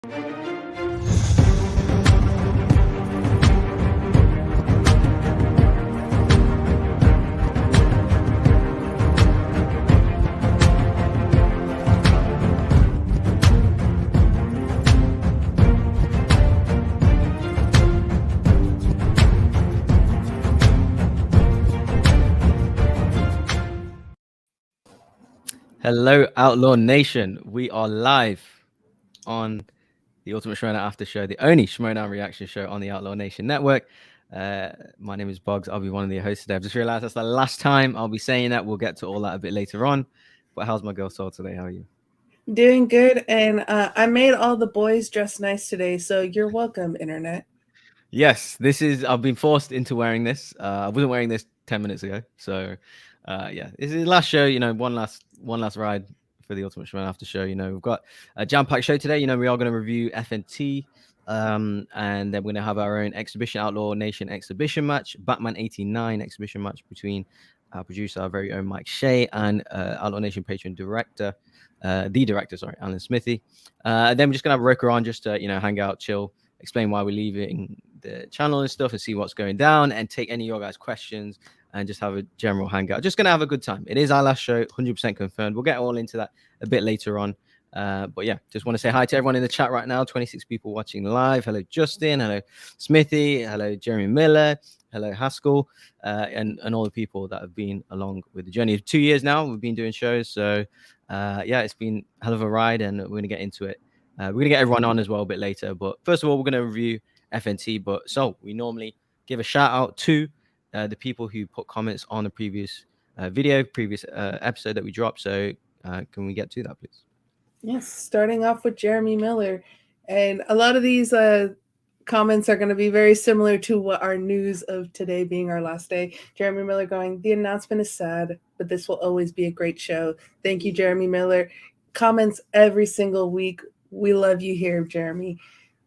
Hello, Outlaw Nation. We are live on the Ultimate Showdown After Show, the only Showdown reaction show on the Outlaw Nation network. My name is Boggs. I'll be one of the hosts today. I've just realized that's the last time I'll be saying that. We'll get to all that a bit later on. But how's my girl Saul today? How are you? Doing good, and I made all the boys dress nice today, so you're welcome, Internet. Yes, I've been forced into wearing this. I wasn't wearing this 10 minutes ago. So, yeah, this is the last show, one last ride for the Ultimate Showdown After Show. We've got a jam-packed show today. We are going to review FNT, and then we're going to have our own exhibition, Outlaw Nation exhibition match, Batman 89 exhibition match between our producer, our very own Mike Shea, and Outlaw Nation patron director, Alan Smithee. Then we're just going to have Rocha on just to, hang out, chill, explain why we're leaving the channel and stuff, and see what's going down, and take any of your guys' questions, and just have a general hangout. Just gonna have a good time. It is our last show, 100% confirmed. We'll get all into that a bit later on. But yeah, just want to say hi to everyone in the chat right now. 26 people watching live. Hello, Justin. Hello, Smithee. Hello, Jeremy Miller. Hello, Haskell, and all the people that have been along with the journey. 2 years now we've been doing shows, so yeah, it's been a hell of a ride, and we're gonna get into it. We're gonna get everyone on as well a bit later. But first of all, we're gonna review FNT. But so we normally give a shout out to the people who put comments on the previous previous episode that we dropped. So can we get to that, please? Yes, starting off with Jeremy Miller, and a lot of these comments are going to be very similar to what our news of today being our last day. Jeremy Miller going, "The announcement is sad, but this will always be a great show." Thank you, Jeremy Miller. Comments every single week. We love you here, Jeremy.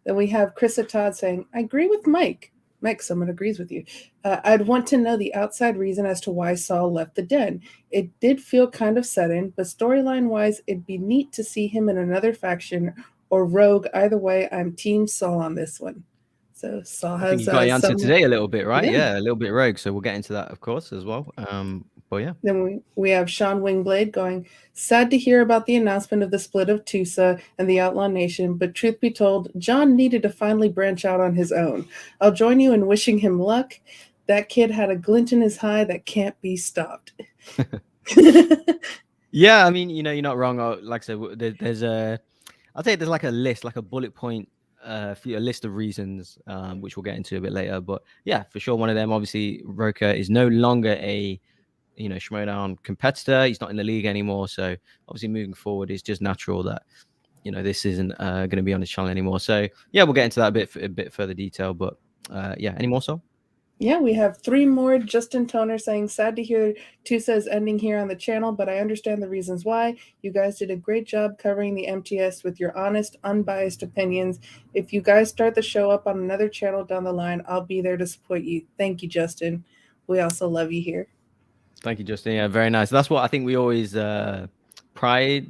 Then we have Krista Todd saying, "I agree with Mike." Mike, someone agrees with you. "I'd want to know the outside reason as to why Saul left the den. It did feel kind of sudden, but storyline-wise, it'd be neat to see him in another faction or rogue. Either way, I'm Team Saul on this one." So Saul has... I think you got the answer today a little bit, right? Yeah, a little bit rogue. So we'll get into that, of course, as well. But yeah. Then we have Sean Wingblade going, "Sad to hear about the announcement of the split of TUSA and the Outlaw Nation, but truth be told, John needed to finally branch out on his own. I'll join you in wishing him luck. That kid had a glint in his eye that can't be stopped." Yeah, I mean, you're not wrong. Like I said, there's like a list, like a bullet point, a list of reasons, which we'll get into a bit later. But yeah, for sure, one of them, obviously, Rocha is no longer a Showdown competitor. He's not in the league anymore, so obviously moving forward, it's just natural that this isn't going to be on his channel anymore. So yeah, we'll get into that a bit further detail. But yeah, any more, so? Yeah, we have 3 more. Justin Toner saying, "Sad to hear TUSA is ending here on the channel, but I understand the reasons why. You guys did a great job covering the MTS with your honest, unbiased opinions. If you guys start the show up on another channel down the line, I'll be there to support you." Thank you, Justin. We also love you here. Thank you, Justin. Yeah, very nice. That's what I think we always had pride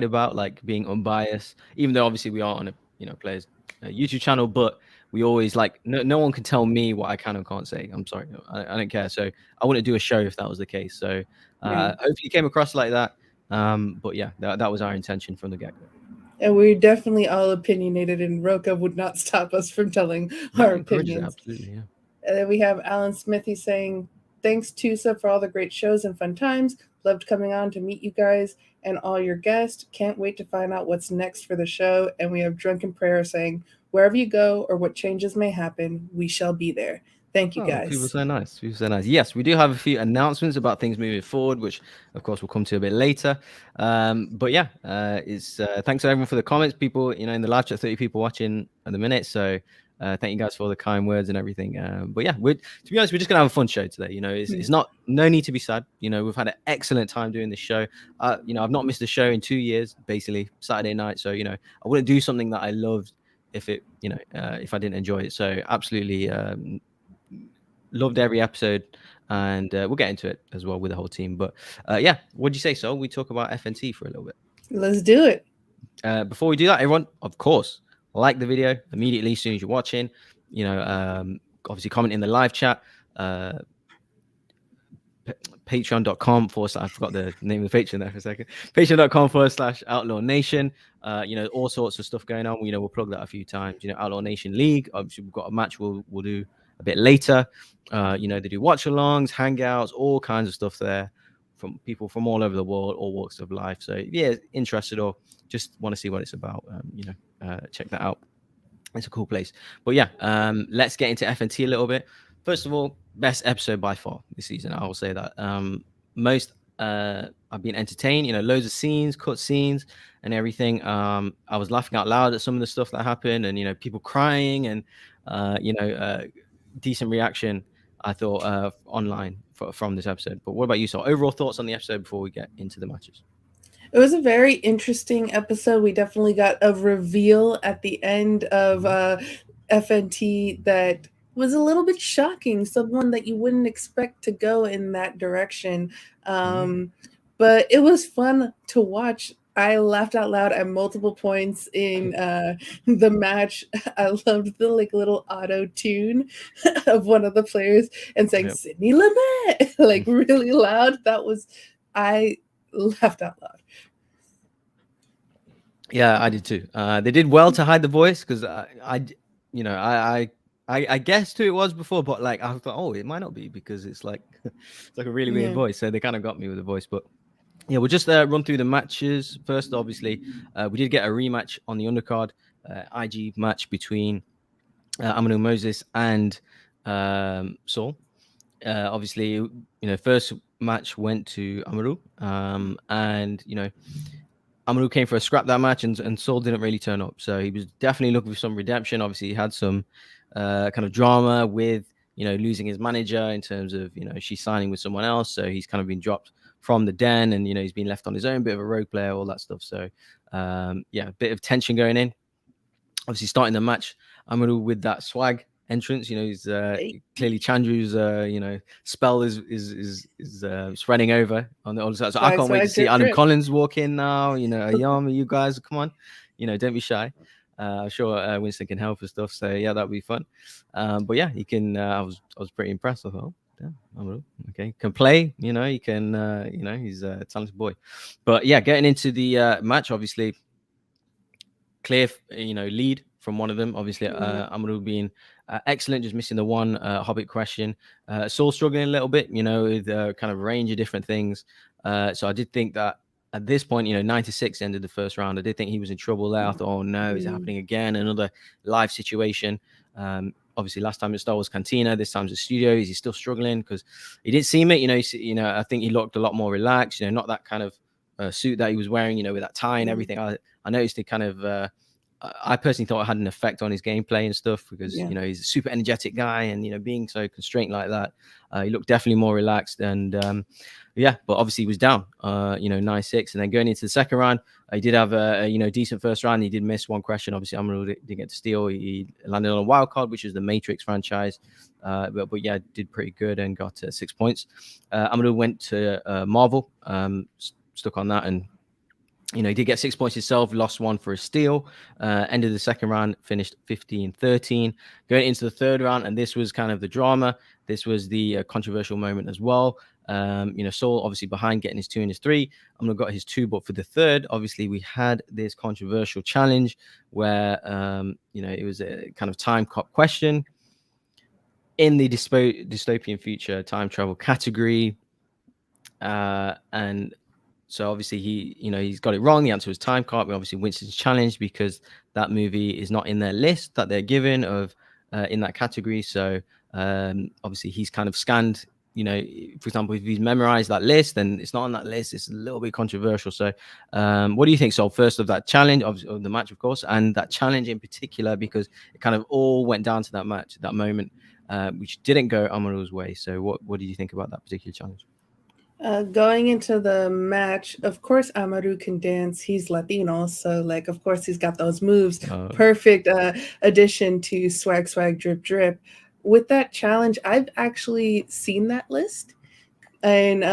about, like being unbiased, even though obviously we are on a players YouTube channel, but we always like no one can tell me what I can and can't say. I'm sorry, I don't care. So I wouldn't do a show if that was the case. So hopefully you came across like that. But yeah, that was our intention from the get-go. And we're definitely all opinionated, and Rocha would not stop us from telling our opinions. Absolutely, yeah. And then we have Alan Smithee saying, "Thanks, TUSA, for all the great shows and fun times. Loved coming on to meet you guys and all your guests. Can't wait to find out what's next for the show." And we have Drunken Prayer saying, "Wherever you go or what changes may happen, we shall be there." Thank you, guys. People so nice. Yes, we do have a few announcements about things moving forward, which of course we'll come to a bit later. But yeah, it's thanks to everyone for the comments. People, in the live chat, 30 people watching at the minute. So thank you guys for all the kind words and everything. But yeah, to be honest, we're just gonna have a fun show today. It's no need to be sad. We've had an excellent time doing this show. I've not missed a show in 2 years, basically Saturday night. So I wouldn't do something that I loved if I didn't enjoy it. So absolutely loved every episode, and we'll get into it as well with the whole team. But yeah, what do you say, Saul? We talk about FNT for a little bit. Let's do it. Before we do that, everyone, of course, like the video immediately as soon as you're watching. Obviously comment in the live chat. Patreon.com/, I forgot the name of the Patreon there for a second. Patreon.com/Outlaw Nation. All sorts of stuff going on. We'll plug that a few times. Outlaw Nation League. Obviously, we've got a match we'll do a bit later. They do watch-alongs, hangouts, all kinds of stuff there from people from all over the world, all walks of life. So yeah, interested or just want to see what it's about. Check that out. It's a cool place. But yeah, let's get into FNT a little bit. First of all, best episode by far this season. I will say that. Most I've been entertained. Loads of scenes, cut scenes, and everything. I was laughing out loud at some of the stuff that happened, and people crying, and decent reaction. I thought online from this episode. But what about you, Saul? Overall thoughts on the episode before we get into the matches? It was a very interesting episode. We definitely got a reveal at the end of FNT that was a little bit shocking. Someone that you wouldn't expect to go in that direction. But it was fun to watch. I laughed out loud at multiple points in the match. I loved the little auto tune of one of the players and saying Sydney Lumet really loud. I laughed out loud. Yeah, I did too. They did well to hide the voice because I guessed who it was before, but I thought, oh, it might not be because it's like it's like a really weird voice. So they kind of got me with the voice, but yeah, we'll just run through the matches first. Obviously, we did get a rematch on the undercard, IG match between Amaru Moses and Saul. Obviously, first match went to Amaru, and Amaru came for a scrap that match, and Saul didn't really turn up. So he was definitely looking for some redemption. Obviously, he had some kind of drama with losing his manager in terms of she's signing with someone else. So he's kind of been dropped from the den, and he's been left on his own, bit of a rogue player, all that stuff. So a bit of tension going in. Obviously, starting the match, Amaru with that swag entrance. He's clearly Chandru's spell is spreading over on the other side. So I can't wait to see Adam Collins walk in now. Ayama, you guys, come on, don't be shy. I'm sure Winston can help with stuff. So yeah, that'll be fun. But yeah, he can. I was pretty impressed. I thought, oh, damn, Amaru, okay, can play. He can. He's a talented boy. But yeah, getting into the match, obviously. Clear, lead from one of them. Obviously, Amaru being excellent, just missing the one Hobbit question. Saul struggling a little bit, with kind of a range of different things. So I did think that at this point, 96 ended the first round. I did think he was in trouble there. I thought, oh no, is it happening again? Another live situation. Obviously, last time it started was Cantina. This time's the studio. Is he still struggling? Because he didn't seem it. I think he looked a lot more relaxed. Not that kind of suit that he was wearing. With that tie and everything. I noticed it kind of. I personally thought it had an effect on his gameplay and stuff because he's a super energetic guy, and being so constrained like that, he looked definitely more relaxed. And but obviously he was down, 9-6, and then going into the second round, he did have a decent first round. He did miss one question. Obviously, Amaru didn't get to steal. He landed on a wild card, which is the Matrix franchise, but yeah, did pretty good and got 6 points. Amaru went to Marvel, stuck on that, and. He did get 6 points himself, lost one for a steal. Ended the second round, finished 15-13. Going into the third round, and this was kind of the drama. This was the controversial moment as well. Saul obviously behind, getting his 2 and his 3. I'm gonna got his 2, but for the third, obviously we had this controversial challenge where it was a kind of time cop question in the dystopian future time travel category, and. So obviously he's got it wrong. The answer was time cop. Obviously Winston's challenged because that movie is not in their list that they're given of in that category. So obviously he's kind of scanned. For example, if he's memorized that list, then it's not on that list. It's a little bit controversial. So what do you think? So first of that challenge of the match, of course, and that challenge in particular because it kind of all went down to that match, that moment, which didn't go Amaru's way. So what did you think about that particular challenge? Going into the match, of course, Amaru can dance. He's Latino, so of course, he's got those moves. Perfect addition to swag, swag, drip, drip. With that challenge, I've actually seen that list, and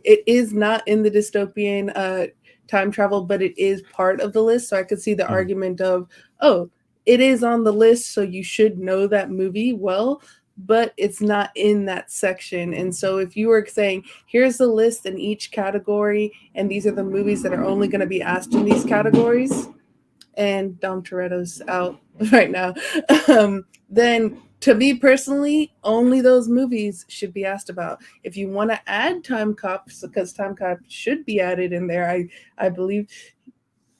it is not in the dystopian time travel, but it is part of the list. So I could see the argument of, oh, it is on the list, so you should know that movie well, but it's not in that section. And so if you were saying, here's the list in each category, and these are the movies that are only going to be asked in these categories, and Dom Toretto's out right now, then to me personally, only those movies should be asked about. If you want to add Time Cop, because Time Cop should be added in there, I believe,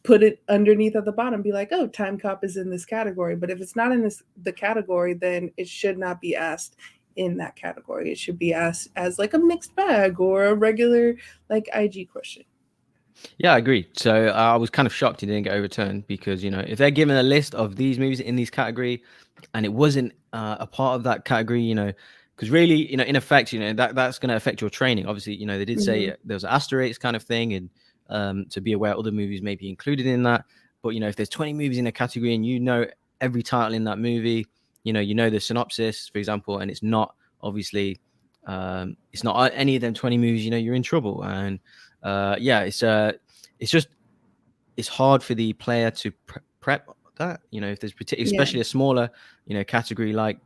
put it underneath at the bottom, be like, oh, Time Cop is in this category. But if it's not in the category, then it should not be asked in that category. It should be asked as like a mixed bag or a regular like IG question. Yeah, I agree. So I was kind of shocked he didn't get overturned because, if they're given a list of these movies in these category and it wasn't a part of that category, because really, in effect, that's going to affect your training. Obviously, they did say there was an asterisk kind of thing, and to be aware other movies may be included in that. But, if there's 20 movies in a category and you know every title in that movie, you know the synopsis, for example, and it's not obviously it's not any of them 20 movies, you're in trouble. And it's hard for the player to prep that, if there's especially a smaller, category like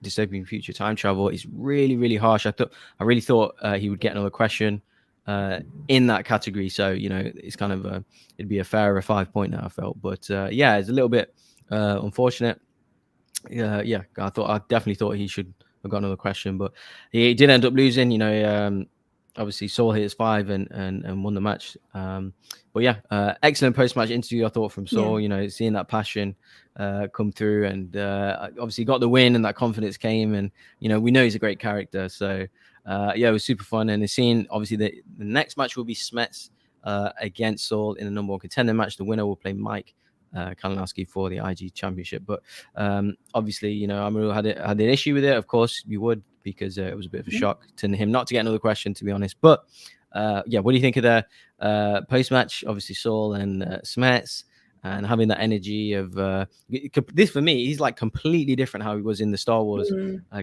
dystopian future time travel is really, really harsh. I really thought he would get another question in that category. So, it's kind of it'd be a fairer 5 point now, I felt. But it's a little bit unfortunate. I definitely thought he should have got another question, but he did end up losing. Obviously Saul hit his 5 and won the match. Excellent post-match interview, I thought, from Saul. Seeing that passion come through, and obviously got the win, and that confidence came, and we know he's a great character. So it was super fun. And seeing obviously the next match will be Smets against Saul in the number 1 contender match. The winner will play Mike Kalinowski for the IG Championship. But obviously, Amaru had an issue with it. Of course, you would, because it was a bit of a shock to him not to get another question, to be honest. But what do you think of the post-match? Obviously, Saul and Smets, and having that energy of this, for me, he's like completely different how he was in the Star Wars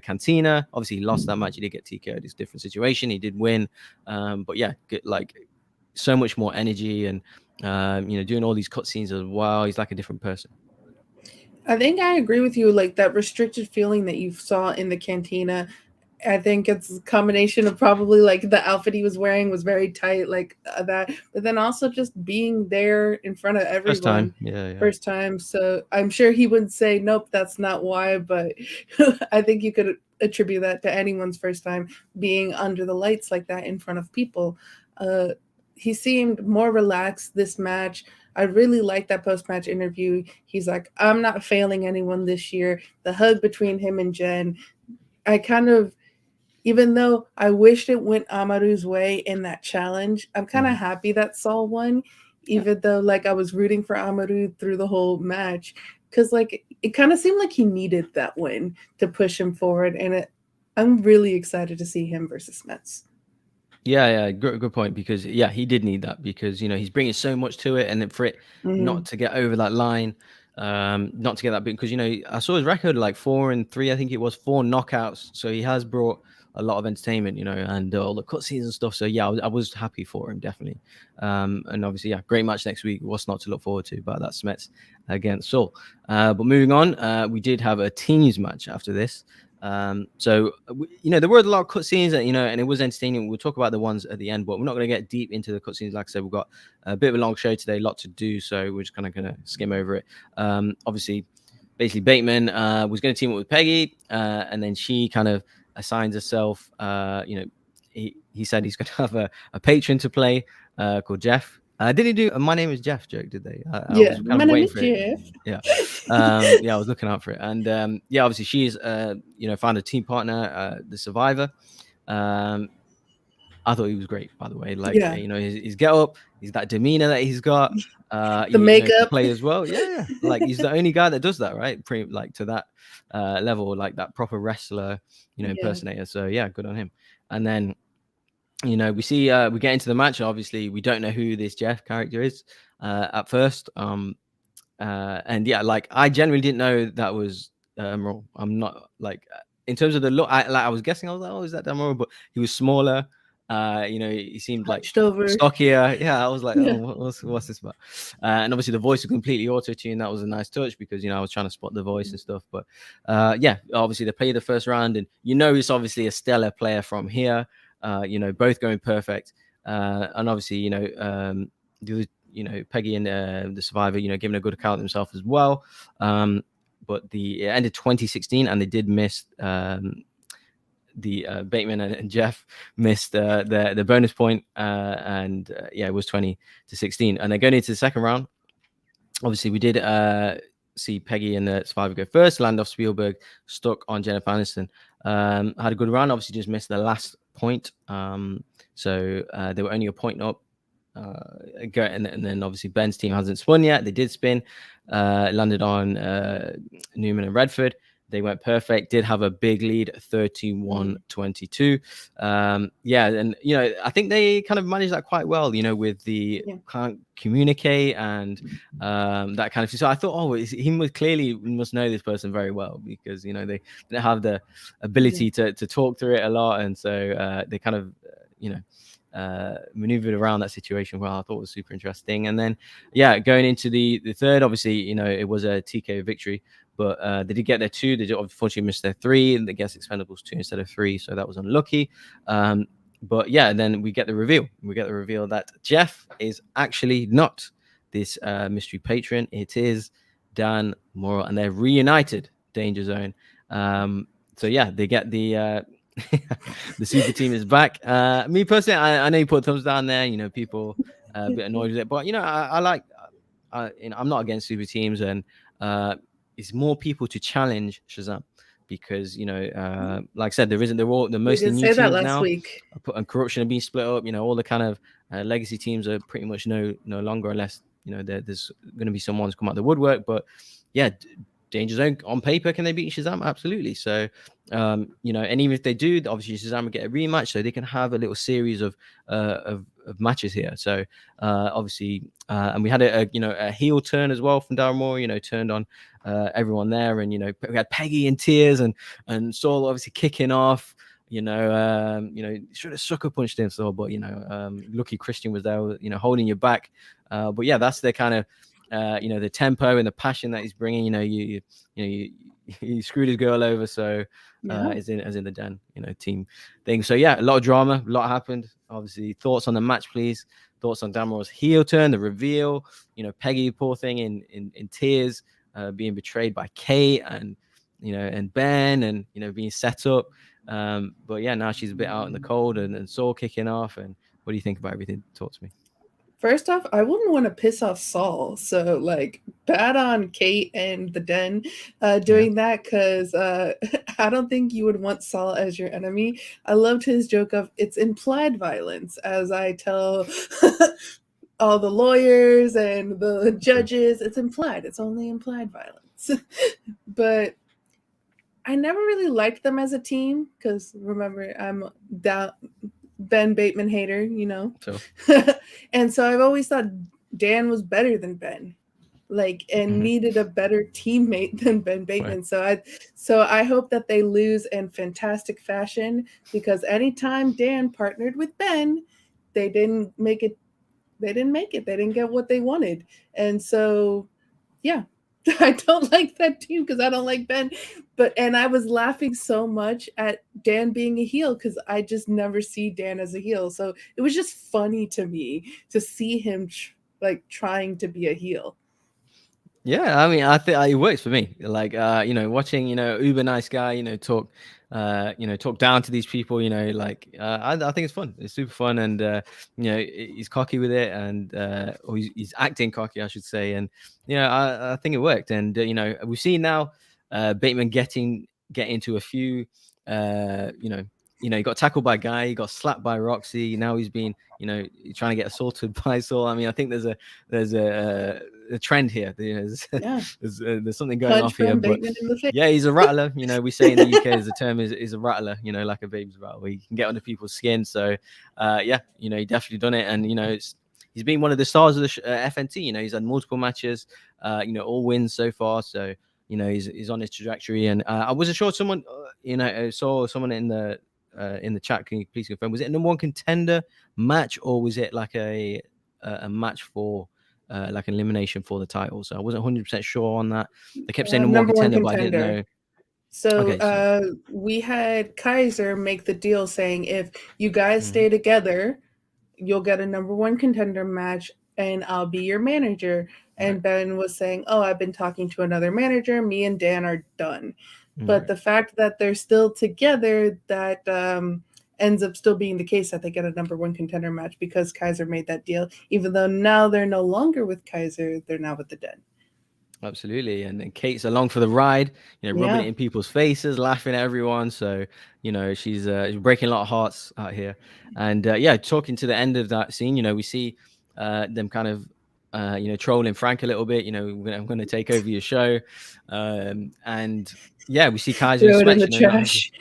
Cantina. Obviously, he lost that match. He did get TKO'd. It's a different situation. He did win. Like so much more energy, and doing all these cutscenes as well. He's like a different person. I think I agree with you. Like that restricted feeling that you saw in the cantina, I think it's a combination of probably like the outfit he was wearing was very tight, like that, but then also just being there in front of everyone. First time. Yeah. First time. So I'm sure he would say, nope, that's not why. But I think you could attribute that to anyone's first time being under the lights like that in front of people. He seemed more relaxed this match. I really liked that post-match interview. He's like, I'm not failing anyone this year. The hug between him and Jen, I kind of, even though I wished it went Amaru's way in that challenge, I'm kind of happy that Saul won, even though like I was rooting for Amaru through the whole match, because like it kind of seemed like he needed that win to push him forward, and I'm really excited to see him versus Smets. Yeah, good point, because he did need that, because he's bringing so much to it, and then for it not to get over that line, not to get that big, because I saw his record like 4-3, I think it was 4 knockouts, so he has brought a lot of entertainment, and all the cutscenes and stuff. So I was happy for him, definitely. And obviously, great match next week. What's not to look forward to? But that's Smets against Saul. But moving on, we did have a teams match after this. There were a lot of cutscenes, and it was entertaining. We'll talk about the ones at the end, but we're not going to get deep into the cutscenes. Like I said, we've got a bit of a long show today, a lot to do, so we're just kind of going to skim over it. Obviously, basically, Bateman was going to team up with Peggy, and then she kind of assigns herself. He said he's going to have a patron to play called Jeff. Did he do a "My name is Jeff" joke? Did they? I was kind of waiting for it. Yeah. I was looking out for it. And obviously she's found a team partner, the Survivor. I thought he was great, by the way. Like, his get up, he's that demeanor that he's got. The makeup play as well. Yeah. Like, he's the only guy that does that, right? Pretty like to that level, like that proper wrestler, impersonator. So yeah, good on him. And then we see we get into the match. Obviously, we don't know who this Jeff character is at first. Like I generally didn't know that was Amaru. I'm not like in terms of the look. I was guessing. I was like, oh, is that Amaru? But he was smaller. He seemed like Hunched over. stockier. Yeah, I was like, oh, Yeah. what's this about? And obviously the voice was completely auto-tuned. That was a nice touch because I was trying to spot the voice and stuff. But yeah, obviously they played the first round, and it's obviously a stellar player from here. Both going perfect, and obviously the other, Peggy and the survivor, giving a good account of themselves as well. But it ended 2016, and they did miss. The Bateman and Jeff missed the bonus point, and it was 20-16, and they're going into the second round. Obviously, we did see Peggy and the survivor go first. Landolf Spielberg stuck on Jennifer Aniston. Had a good round. Obviously, just missed the last point. So they were only a point up. And then obviously Ben's team hasn't spun yet. They did spin. Landed on Newman and Redford. They went perfect, did have a big lead, 31-22. And I think they kind of managed that quite well, with the can't communicate and that kind of thing. So I thought, he must know this person very well, because they didn't have the ability to talk through it a lot, and so they kind of maneuvered around that situation well. I thought it was super interesting. And then going into the third, obviously it was a TKO victory, but they did get their 2. They did unfortunately miss their 3, and they guess Expendables 2 instead of 3, so that was unlucky. But then we get the reveal. That Jeff is actually not this mystery patron. It is Dan Morrell, and they're reunited Danger Zone. So they get the the super team is back. Me personally, I know you put thumbs down there. People a bit annoyed with it, but I like. I'm not against super teams, and it's more people to challenge Shazam, because like I said, they're mostly new teams now. Week. And corruption are being split up. All the kind of legacy teams are pretty much no longer, unless there's going to be someone who's come out of the woodwork. But Danger Zone on paper, can they beat Shazam? Absolutely. So and even if they do, obviously Shazam will get a rematch, so they can have a little series of matches here. So obviously and we had a heel turn as well from Daryl Moore, turned on everyone there, and we had Peggy in tears, and Saul obviously kicking off. Should have sucker punched him, Saul, but lucky Christian was there, holding you back. But that's the kind of the tempo and the passion that he's bringing. You screwed his girl over, so as in the Den team thing. So a lot of drama, a lot happened. Obviously, thoughts on the match, please. Thoughts on Damore's heel turn, the reveal. Peggy, poor thing, in tears, being betrayed by Kate and and Ben, and being set up. But now she's a bit out in the cold, and Saul kicking off. And what do you think about everything? Talk to me. First off, I wouldn't want to piss off Saul, so bad on Kate and the Den doing that, because I don't think you would want Saul as your enemy. I loved his joke of it's implied violence, as I tell all the lawyers and the judges. It's implied. It's only implied violence. But I never really liked them as a team, because remember, I'm down Ben Bateman hater, So. And so I've always thought Dan was better than Ben, and needed a better teammate than Ben Bateman. Right. So I hope that they lose in fantastic fashion, because anytime Dan partnered with Ben, they didn't make it. They didn't get what they wanted. And so, I don't like that team, because I don't like Ben. And I was laughing so much at Dan being a heel, because I just never see Dan as a heel. So it was just funny to me to see him trying to be a heel. Yeah, I mean, I think it works for me. Watching, uber nice guy, talk, talk down to these people, I think it's fun. It's super fun, and he's cocky with it, and or he's acting cocky, I should say, and I think it worked. And we've seen now Bateman get into a few, he got tackled by Guy, he got slapped by Roxy. Now he's been, trying to get assaulted by Saul. I mean, I think there's a trend here. There's something going off here. But he's a rattler. We say in the UK, there's a term is a rattler. Like a baby's rattle, where you can get under people's skin. So he definitely done it, and he's been one of the stars of the FNT. He's had multiple matches, all wins so far. So he's on his trajectory, and I wasn't sure someone saw someone in the in the chat, can you please confirm? Was it a number one contender match, or was it like a match for like an elimination for the title? So I wasn't 100% sure on that. They kept saying number one contender, but I didn't know. So, Okay, we had Kaiser make the deal saying if you guys stay together, you'll get a number one contender match and I'll be your manager. And Ben was saying, oh, I've been talking to another manager. Me and Dan are done. But the fact that they're still together, that ends up still being the case, that they get a number one contender match because Kaiser made that deal. Even though now they're no longer with Kaiser, they're now with the Den. Absolutely. And Kate's along for the ride, rubbing it in people's faces, laughing at everyone. So, she's breaking a lot of hearts out here. And talking to the end of that scene, we see them kind of, trolling Frank a little bit. I'm going to take over your show. And we see Kaiser Throw and it Smets, in the trash.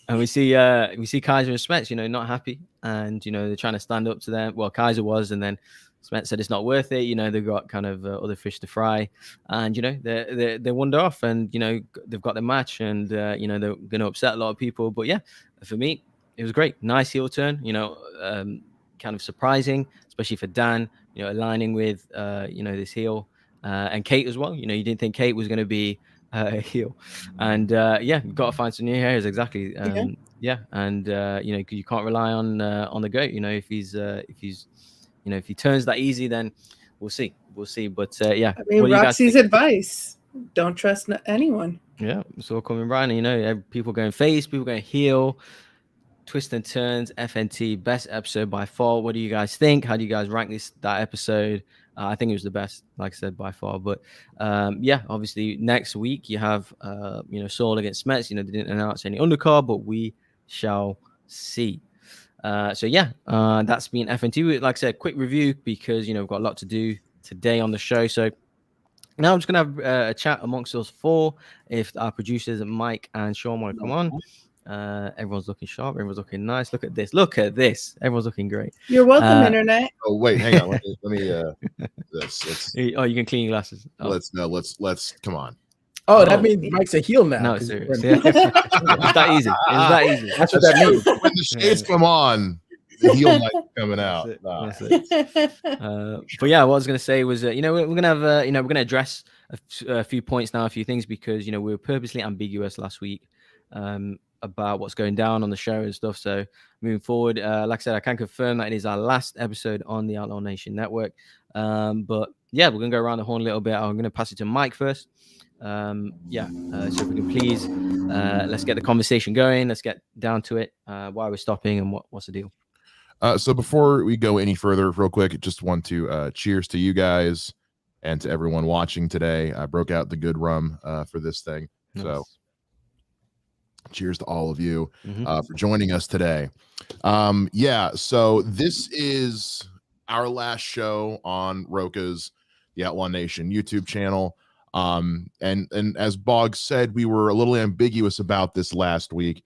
And we see Kaiser and Smets, not happy. And, they're trying to stand up to them. Well, Kaiser was, and then Smets said it's not worth it. They've got kind of other fish to fry, and they wander off, and they've got the match, and they're going to upset a lot of people. But yeah, for me, it was great, nice heel turn. Kind of surprising, especially for Dan. Aligning with this heel, and Kate as well. You didn't think Kate was going to be a heel, and you've got to find some new hairs. Exactly. And you can't rely on the goat. If he turns that easy, then we'll see. But I mean, Roxy's advice: don't trust anyone. Yeah, it's all coming right. And people going face, people going heel, twist and turns. FNT best episode by far. What do you guys think? How do you guys rank that episode? I think it was the best, like I said, by far. But obviously next week you have Saul against Smets. They didn't announce any undercard, but we shall see. That's been FNT. Like I said, quick review because we've got a lot to do today on the show. So now I'm just gonna have a chat amongst us four. If our producers Mike and Sean want to come on, everyone's looking sharp. Everyone's looking nice. Look at this. Everyone's looking great. You're welcome, internet. Oh wait, hang on. Let me Oh, you can clean your glasses. Oh. Let's come on. Oh, that means Mike's a heel now. No, serious. It's that easy. It's that easy. That's what that means. When the shades come on, the heel might be coming out. That's it. But yeah, what I was going to say was, we're going to have, we're going to address a few points now, a few things, because, we were purposely ambiguous last week about what's going down on the show and stuff. So moving forward, like I said, I can confirm that it is our last episode on the Outlaw Nation network. But yeah, we're going to go around the horn a little bit. I'm going to pass it to Mike first. So if we can please, let's get the conversation going. Let's get down to it. Why we're stopping and what's the deal? So before we go any further, real quick, just want to cheers to you guys and to everyone watching today. I broke out the good rum for this thing. Nice. So cheers to all of you for joining us today. So this is our last show on Rocha's The Outlaw Nation YouTube channel. And as Boggs said, we were a little ambiguous about this last week.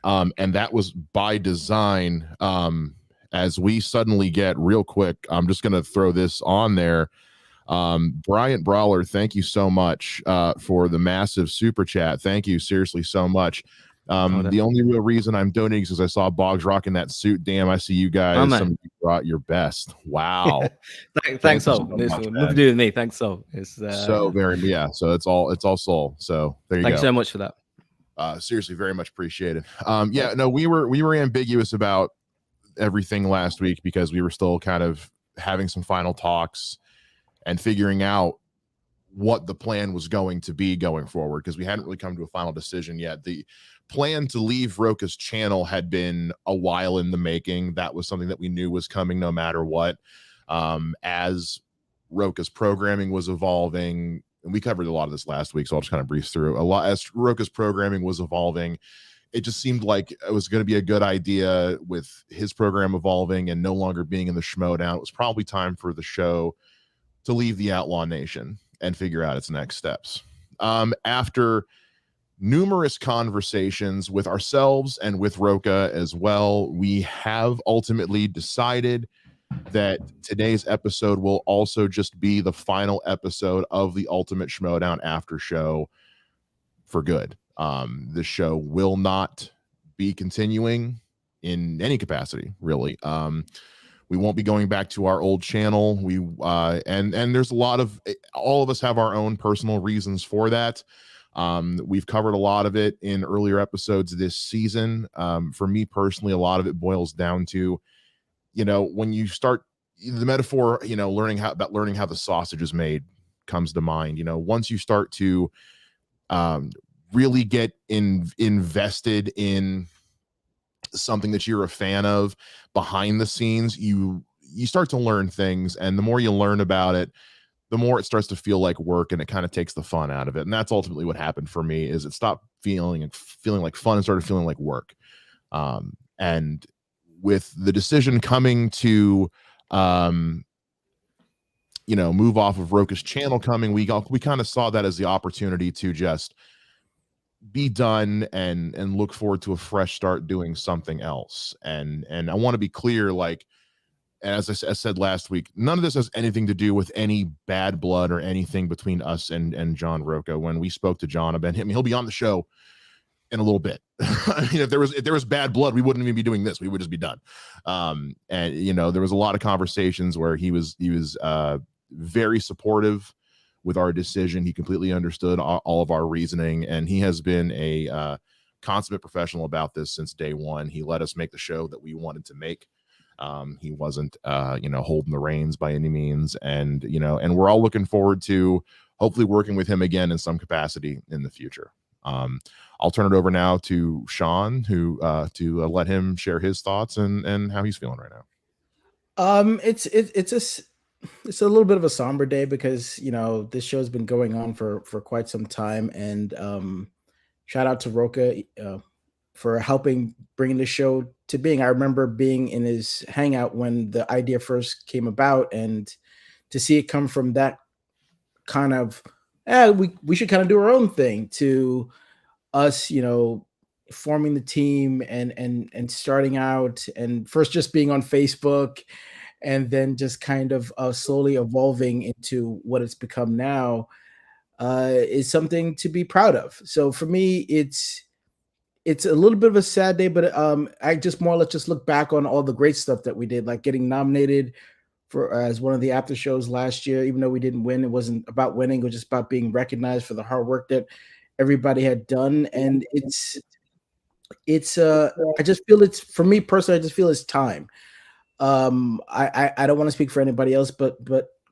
And that was by design. As we suddenly get real quick, I'm just going to throw this on there. Bryant Brawler, thank you so much for the massive super chat. Thank you seriously so much. The only real reason I'm donating is because I saw Boggs rocking that suit. Damn, I see you guys. Some of you brought your best. Wow. Thanks, Saul. Nothing to do with me. Thanks, Saul. It's so very, so it's all Saul. So there you go. Thanks so much for that. Seriously, very much appreciated. We were ambiguous about everything last week because we were still kind of having some final talks and figuring out what the plan was going to be going forward, because we hadn't really come to a final decision yet. The plan to leave Rocha's channel had been a while in the making. That was something that we knew was coming no matter what. As Rocha's programming was evolving, and we covered a lot of this last week, so I'll just kind of breeze through a lot. As Rocha's programming was evolving, it just seemed like it was going to be a good idea with his program evolving and no longer being in the Schmodown. It was probably time for the show to leave the Outlaw Nation and figure out its next steps. After numerous conversations with ourselves and with Rocha as well, we have ultimately decided that today's episode will also just be the final episode of the Ultimate Schmodown after show for good. The show will not be continuing in any capacity, really. We won't be going back to our old channel. And there's a lot of, all of us have our own personal reasons for that. We've covered a lot of it in earlier episodes this season. For me personally, a lot of it boils down to, when you start the metaphor, learning how the sausage is made comes to mind. Once you start to really get invested in something that you're a fan of behind the scenes, you start to learn things, and the more you learn about it, the more it starts to feel like work, and it kind of takes the fun out of it. And that's ultimately what happened for me, is it stopped feeling like fun and started feeling like work. And with the decision coming to move off of Rocha's channel coming, we kind of saw that as the opportunity to just be done and look forward to a fresh start doing something else. And I want to be clear, like, as I said last week, none of this has anything to do with any bad blood or anything between us and John Rocha. When we spoke to John about him, he'll be on the show in a little bit. I mean, if there was bad blood, we wouldn't even be doing this. We would just be done. And there was a lot of conversations where he was very supportive with our decision. He completely understood all of our reasoning, and he has been a consummate professional about this since day one. He let us make the show that we wanted to make. He wasn't holding the reins by any means, and we're all looking forward to hopefully working with him again in some capacity in the future. I'll turn it over now to Sean, who to let him share his thoughts and how he's feeling right now. It's a little bit of a somber day because this show's been going on for quite some time, and shout out to Rocha for helping bring the show to being. I remember being in his hangout when the idea first came about, and to see it come from that kind of we should kind of do our own thing to us, forming the team and starting out, and first just being on Facebook, and then just kind of slowly evolving into what it's become now, is something to be proud of. So for me, it's a little bit of a sad day, but I just more or less just look back on all the great stuff that we did, like getting nominated for as one of the after shows last year. Even though we didn't win, it wasn't about winning; it was just about being recognized for the hard work that everybody had done. And I just feel it's, for me personally, I just feel it's time. I don't want to speak for anybody else, but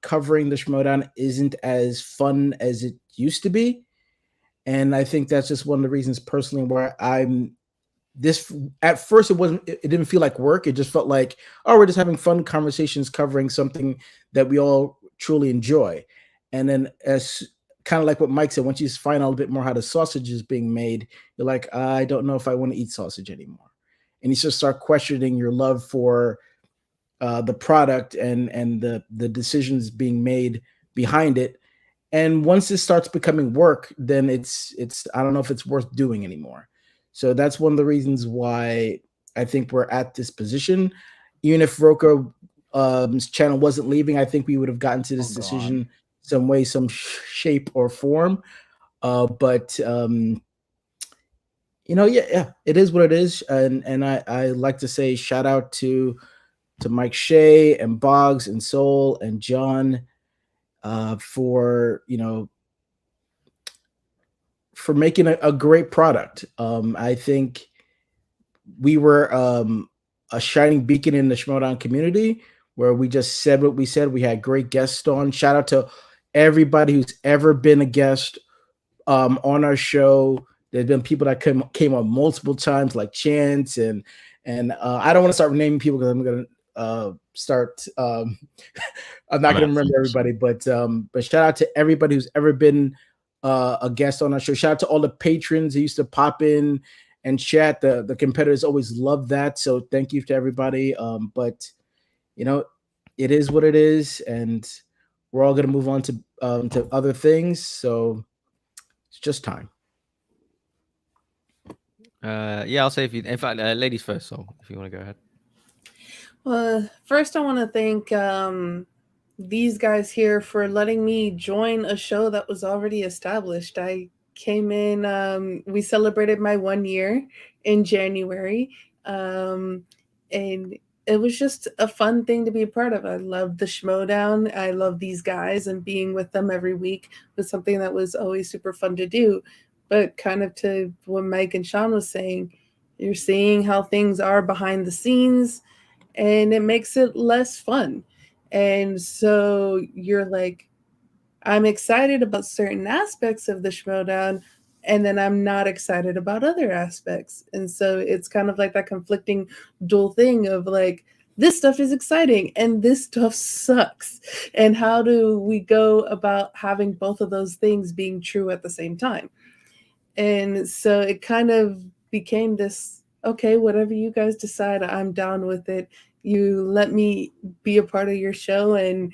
covering the Schmodown isn't as fun as it used to be. And I think that's just one of the reasons personally where at first it didn't feel like work. It just felt like, oh, we're just having fun conversations covering something that we all truly enjoy. And then, as kind of like what Mike said, once you find out a little bit more how the sausage is being made, you're like, I don't know if I want to eat sausage anymore. And you just start questioning your love for the product and the decisions being made behind it. And once it starts becoming work, then it's I don't know if it's worth doing anymore. So that's one of the reasons why I think we're at this position. Even if Rocha's channel wasn't leaving, I think we would have gotten to this decision some way, some shape or form. But it is what it is. And I like to say shout out to Mike Shea and Boggs and Saul and John for making a great product. I think we were a shining beacon in the Schmodown community, where we just said what we said. We had great guests on. Shout out to everybody who's ever been a guest on our show. There's been people that came on multiple times, like Chance, and I don't want to start naming people because I'm going to start. I'm not going to remember everybody, but shout out to everybody who's ever been a guest on our show. Shout out to all the patrons who used to pop in and chat. The competitors always love that, so thank you to everybody. But it is what it is, and we're all going to move on to other things. So it's just time. I'll say in fact, ladies first. So if you want to go ahead. Well, first I want to thank these guys here for letting me join a show that was already established. I came in. We celebrated my 1 year in January. And it was just a fun thing to be a part of. I loved the Schmodown. I love these guys, and being with them every week was something that was always super fun to do. But kind of to what Mike and Sean was saying, you're seeing how things are behind the scenes, and it makes it less fun. And so you're like, I'm excited about certain aspects of the Schmodown, and then I'm not excited about other aspects. And so it's kind of like that conflicting dual thing of like, this stuff is exciting and this stuff sucks. And how do we go about having both of those things being true at the same time? And so it kind of became this, okay, whatever you guys decide, I'm down with it. You let me be a part of your show, and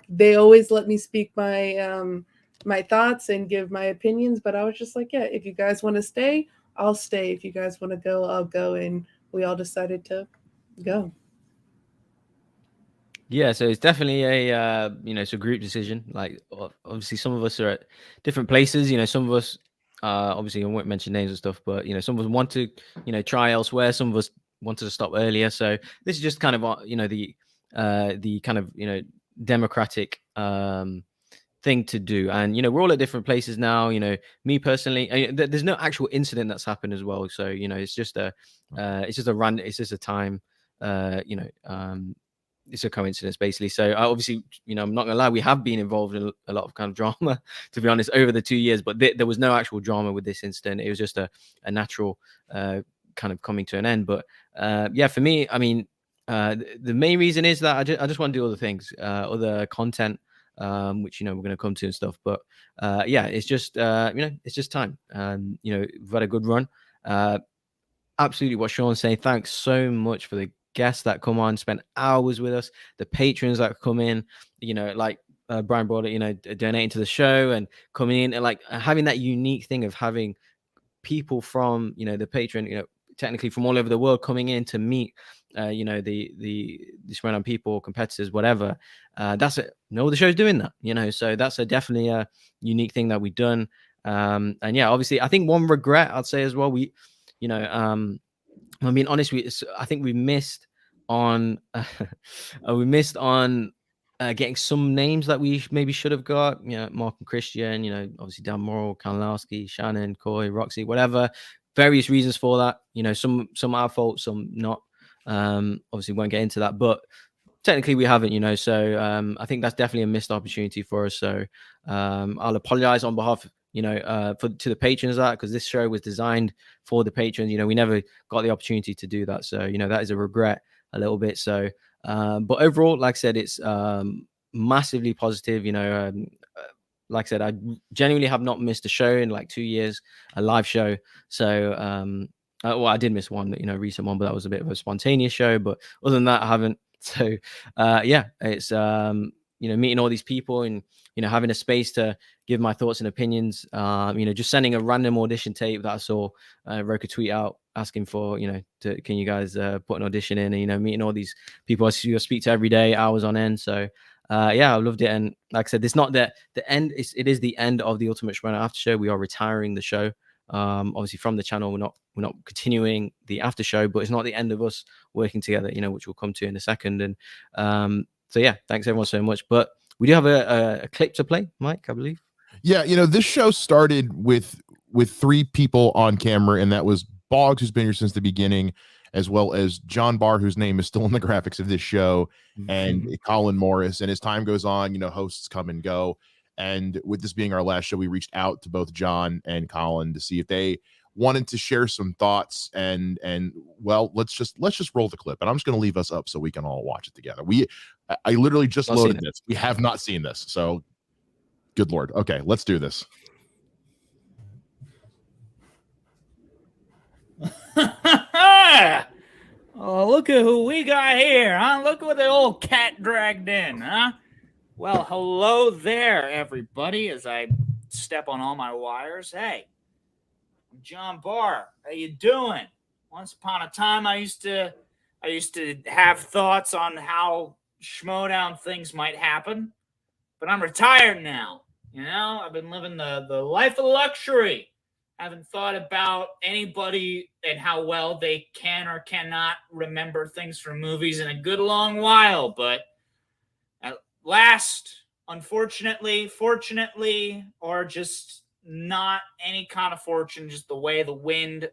they always let me speak my thoughts and give my opinions, but I was just like, yeah, if you guys want to stay, I'll stay. If you guys want to go, I'll go. And we all decided to go. Yeah, so it's definitely a it's a group decision. Like obviously some of us are at different places. Some of us obviously I won't mention names and stuff, but some of us want to try elsewhere. Some of us wanted to stop earlier. So this is just kind of the kind of democratic thing to do. And we're all at different places now. Me personally, there's no actual incident that's happened as well. So it's just a run. It's just a time. It's a coincidence basically. So obviously, I'm not gonna lie, we have been involved in a lot of kind of drama, to be honest, over the 2 years, but there was no actual drama with this incident. It was just a natural kind of coming to an end. But yeah, for me, I mean, the main reason is that I just want to do other things, other content, which we're going to come to and stuff. But yeah, it's just it's just time. We've had a good run. Absolutely what Sean's saying. Thanks so much for the guests that come on, spend hours with us, the patrons that come in, like Brian brought it, donating to the show and coming in and like having that unique thing of having people from the patron, technically from all over the world coming in to meet the surrounding people, competitors, whatever. That's it. No other show's doing that, so that's definitely a unique thing that we've done. And yeah, obviously I think one regret I'd say as well, I mean, honestly, I think we missed on getting some names that we maybe should have got. Mark and Christian. Obviously Dan Morrill, Kalinowski, Shannon, Coy, Roxy, whatever. Various reasons for that. Some our fault, some not. Obviously, won't get into that, but technically we haven't. So I think that's definitely a missed opportunity for us. So I'll apologize on behalf of to the patrons because this show was designed for the patrons. We never got the opportunity to do that, so that is a regret a little bit. So but overall, like I said, it's massively positive. Like I said, I genuinely have not missed a show in like 2 years, a live show. So well, I did miss one, recent one, but that was a bit of a spontaneous show. But other than that, I haven't. So yeah, it's meeting all these people and having a space to give my thoughts and opinions. Just sending a random audition tape that I saw Rocha tweet out asking for, can you guys put an audition in, and meeting all these people I speak to every day, hours on end. So yeah, I loved it. And like I said, it's not the end. It is the end of the Ultimate Shredder After Show. We are retiring the show. Obviously from the channel, we're not continuing the after show, but it's not the end of us working together, which we'll come to in a second. And so yeah, thanks everyone so much. But we do have a clip to play, Mike, I believe. Yeah, this show started with 3 people on camera, and that was Boggs, who's been here since the beginning, as well as John Barr, whose name is still in the graphics of this show, and Colin Morris. And as time goes on, hosts come and go. And with this being our last show, we reached out to both John and Colin to see if they wanted to share some thoughts. And well, let's just roll the clip. And I'm just going to leave us up so we can all watch it together. I literally just loaded this. We have not seen this, so good Lord. Okay, let's do this. Oh, look at who we got here, huh? Look what the old cat dragged in, huh? Well, hello there, everybody, as I step on all my wires. Hey, I'm John Barr. How you doing? Once upon a time, I used to have thoughts on how Schmodown things might happen, but I'm retired now. You know, I've been living the life of luxury. I haven't thought about anybody and how well they can or cannot remember things from movies in a good long while. But at last, unfortunately, fortunately, or just not any kind of fortune, just the way the wind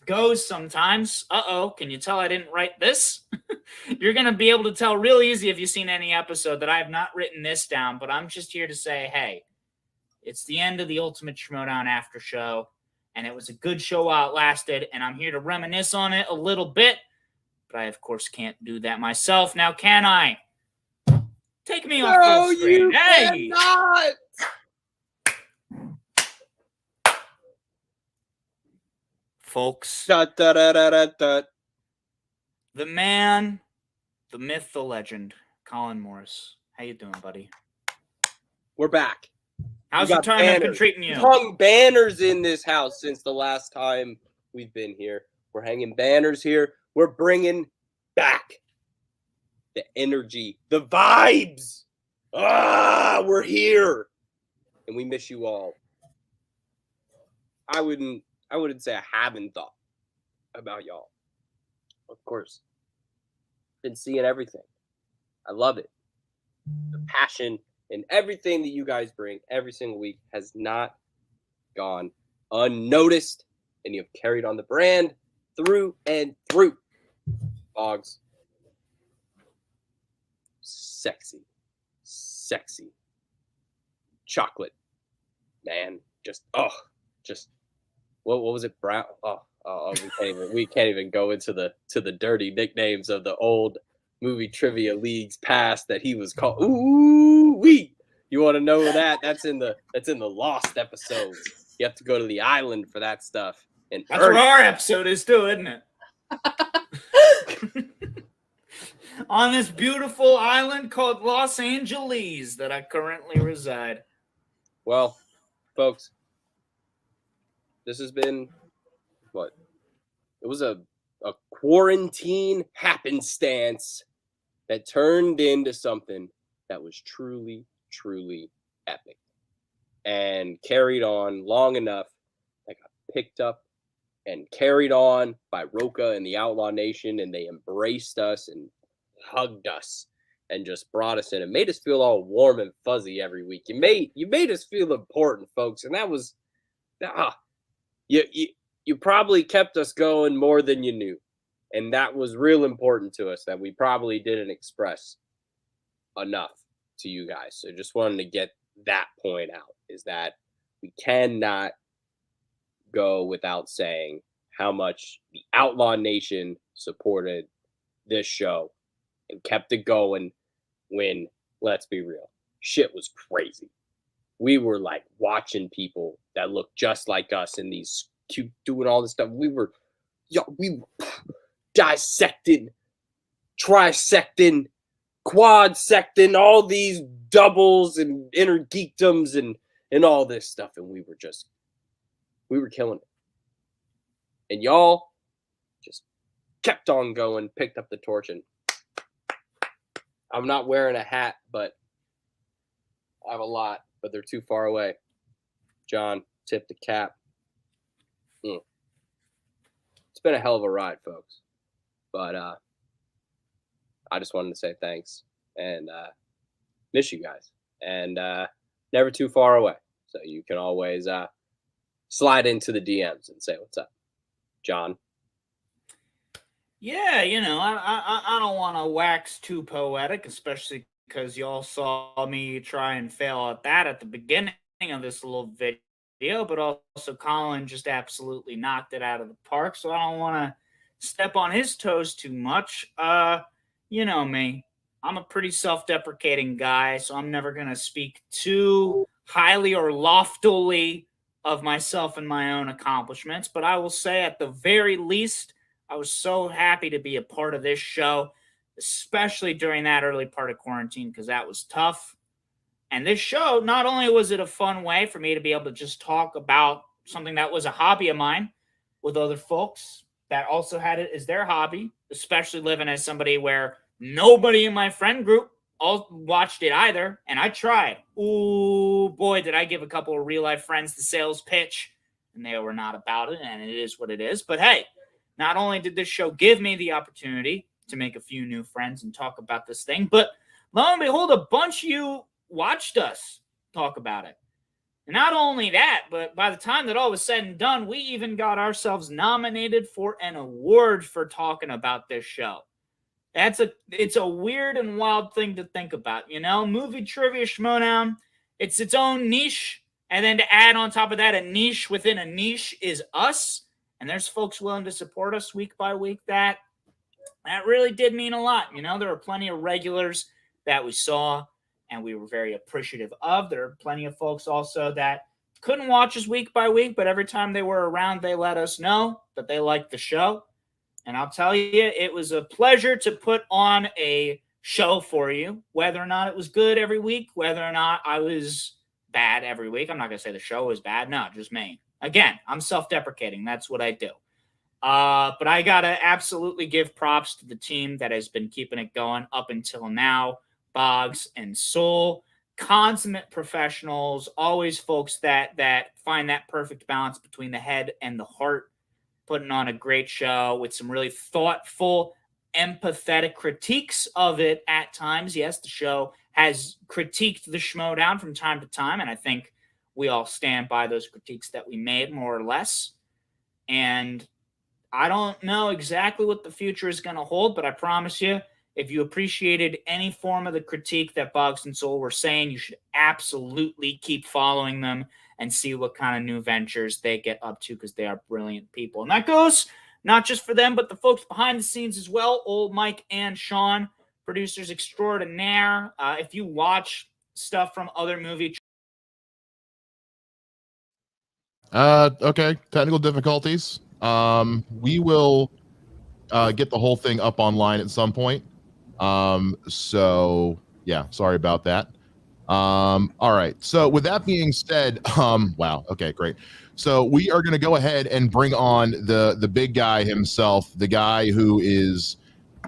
goes sometimes. Can you tell I didn't write this? You're going to be able to tell real easy if you've seen any episode that I have not written this down, but I'm just here to say, hey, it's the end of the Ultimate Schmodown after show, and it was a good show while it lasted, and I'm here to reminisce on it a little bit, but I, of course, can't do that myself. Now, can I? Take me off full screen. You cannot! Folks, Da, da, da, da, da, da. the man, the myth, the legend, Colin Morris. How you doing, buddy? We're back. How's We your got time been banners. treating you? We've hung banners in this house since the last time we've been here. We're hanging banners here. We're bringing back the energy, the vibes. We're here, and we miss you all. I wouldn't say I haven't thought about y'all. Of course, been seeing everything. I love it. The passion and everything that you guys bring every single week has not gone unnoticed, and you've carried on the brand through and through. Boggs. Sexy. Chocolate. Man, what was it? Brown. We can't even go into the dirty nicknames of the old movie trivia leagues past that he was called. Ooh wee! You want to know that? That's in the Lost episodes. You have to go to the island for that stuff. And That's what our episode is too, isn't it? On this beautiful island called Los Angeles that I currently reside. Well, folks, this has been what? It was a quarantine happenstance that turned into something that was truly, truly epic and carried on long enough that got picked up and carried on by Rocha and the Outlaw Nation, and they embraced us and hugged us and just brought us in and made us feel all warm and fuzzy every week. You made us feel important, folks, and that was you probably kept us going more than you knew, and that was real important to us that we probably didn't express enough to you guys. So just wanted to get that point out, is that we cannot go without saying how much the Outlaw Nation supported this show and kept it going when, let's be real, shit was crazy. We were like watching people that looked just like us in these cute, doing all this stuff. We were dissecting, trisecting, quadsecting, all these doubles and inner geekdoms and all this stuff. And we were killing it. And y'all just kept on going, picked up the torch, and I'm not wearing a hat, but I have a lot, but they're too far away. John, tip the cap. It's been a hell of a ride, folks. But I just wanted to say thanks and miss you guys. And never too far away. So you can always slide into the DMs and say what's up. John? Yeah, I don't want to wax too poetic, especially because y'all saw me try and fail at that at the beginning of this little video, but also Colin just absolutely knocked it out of the park, so I don't want to step on his toes too much. You know me. I'm a pretty self-deprecating guy, so I'm never going to speak too highly or loftily of myself and my own accomplishments, but I will say at the very least, I was so happy to be a part of this show, especially during that early part of quarantine, because that was tough. And this show, not only was it a fun way for me to be able to just talk about something that was a hobby of mine with other folks that also had it as their hobby, especially living as somebody where nobody in my friend group all watched it either, and I tried. Ooh, boy, did I give a couple of real-life friends the sales pitch, and they were not about it, and it is what it is. But hey, not only did this show give me the opportunity to make a few new friends and talk about this thing, but lo and behold, a bunch of you watched us talk about it. And not only that, but by the time that all was said and done, we even got ourselves nominated for an award for talking about this show. It's a weird and wild thing to think about, you know? Movie Trivia Schmodown, it's its own niche. And then to add on top of that, a niche within a niche is us. And there's folks willing to support us week by week. That really did mean a lot. You know, there were plenty of regulars that we saw and we were very appreciative of. There are plenty of folks also that couldn't watch us week by week, but every time they were around, they let us know that they liked the show. And I'll tell you, it was a pleasure to put on a show for you, whether or not it was good every week, whether or not I was bad every week. I'm not going to say the show was bad. No, just me. Again, I'm self-deprecating. That's what I do. But I got to absolutely give props to the team that has been keeping it going up until now. Boggs and Saul, consummate professionals, always folks that find that perfect balance between the head and the heart, putting on a great show with some really thoughtful, empathetic critiques of it at times. Yes, the show has critiqued the Schmodown from time to time, and I think we all stand by those critiques that we made, more or less. And I don't know exactly what the future is going to hold, but I promise you, if you appreciated any form of the critique that Boggs and Saul were saying, you should absolutely keep following them and see what kind of new ventures they get up to, because they are brilliant people. And that goes not just for them, but the folks behind the scenes as well. Old Mike and Sean, producers extraordinaire. If you watch stuff from other movies. Okay, technical difficulties. We will get the whole thing up online at some point. So yeah, sorry about that. All right. So with that being said, wow. Okay, great. So we are going to go ahead and bring on the big guy himself, the guy who is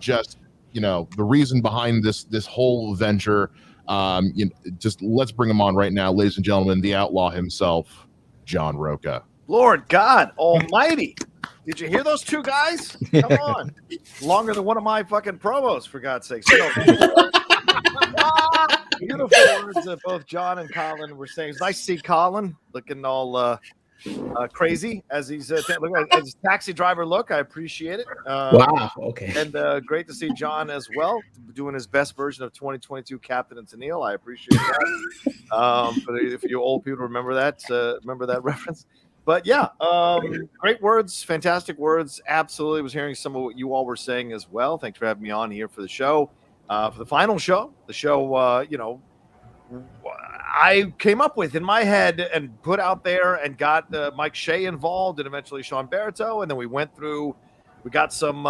just, you know, the reason behind this whole venture. Just let's bring him on right now, ladies and gentlemen, the outlaw himself, John Rocha. Lord God Almighty. Did you hear those two guys? Come on. Longer than one of my fucking promos, for God's sake. So, beautiful words that both John and Colin were saying. It's nice to see Colin looking all crazy as he's as his taxi driver look. I appreciate it. Wow. Okay. And great to see John as well, doing his best version of 2022 Captain and Tennille. I appreciate that. But if you old people remember that reference. But yeah, great words, fantastic words. Absolutely was hearing some of what you all were saying as well. Thanks for having me on here for the show, for the final show. The show, I came up with in my head and put out there and got Mike Shea involved and eventually Sean Barreto. And then we got some,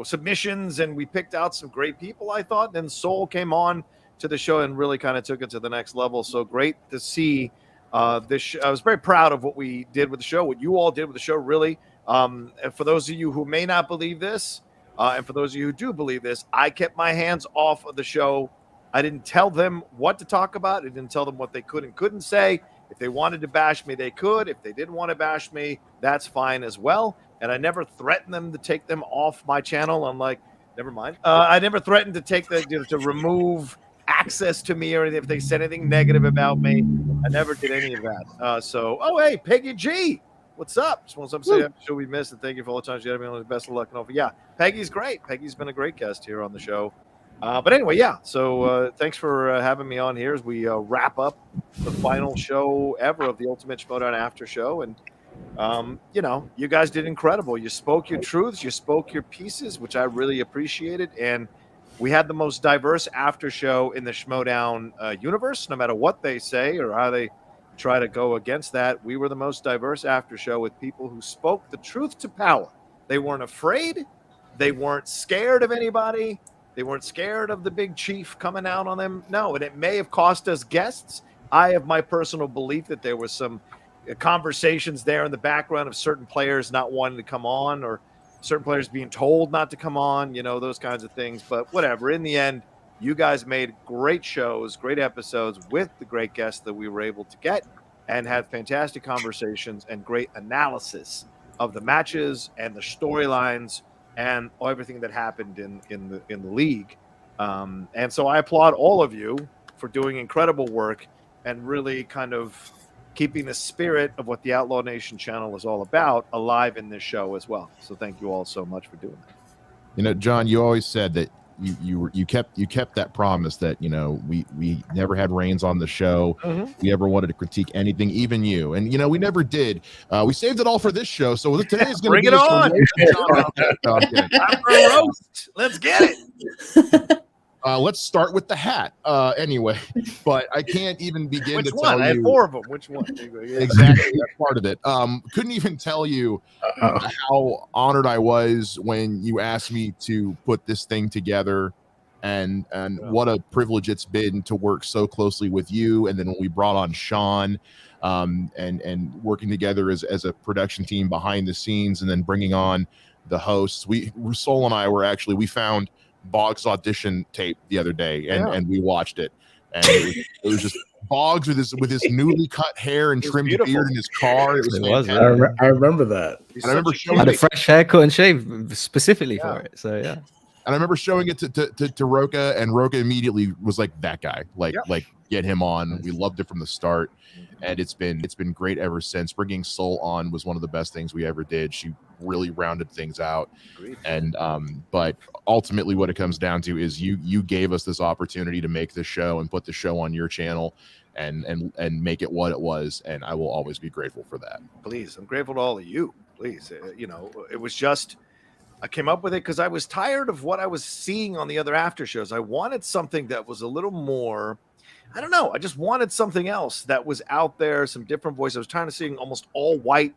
submissions and we picked out some great people, I thought. And then Saul came on to the show and really kind of took it to the next level. So great to see. I was very proud of what we did with the show, what you all did with the show, really. And for those of you who may not believe this, and for those of you who do believe this, I kept my hands off of the show. I didn't tell them what to talk about. I didn't tell them what they could and couldn't say. If they wanted to bash me, they could. If they didn't want to bash me, that's fine as well. And I never threatened them to take them off my channel. I'm like, never mind. I never threatened to take to remove access to me or if they said anything negative about me. I never did any of that. Hey, Peggy G, what's up? Just want to say should we miss and thank you for all the times you had me on. The best of luck and all. Yeah, Peggy's great. Peggy's been a great guest here on the show. But anyway, yeah. So thanks for having me on here as we wrap up the final show ever of the Ultimate Schmodown After Show. And you guys did incredible. You spoke your truths, you spoke your pieces, which I really appreciated. And we had the most diverse after show in the Schmodown universe, no matter what they say or how they try to go against that. We were the most diverse after show with people who spoke the truth to power. They weren't afraid. They weren't scared of anybody. They weren't scared of the big chief coming out on them. No, and it may have cost us guests. I have my personal belief that there was some conversations there in the background of certain players not wanting to come on or certain players being told not to come on, you know, those kinds of things. But whatever. In the end, you guys made great shows, great episodes with the great guests that we were able to get, and had fantastic conversations and great analysis of the matches and the storylines and everything that happened in the league. And so I applaud all of you for doing incredible work and really kind of keeping the spirit of what the Outlaw Nation channel is all about alive in this show as well. So thank you all so much for doing that. You know, John, you always said that you kept that promise that, you know, we never had Reigns on the show. We ever wanted to critique anything, even you. And, you know, we never did. We saved it all for this show. So today's going to bring it on. Let's get it. Let's start with the hat. Anyway, but I can't even begin Which to one? tell you. I had 4 of them. Which one? Exactly. That's part of it. Couldn't even tell you how honored I was when you asked me to put this thing together, and what a privilege it's been to work so closely with you. And then when we brought on Sean, and working together as a production team behind the scenes, and then bringing on the hosts, Saul and I we found Boggs' audition tape the other day, and we watched it, and it was just Boggs with his newly cut hair and trimmed beard in his car. It was I remember that. And I remember showing had a fresh haircut and shave specifically for it. So yeah. And I remember showing it to Rocha, and Rocha immediately was like, that guy, like get him on. We loved it from the start, and it's been great ever since. Bringing Saul on was one of the best things we ever did. She really rounded things out. And but ultimately what it comes down to is you gave us this opportunity to make the show and put the show on your channel and make it what it was, and I will always be grateful for that. Please, I'm grateful to all of you. Please, you know, it was just I came up with it because I was tired of what I was seeing on the other after shows. I wanted something that was a little more, I don't know, I just wanted something else that was out there, some different voices. I was trying to see almost all white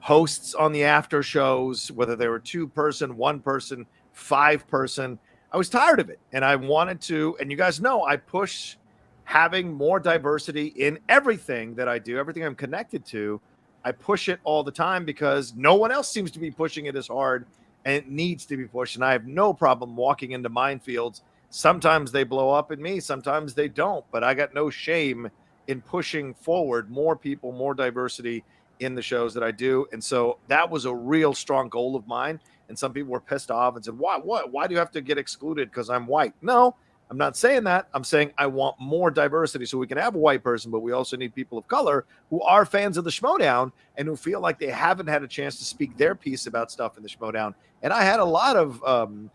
hosts on the after shows, whether they were 2-person, 1-person, 5-person. I was tired of it, and I wanted to, and you guys know I push having more diversity in everything that I do, everything I'm connected to. I push it all the time because no one else seems to be pushing it as hard, and it needs to be pushed. And I have no problem walking into minefields. Sometimes they blow up at me, sometimes they don't, but I got no shame in pushing forward more people, more diversity in the shows that I do. And so that was a real strong goal of mine. And some people were pissed off and said, why do you have to get excluded because I'm white? No, I'm not saying that. I'm saying I want more diversity so we can have a white person, but we also need people of color who are fans of the Schmodown and who feel like they haven't had a chance to speak their piece about stuff in the Schmodown. And I had a lot of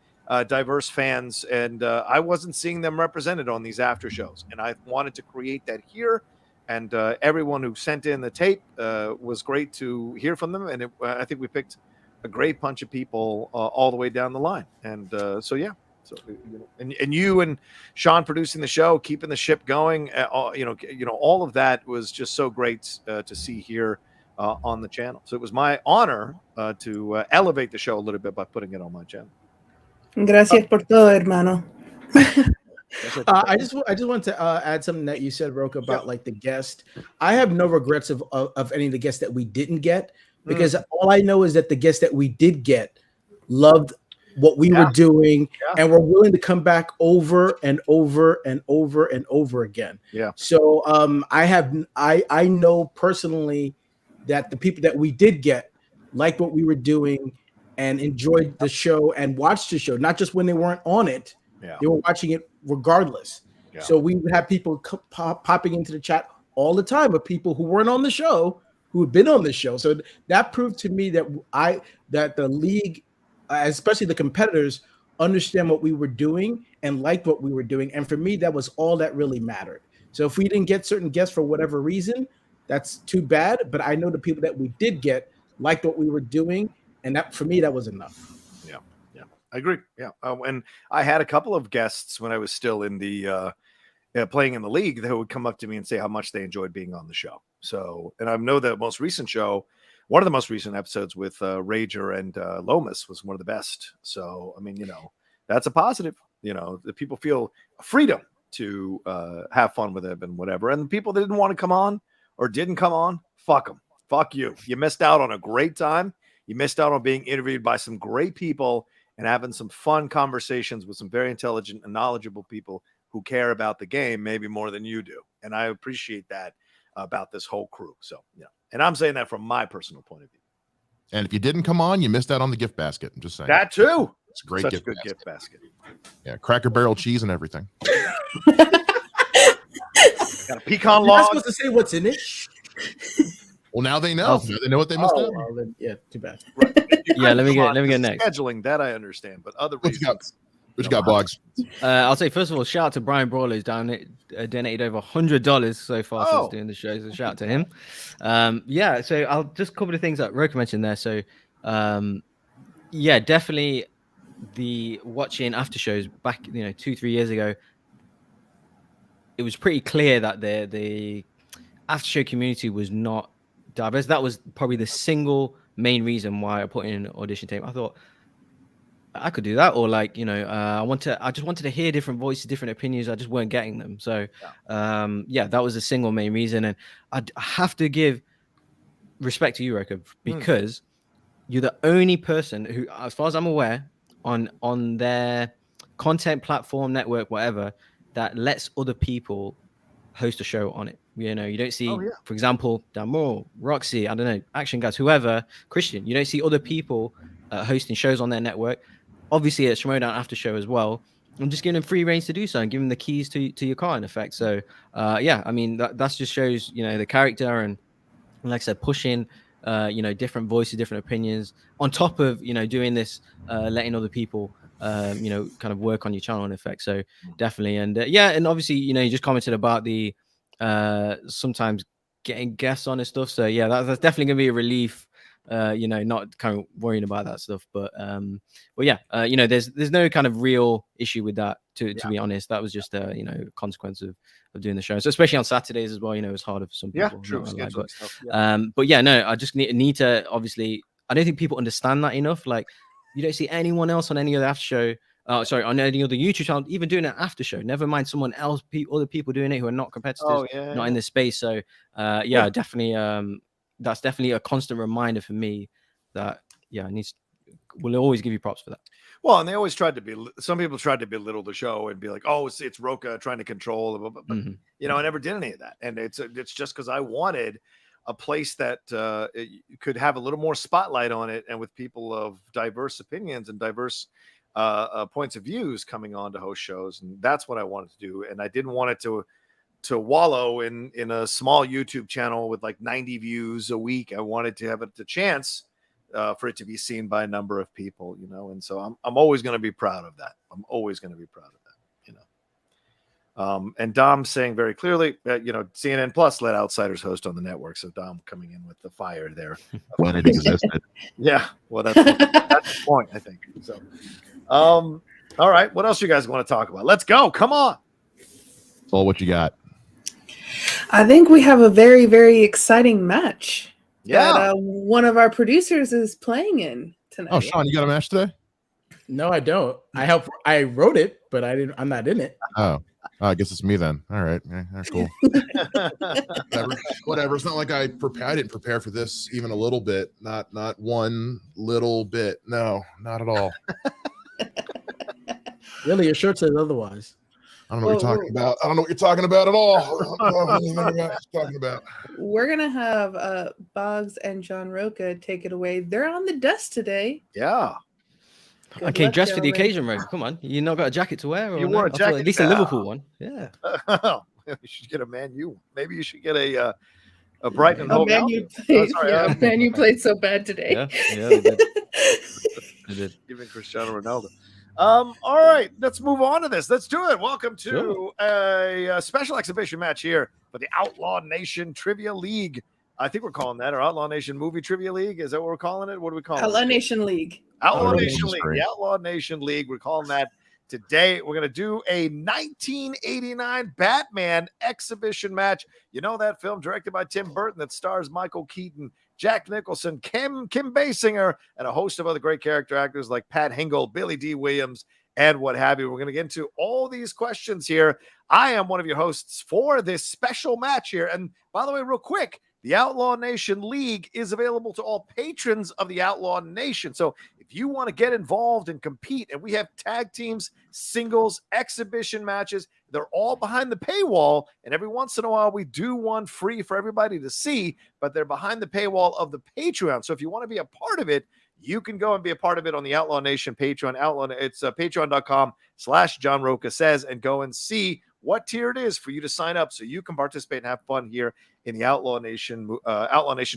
diverse fans, and I wasn't seeing them represented on these after shows. And I wanted to create that here. And everyone who sent in the tape was great to hear from them. And I think we picked a great bunch of people all the way down the line. And so, yeah. So, and you and Sean producing the show, keeping the ship going, all of that was just so great to see here on the channel. So it was my honor to elevate the show a little bit by putting it on my channel. Gracias por todo, hermano. I just want to add something that you said, Rocha, about like the guest. I have no regrets of any of the guests that we didn't get, because all I know is that the guests that we did get loved what we were doing and were willing to come back over and over and over and over again. Yeah. So I know personally that the people that we did get liked what we were doing and enjoyed the show and watched the show, not just when they weren't on it. Yeah. They were watching it regardless. Yeah. So we would have people popping into the chat all the time of people who weren't on the show, who had been on the show. So that proved to me that the league, especially the competitors, understand what we were doing and liked what we were doing. And for me, that was all that really mattered. So if we didn't get certain guests for whatever reason, that's too bad. But I know the people that we did get liked what we were doing. And that, for me, that was enough. Yeah. Yeah. I agree. Yeah. And I had a couple of guests when I was still in the playing in the league that would come up to me and say how much they enjoyed being on the show. So, and I know the most recent show, one of the most recent episodes with Rager and Lomas was one of the best. So, I mean, that's a positive. The people feel freedom to have fun with it and whatever. And the people that didn't want to come on or didn't come on, fuck them. Fuck you. You missed out on a great time. You missed out on being interviewed by some great people and having some fun conversations with some very intelligent and knowledgeable people who care about the game maybe more than you do. And I appreciate that about this whole crew. So, and I'm saying that from my personal point of view. And if you didn't come on, you missed out on the gift basket. I'm just saying. That too. It's a great Such gift a good basket. gift basket. Yeah, Cracker Barrel cheese and everything. Got a pecan You're not log. supposed to say what's in it. Well, now they know. Now they know what they missed out on. Well, then, yeah, too bad. Right. Yeah, let me get next. Scheduling, that I understand, but other What you got? reasons. What you got, Boggs? I'll say first of all, shout out to Brian Brawler who's donated over $100 so far since doing the show. So shout out to him. Yeah, so I'll just cover the things that Rocha mentioned there. So yeah, definitely the watching after shows back 2-3 years ago, it was pretty clear that the after show community was not diverse. That was probably the single main reason why I put in an audition tape. I thought I could do that, or I just wanted to hear different voices, different opinions. I just weren't getting them. So yeah, that was the single main reason. And I have to give respect to you, Rocha, because you're the only person who, as far as I'm aware, on their content platform, network, whatever, that lets other people host a show on it. You don't see, for example, Damore, Roxy, I don't know, Action Guys, whoever, Christian. You don't see other people hosting shows on their network. Obviously, at Schmodown After Show as well. I'm just giving them free reigns to do so and giving them the keys to your car, in effect. So, yeah, I mean, that just shows, the character and like I said, pushing, different voices, different opinions on top of, doing this, letting other people, kind of work on your channel, in effect. So definitely. And yeah, and obviously, you just commented about the sometimes getting guests on and stuff. So yeah, that's definitely going to be a relief. Not kind of worrying about that stuff, but yeah, there's no kind of real issue with that. To be honest, that was just a consequence of doing the show. So especially on Saturdays as well, it's harder for some people. Yeah, true. But yeah, no, I just need to obviously. I don't think people understand that enough. Like, you don't see anyone else on any other after show. On any other YouTube channel, even doing an after show. Never mind someone else, other people doing it who are not competitors, not in this space. So yeah, definitely. That's definitely a constant reminder for me that we'll always give you props for that. Well, and they always some people tried to belittle the show and be like, oh, it's Rocha trying to control, but I never did any of that. And it's just because I wanted a place that could have a little more spotlight on it, and with people of diverse opinions and diverse points of views coming on to host shows. And that's what I wanted to do. And I didn't want it to wallow in a small YouTube channel with like 90 views a week. I wanted to have the chance for it to be seen by a number of people, and so I'm always going to be proud of that. I'm always going to be proud of that, and Dom saying very clearly that, CNN Plus let outsiders host on the network. So Dom coming in with the fire there. When it existed. Yeah. Well, that's the point, I think. So, all right. What else you guys want to talk about? Let's go. Come on. Saul, what you got? I think we have a very, very exciting match. Yeah. That, one of our producers is playing in tonight. Oh, Sean, you got a match today? No, I don't. I wrote it, but I'm not in it. Oh, I guess it's me then. All right. Yeah, cool. Whatever. It's not like I didn't prepare for this even a little bit. Not one little bit. No, not at all. Really, your shirt says otherwise. I don't know what you're talking about. I don't know what you're talking about at all. I don't know what you're talking about. We're gonna have Boggs and John Rocha take it away. They're on the desk today. Yeah. I came dressed for the occasion, Rocha. Come on, you not got a jacket to wear? Or you wore a jacket, at least a Liverpool one. Yeah. You should get a Man U. Maybe you should get a Brighton. Man U played so bad today. Yeah, they did. They did. Even Cristiano Ronaldo. All right, let's move on to this. Let's do it. Welcome to a special exhibition match here for the Outlaw Nation Trivia League. I think we're calling that our Outlaw Nation Movie Trivia League. Is that what we're calling it? What do we call it? Outlaw Nation League. Outlaw Nation League. The Outlaw Nation League. We're calling that today. We're going to do a 1989 Batman exhibition match. You know that film directed by Tim Burton that stars Michael Keaton, Jack Nicholson, Kim Basinger, and a host of other great character actors like Pat Hingle, Billy D. Williams, and what have you. We're going to get into all these questions here. I am one of your hosts for this special match here. And by the way, real quick, The Outlaw Nation League is available to all patrons of the Outlaw Nation. So if you want to get involved and compete, and we have tag teams, singles, exhibition matches, they're all behind the paywall. And every once in a while, we do one free for everybody to see, but they're behind the paywall of the Patreon. So if you want to be a part of it, you can go and be a part of it on the Outlaw Nation Patreon. It's patreon.com/John Rocha Says, and go and see what tier it is for you to sign up so you can participate and have fun here in the Outlaw Nation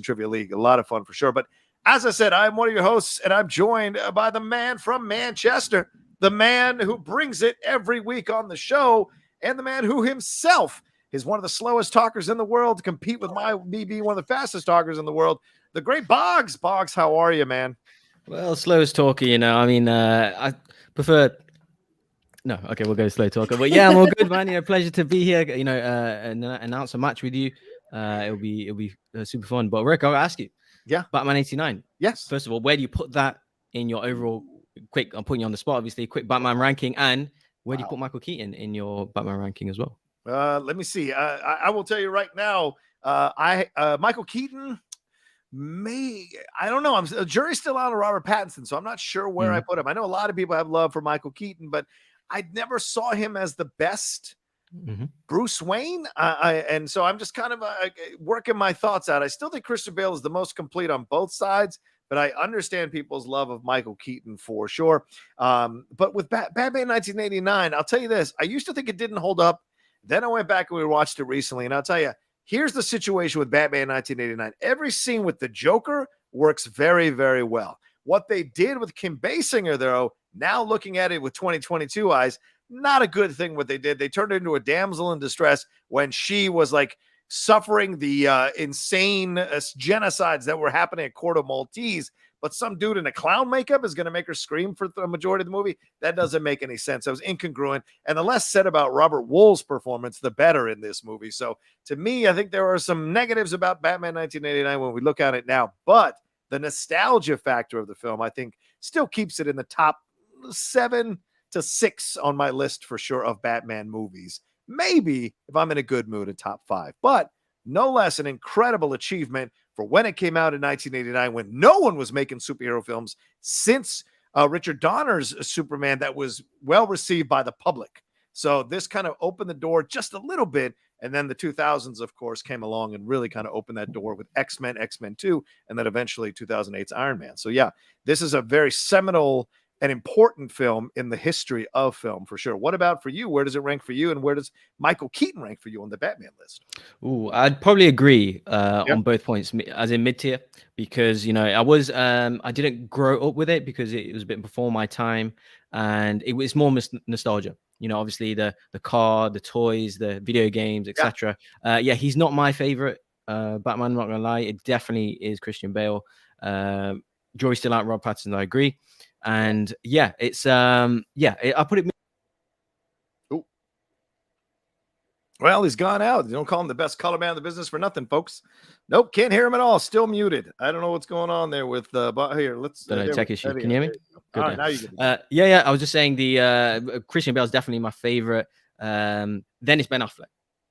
Trivia League. A lot of fun for sure. But as I said, I'm one of your hosts, and I'm joined by the man from Manchester, the man who brings it every week on the show, and the man who himself is one of the slowest talkers in the world to compete with me being one of the fastest talkers in the world, the great Boggs. Boggs, how are you, man? Well, slowest talker, you know. I mean, I prefer. No, okay, we'll go slow talker. But yeah, I'm all good, man. You know, pleasure to be here. You know, and announce a match with you. It'll be super fun. But Rick, I'll ask you. Yeah, Batman 89. Yes. First of all, where do you put that in your overall? Quick, I'm putting you on the spot. Obviously, quick Batman ranking, and where do you put Michael Keaton in your Batman ranking as well? Let me see. I will tell you right now. Michael Keaton. I don't know. The jury's still out on Robert Pattinson, so I'm not sure where I put him. I know a lot of people have love for Michael Keaton, but I never saw him as the best Bruce Wayne. And so I'm just kind of working my thoughts out. I still think Christian Bale is the most complete on both sides, but I understand people's love of Michael Keaton for sure. But with Batman 1989, I'll tell you this. I used to think it didn't hold up. Then I went back and we watched it recently, and I'll tell you, here's the situation with Batman 1989. Every scene with the Joker works very, very well. What they did with Kim Basinger, though, now looking at it with 2022 eyes, not a good thing what they did. They turned her into a damsel in distress when she was like suffering the insane genocides that were happening at Corto Maltese. But some dude in a clown makeup is going to make her scream for the majority of the movie. That doesn't make any sense. That was incongruent. And the less said about Robert Wuhl's performance, the better in this movie. So to me, I think there are some negatives about Batman 1989 when we look at it now. But the nostalgia factor of the film, I think, still keeps it in the top 7 to 6 on my list for sure of Batman movies. Maybe if I'm in a good mood, a top 5. But no less an incredible achievement for when it came out in 1989, when no one was making superhero films since Richard Donner's Superman that was well received by the public. So this kind of opened the door just a little bit. And then the 2000s, of course, came along and really kind of opened that door with X-Men, X-Men 2, and then eventually 2008's Iron Man. So yeah, this is a very seminal and important film in the history of film for sure. What about for you? Where does it rank for you? And where does Michael Keaton rank for you on the Batman list? Ooh, I'd probably agree on both points, as in mid-tier, because, you know, I didn't grow up with it because it was a bit before my time, and it was more nostalgia. You know, obviously the car, the toys, the video games, etc. Yeah, he's not my favorite Batman, I'm not gonna lie. It definitely is Christian Bale. Jury's still out, Rob Pattinson, I agree. And yeah, it's I put it. Well, he's gone out. You don't call him the best color man in the business for nothing, folks. Nope, can't hear him at all. Still muted. I don't know what's going on there with here. Let's tech issue. Can you hear me? Good. All right, now you can. Yeah. I was just saying the Christian Bale is definitely my favorite. Then it's Ben Affleck.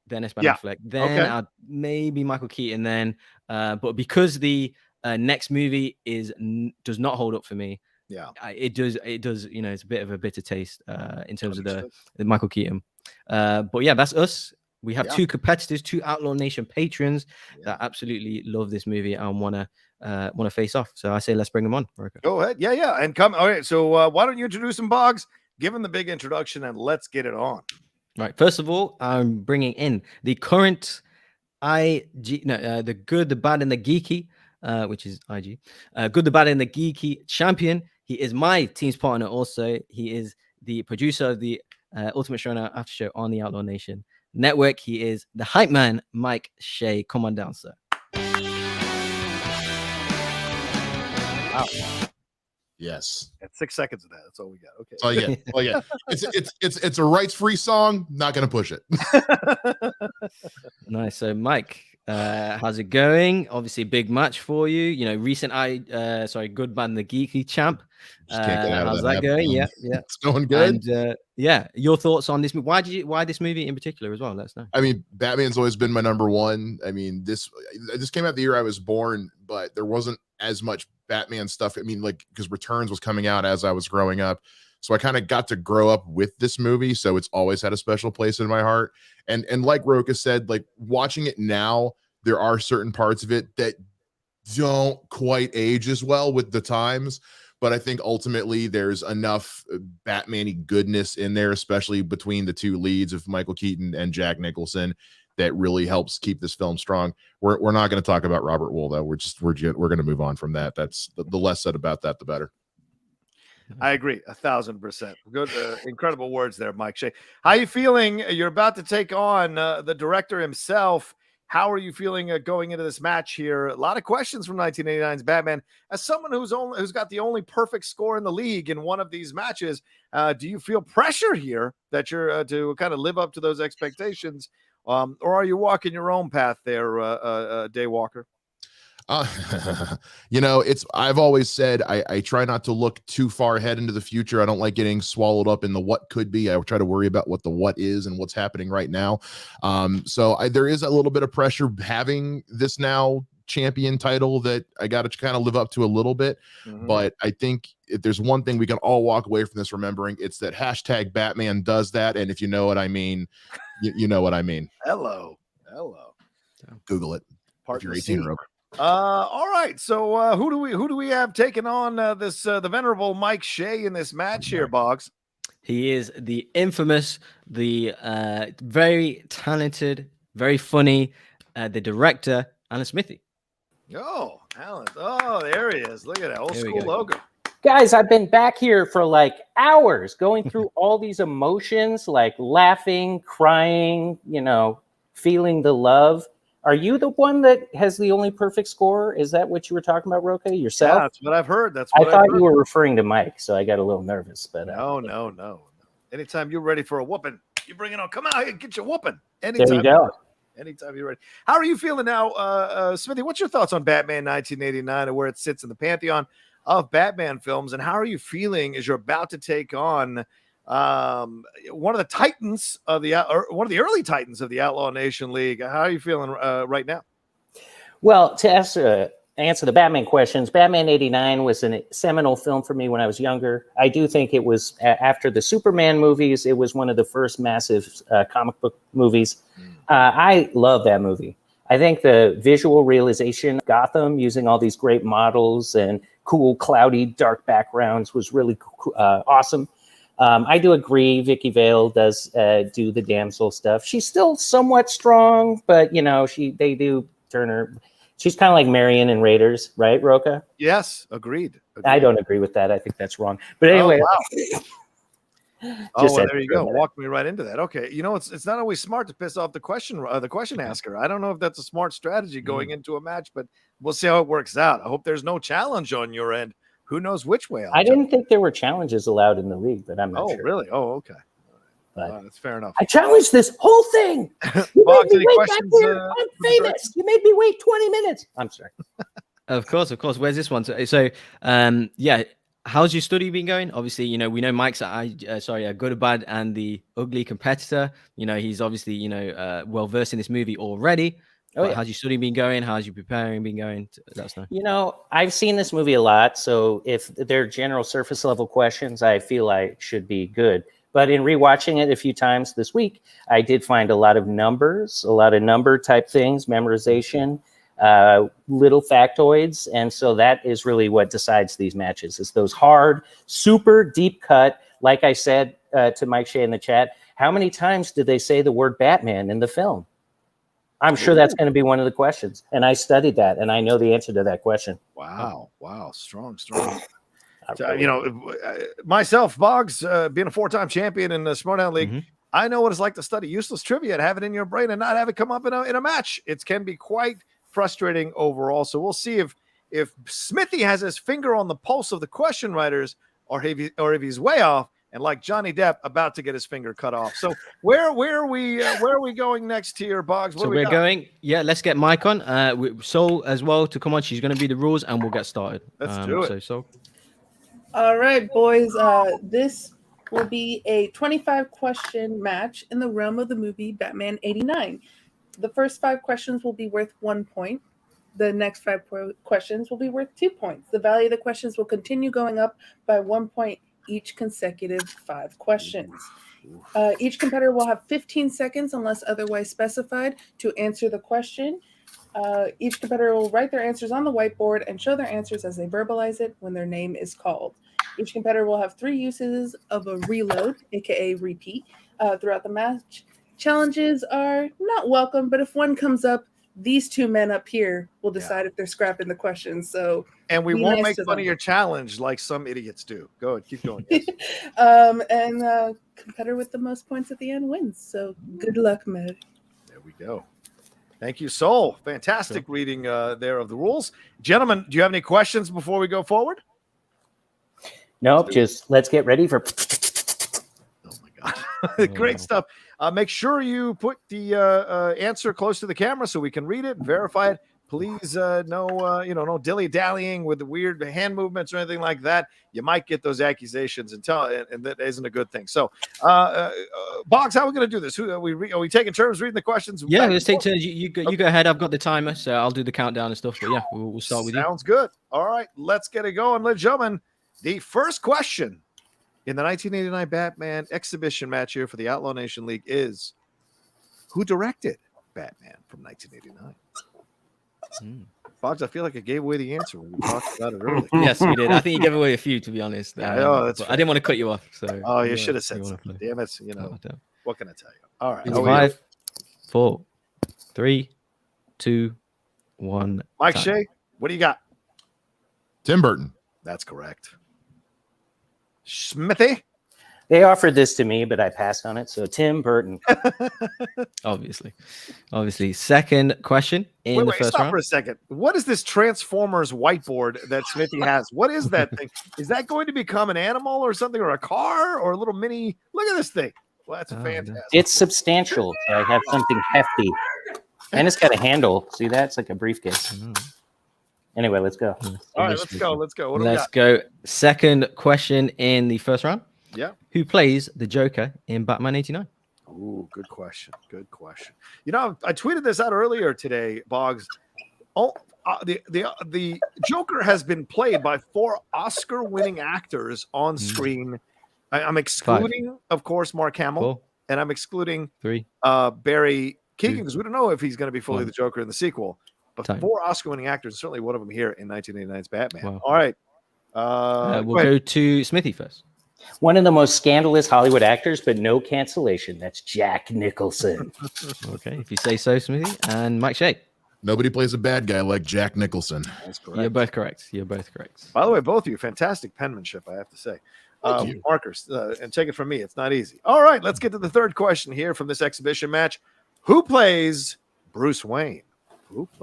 Then maybe Michael Keaton. Then, but because the next movie does not hold up for me. Yeah, it does. You know, it's a bit of a bitter taste in terms of the Michael Keaton. But yeah, that's us. We have 2 competitors, 2 Outlaw Nation patrons that absolutely love this movie and want to face off. So I say, let's bring them on. Rocha. Go ahead. Yeah. And come. All right. So why don't you introduce them, Boggs? Give them the big introduction and let's get it on. Right. First of all, I'm bringing in the current the good, the bad, and the geeky, which is IG. Good, the bad, and the geeky champion. He is my team's partner. Also, he is the producer of the Ultimate Showdown After Show on the Outlaw Nation Network. He is the hype man, Mike Shea. Come on down, sir. Wow. Yes. At 6 seconds of that. That's all we got. Okay. Oh yeah. It's a rights-free song. Not gonna push it. Nice. So, Mike, How's it going? Obviously, a big match for you. You know, recent Good Man the Geeky champ. Just can't get out of How's that that going? habit. Yeah. It's going good. And yeah, your thoughts on this movie? Why this movie in particular as well? Let us know. I mean, Batman's always been my number one. I mean, this came out the year I was born, but there wasn't as much Batman stuff. I mean, like, because Returns was coming out as I was growing up. So I kind of got to grow up with this movie. So it's always had a special place in my heart. And like Rocha said, like watching it now, there are certain parts of it that don't quite age as well with the times. But I think ultimately there's enough Batman-y goodness in there, especially between the two leads of Michael Keaton and Jack Nicholson, that really helps keep this film strong. We're not going to talk about Robert Wool, though. We're going to move on from that. That's the less said about that, the better. I agree 1,000%. Good, incredible words there, Mike Shea. How are you feeling? You're about to take on the director himself. How are you feeling going into this match here? A lot of questions from 1989's Batman. As someone who's got the only perfect score in the league in one of these matches, do you feel pressure here that you're to kind of live up to those expectations, or are you walking your own path there, Daywalker? You know, I've always said I try not to look too far ahead into the future. I don't like getting swallowed up in the what could be. I try to worry about what the what is and what's happening right now. So there is a little bit of pressure having this now champion title that I got to kind of live up to a little bit. But I think if there's one thing we can all walk away from this remembering, it's that hashtag Batman does that. And if you know what I mean, you know what I mean. Hello. Google it. Part if you're 18 or over. All right. So who do we have taking on the venerable Mike Shea in this match here, Boggs? He is the infamous, the very talented, very funny, the director, Alan Smithee. Oh, Alan. Oh, there he is. Look at that old school logo. Guys, I've been back here for like hours going through all these emotions, like laughing, crying, feeling the love. Are you the one that has the only perfect score? Is that what you were talking about, Rocha? Yourself? Yeah, that's what I've heard. I thought you were referring to Mike, so I got a little nervous. But no. Anytime you're ready for a whooping, you bring it on. Come out here and get your whooping. Anytime there you go. Anytime you're ready. How are you feeling now, Smithee? What's your thoughts on Batman 1989 and where it sits in the pantheon of Batman films? And how are you feeling as you're about to take on one of the titans of one of the early titans of the Outlaw Nation League? How are you feeling right now? Well, to answer the Batman questions, Batman 89 was a seminal film for me when I was younger. I do think it was after the Superman movies. It was one of the first massive comic book movies. I love that movie. I think the visual realization of Gotham using all these great models and cool, cloudy, dark backgrounds was really awesome. I do agree Vicky Vale does do the damsel stuff. She's still somewhat strong, but they do turn her. She's kind of like Marion in Raiders, right, Rocha? Yes, agreed. I don't agree with that. I think that's wrong. But anyway. There you go. Walk me right into that. Okay. It's not always smart to piss off the question asker. I don't know if that's a smart strategy going into a match, but we'll see how it works out. I hope there's no challenge on your end. Who knows which way? I didn't think there were challenges allowed in the league, but I'm not sure. Oh, really? Oh, okay. That's fair enough. I challenged this whole thing. You Boggs, made me any wait questions, back here. I'm famous. You made me wait 20 minutes. I'm sorry. Of course. Where's this one? So how's your study been going? Obviously, we know Mike's a good, bad, and the ugly competitor. He's obviously, well versed in this movie already. How's your study been going? How's your preparing been going? Let us know. I've seen this movie a lot, so if they're general surface level questions, I feel I should be good. But in rewatching it a few times this week, I did find a lot of numbers, a lot of number type things, memorization, little factoids. And so that is really what decides these matches, is those hard, super deep cut. Like I said to Mike Shea in the chat, how many times did they say the word Batman in the film? I'm sure that's going to be one of the questions. And I studied that, and I know the answer to that question. Wow. Strong. Myself, Boggs, being a 4-time champion in the Schmoedown League, I know what it's like to study useless trivia and have it in your brain and not have it come up in a match. It can be quite frustrating overall. So we'll see if Smithee has his finger on the pulse of the question writers, or if he's way off and like Johnny Depp, about to get his finger cut off. So where are we going next here, Boggs? What So do we we're got? going. Yeah, let's get Mike on. With Saul as well to come on. She's going to be the rules, and we'll get started. Let's do it. So Saul. All right, boys. This will be a 25-question match in the realm of the movie Batman 89. The first 5 questions will be worth 1 point. The next 5 questions will be worth 2 points. The value of the questions will continue going up by 1 point each consecutive 5 questions. Each competitor will have 15 seconds, unless otherwise specified, to answer the question. Each competitor will write their answers on the whiteboard and show their answers as they verbalize it when their name is called. Each competitor will have 3 uses of a reload, aka repeat, throughout the match. Challenges are not welcome, but if one comes up, these 2 men up here will decide if they're scrapping the questions. So, And we be won't nice make to fun them. of your challenge like some idiots do. Go ahead, keep going. Yes. Competitor with the most points at the end wins. So good luck, Med. There we go. Thank you, Soul. Fantastic reading there of the rules. Gentlemen, do you have any questions before we go forward? Nope, just let's get ready for. Oh my God. Great stuff. Make sure you put the answer close to the camera so we can read it, verify it. Please, no dilly-dallying with the weird hand movements or anything like that. You might get those accusations and that isn't a good thing. So, Boggs, how are we going to do this? Are we taking turns reading the questions? Yeah, let's take turns. You go ahead. I've got the timer, so I'll do the countdown and stuff. But yeah, we'll start with you. Sounds good. All right, let's get it going. Ladies and gentlemen, the first question in the 1989 Batman exhibition match here for the Outlaw Nation League is, who directed Batman from 1989? Boggs, I feel like I gave away the answer when we talked about it earlier. Yes, we did. I think you gave away a few, to be honest. I know, that's but I didn't want to cut you off. So Oh, you should have said something. Damn it. What can I tell you? All right. It's 5, 4, 3, 2, 1. Mike time. Shea, what do you got? Tim Burton. That's correct. Smithee? They offered this to me, but I passed on it. So Tim Burton. Obviously. Second question in the Wait, first stop round. for a second. What is this Transformers whiteboard that Smithee has? What is that thing? Is that going to become an animal or something, or a car, or a little mini? Look at this thing. Well, that's fantastic. It's substantial. So I have something hefty. And it's got a handle. See that? It's like a briefcase. Anyway, let's go. All right, let's go. What do we Let's got? go. Second question in the first round. Yeah. Who plays the Joker in Batman 89? Ooh, good question. You know, I tweeted this out earlier today, Boggs. The Joker has been played by 4 Oscar-winning actors on screen. I'm excluding, of course, Mark Hamill, 4, and I'm excluding 3. Barry Keoghan, 2, because we don't know if he's going to be fully 1. the Joker in the sequel. But Time. 4 Oscar-winning actors, certainly one of them here in 1989's Batman. Wow. All right. We'll go to Smithy first. One of the most scandalous Hollywood actors, but no cancellation. That's Jack Nicholson. Okay, if you say so, Smithy. And Mike Shea. Nobody plays a bad guy like Jack Nicholson. That's correct. You're both correct. By the way, both of you, fantastic penmanship, I have to say. Thank you. Markers, and take it from me. It's not easy. All right, let's get to the third question here from this exhibition match. Who plays Bruce Wayne? I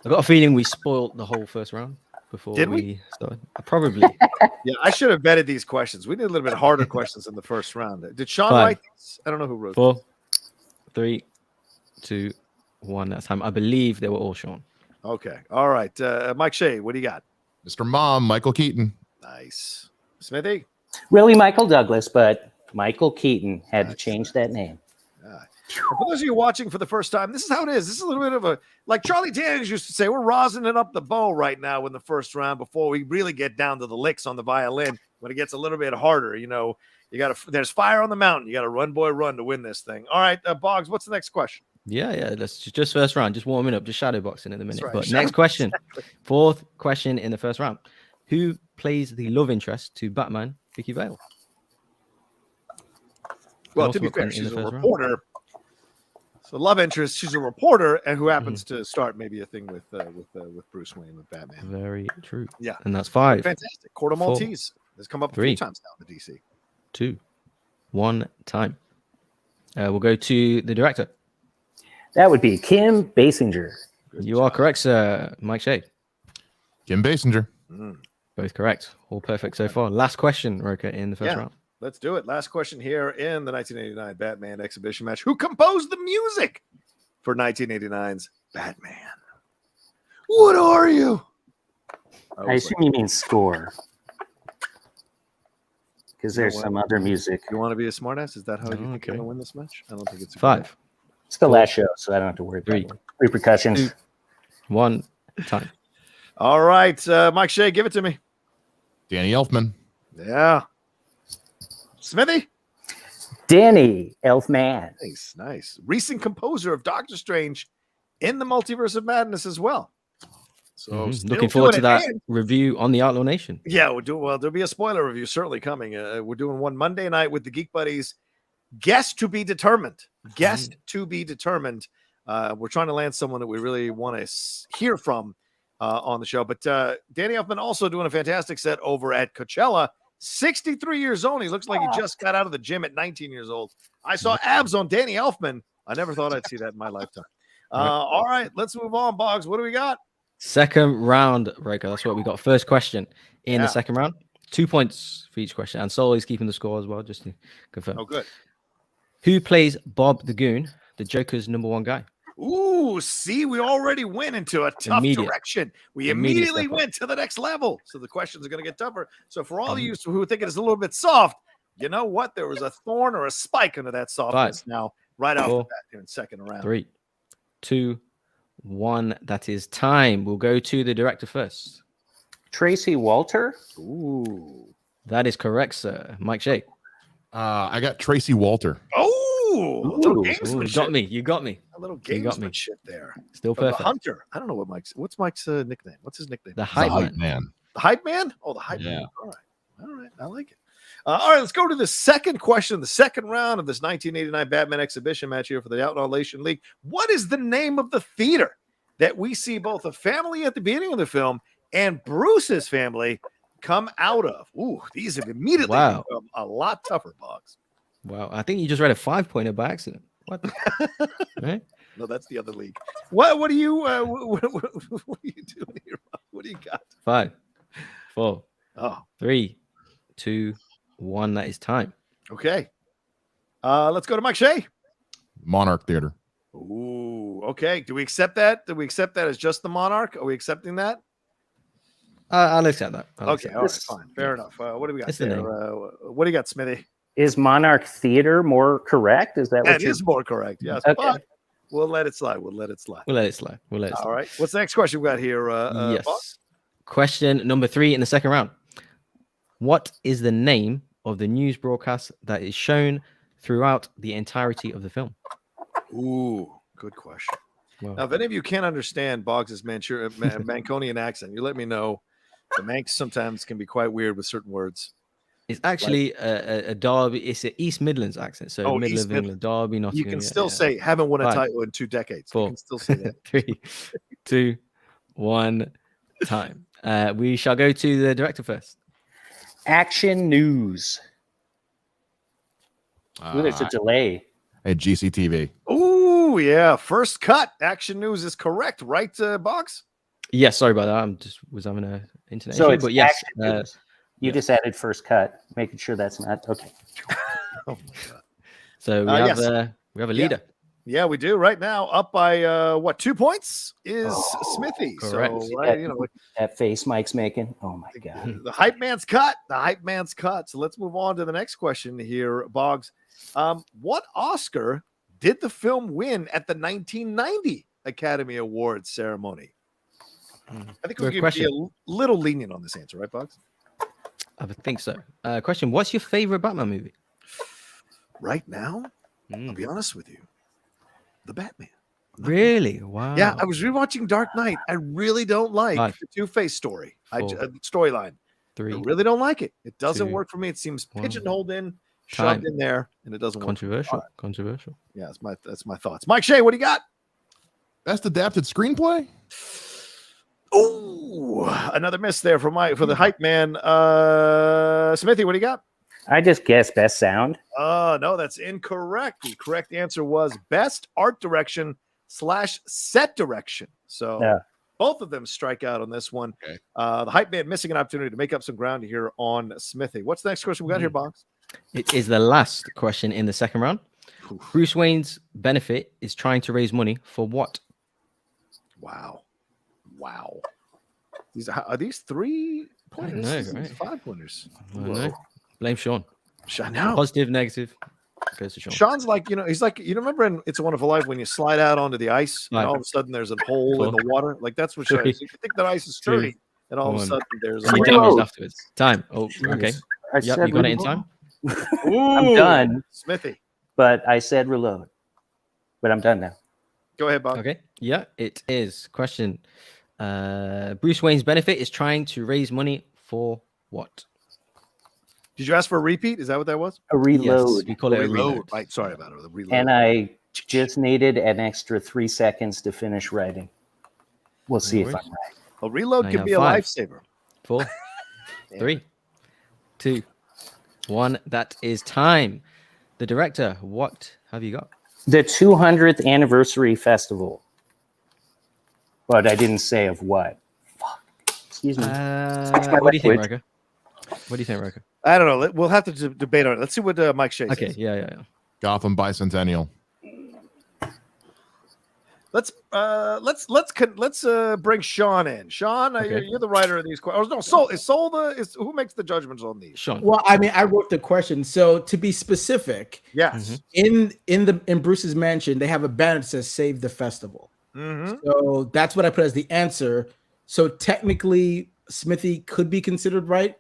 got a feeling we spoiled the whole first round before Did we started. Probably. Yeah, I should have vetted these questions. We did a little bit harder questions in the first round. Did Sean 5, write these? I don't know who wrote 4, 3, 2, 1. That's time. I believe they were all Sean. Okay. All right. Mike Shea, what do you got? Mr. Mom, Michael Keaton. Nice. Smithy? Really Michael Douglas, but Michael Keaton had to change that name. For those of you watching for the first time, this is how it is. This is a little bit of a, like Charlie Daniels used to say, we're rosining up the bow right now in the first round before we really get down to the licks on the violin. When it gets a little bit harder, you know, there's fire on the mountain. You got to run, boy, run to win this thing. All right, Boggs, what's the next question? Yeah. That's just first round. Just warming up, just shadow boxing in a minute. Right. But next question, fourth question in the first round. Who plays the love interest to Batman, Vicky Vale? Well, to be fair, she's a reporter. So love interest, she's a reporter, and who happens to start maybe a thing with Bruce Wayne, with Batman. Very true. Yeah, and that's 5. Fantastic. Corto Maltese has come up 3, a few times now in the DC. 2, 1 time. We'll go to the director. That would be Kim Basinger. You are correct, sir. Mike Shea. Kim Basinger. Both correct. All perfect so far. Last question, Rocha, in the first Yeah. round. Let's do it. Last question here in the 1989 Batman exhibition match. Who composed the music for 1989's Batman? What are you? I assume you mean score. Because there's some other music. You want to be a smartass? Is that how you think Okay. you're going to win this match? I don't think it's a good 5, It's the last show, so I don't have to worry about 3, repercussions. 2, 1, time. All right, Mike Shea, give it to me. Danny Elfman. Yeah. Smithy? Danny Elfman. Nice. Recent composer of Doctor Strange in the Multiverse of Madness as well. So still Looking forward to doing it. that And- review on the Outlaw Nation. yeah, we'll do. Well, there'll be a spoiler review certainly coming. We're doing one Monday night with the Geek Buddies. Guest to be determined. To be determined. We're trying to land someone that we really want to hear from on the show. But Danny Elfman also doing a fantastic set over at Coachella. 63 years old. He looks like he just got out of the gym at 19 years old. I saw abs on Danny Elfman. I never thought I'd see that in my lifetime. All right, let's move on, Boggs. What do we got? Second round, Rocha. That's what we got. First question in Yeah. the second round. 2 points for each question. And Saul is keeping the score as well, just to confirm. Oh, good. Who plays Bob the Goon, the Joker's #1 guy? Ooh, see, we already went into a tough Immediate. direction. We Immediate immediately step up. went to the next level. So the questions are going to get tougher. So for all of you who think it is a little bit soft, you know what? There was a thorn or a spike under that softness 5, now, right off the 4, bat here in second round. 3, 2, 1. That is time. We'll go to the director first. Tracy Walter. Ooh. That is correct, sir. Mike Shea. I got Tracy Walter. Oh, a little Ooh, Ooh, gamesmanship. you got me. You got me. A little You got me. gamesmanship there. Still From the perfect. Hunter. I don't know what's Mike's nickname. What's his nickname? The The hype hype man. man. The hype man? Oh, the hype Yeah. man. All right. I like it. All right, let's go to the second question, the second round of this 1989 Batman exhibition match here for the Outlaw Nation League. What is the name of the theater that we see both a family at the beginning of the film and Bruce's family come out of? Ooh, these have immediately Wow. become a lot tougher, Boggs. Wow. I think you just read a 5-pointer by accident. What? Right? No, that's the other league. What are you what are you doing here? What do you got? 5, 4, Oh, 3, 2, 1. That is time. okay. Let's go to Mike Shea. Monarch Theater. Ooh, okay. Do we accept that? Do we accept that as just the Monarch? Are we accepting that? I'll accept that. I'll Okay, accept all that. right, fine. Fair enough. What do we got It's the there? name. What do you got, Smithy? Is Monarch Theater more correct? Is that what That you're... is more correct. Yes, Okay. but we'll let it slide. We'll let it slide. We'll let it slide. We'll let it slide. All right. What's the next question we got here? Yes. Boss? Question number 3 in the second round. What is the name of the news broadcast that is shown throughout the entirety of the film? Ooh, good question. Well, Now, if any of you can't understand Boggs's Mancunian accent, you let me know. The Manx sometimes can be quite weird with certain words. it's actually a Derby. It's an East Midlands accent. So Oh, middle East of England, Derby, Nottingham. You can yeah, still yeah. say haven't won a 5, title in 2 decades. 4, You can still say that. 3, 2, 1. Time. We shall go to the director first. Action News. Ooh, there's a delay. At GCTV. Ooh, yeah. First cut. Action News is correct, right, Boggs? Yes, sorry about that. I'm just was having an internet So issue, it's but yes, Action News. You yeah. just added first cut, making sure that's not okay. Oh my God. so yes. We have a leader. Yeah, we do right now. Up by 2 points is Smithy. correct. So right, you know, That face Mike's making. Oh my god. the hype man's cut. The hype man's cut. So let's move on to the next question here, Boggs. What Oscar did the film win at the 1990 Academy Awards ceremony? I think we Good can question. be a little lenient on this answer, right, Boggs? I would think so. Question: what's your favorite Batman movie? Right now, I'll be honest with you, the Batman. Really? Wow. Yeah, I was rewatching Dark Knight. I really don't like 5, the Two-Face story. 4, Storyline. 3. I really don't like it. It doesn't 2, work for me. It seems 1. pigeonholed in, Time. shoved in there, and it doesn't work. Controversial. All right. Controversial. Yeah, that's my thoughts. Mike Shea, what do you got? Best adapted screenplay? Oh, another miss there for the hype man. Smithy, what do you got? I just guessed best sound. No, that's incorrect. The correct answer was best art direction / set direction. So Yeah. both of them strike out on this one. Okay. The hype man missing an opportunity to make up some ground here on Smithee. What's the next question we got here, Box? It is the last question in the second round. Bruce Wayne's benefit is trying to raise money for what? Wow. Are these 3 pointers? know, These right? 5 pointers. I don't know. Blame Sean. No. Positive, negative. Goes to Sean. Sean's like, he's like, remember in It's a Wonderful Life when you slide out onto the ice and Right. all of a sudden there's a hole in the water? Like that's what Sean is. You think that ice is sturdy and all of a One. sudden there's a And you hole. damaged afterwards. Time. Oh, okay. I Yep, said you got it in reload. time. I'm done, Smithee. but I said reload. But I'm done now. Go ahead, Bob. Okay. Yeah, it is. Question. Bruce Wayne's benefit is trying to raise money for what? Did you ask for a repeat? Is that what that was? A reload. Yes, we call it a reload. Right. Sorry about it. The reload. And I just needed an extra 3 seconds to finish writing. We'll see if I'm worries. right. A reload Now can you be a have 5. lifesaver. 4, 3, 2, 1. That is time. The director, what have you got? The 200th anniversary festival. But I didn't say of what. Fuck. Excuse me. What do you think, Rocha? What do you think, Rocha? I don't know. We'll have to debate on it. Let's see what Mike Shea Okay, says. yeah. Gotham Bicentennial. Let's bring Sean in. Sean, Okay. you're the writer of these questions. No, Soul is Soul who makes the judgments on these? Sean. Well, I mean, I wrote the question. So to be specific, Yes. in Bruce's mansion, they have a banner that says "Save the Festival." Mm-hmm. So that's what I put as the answer. So technically, Smithee could be considered right.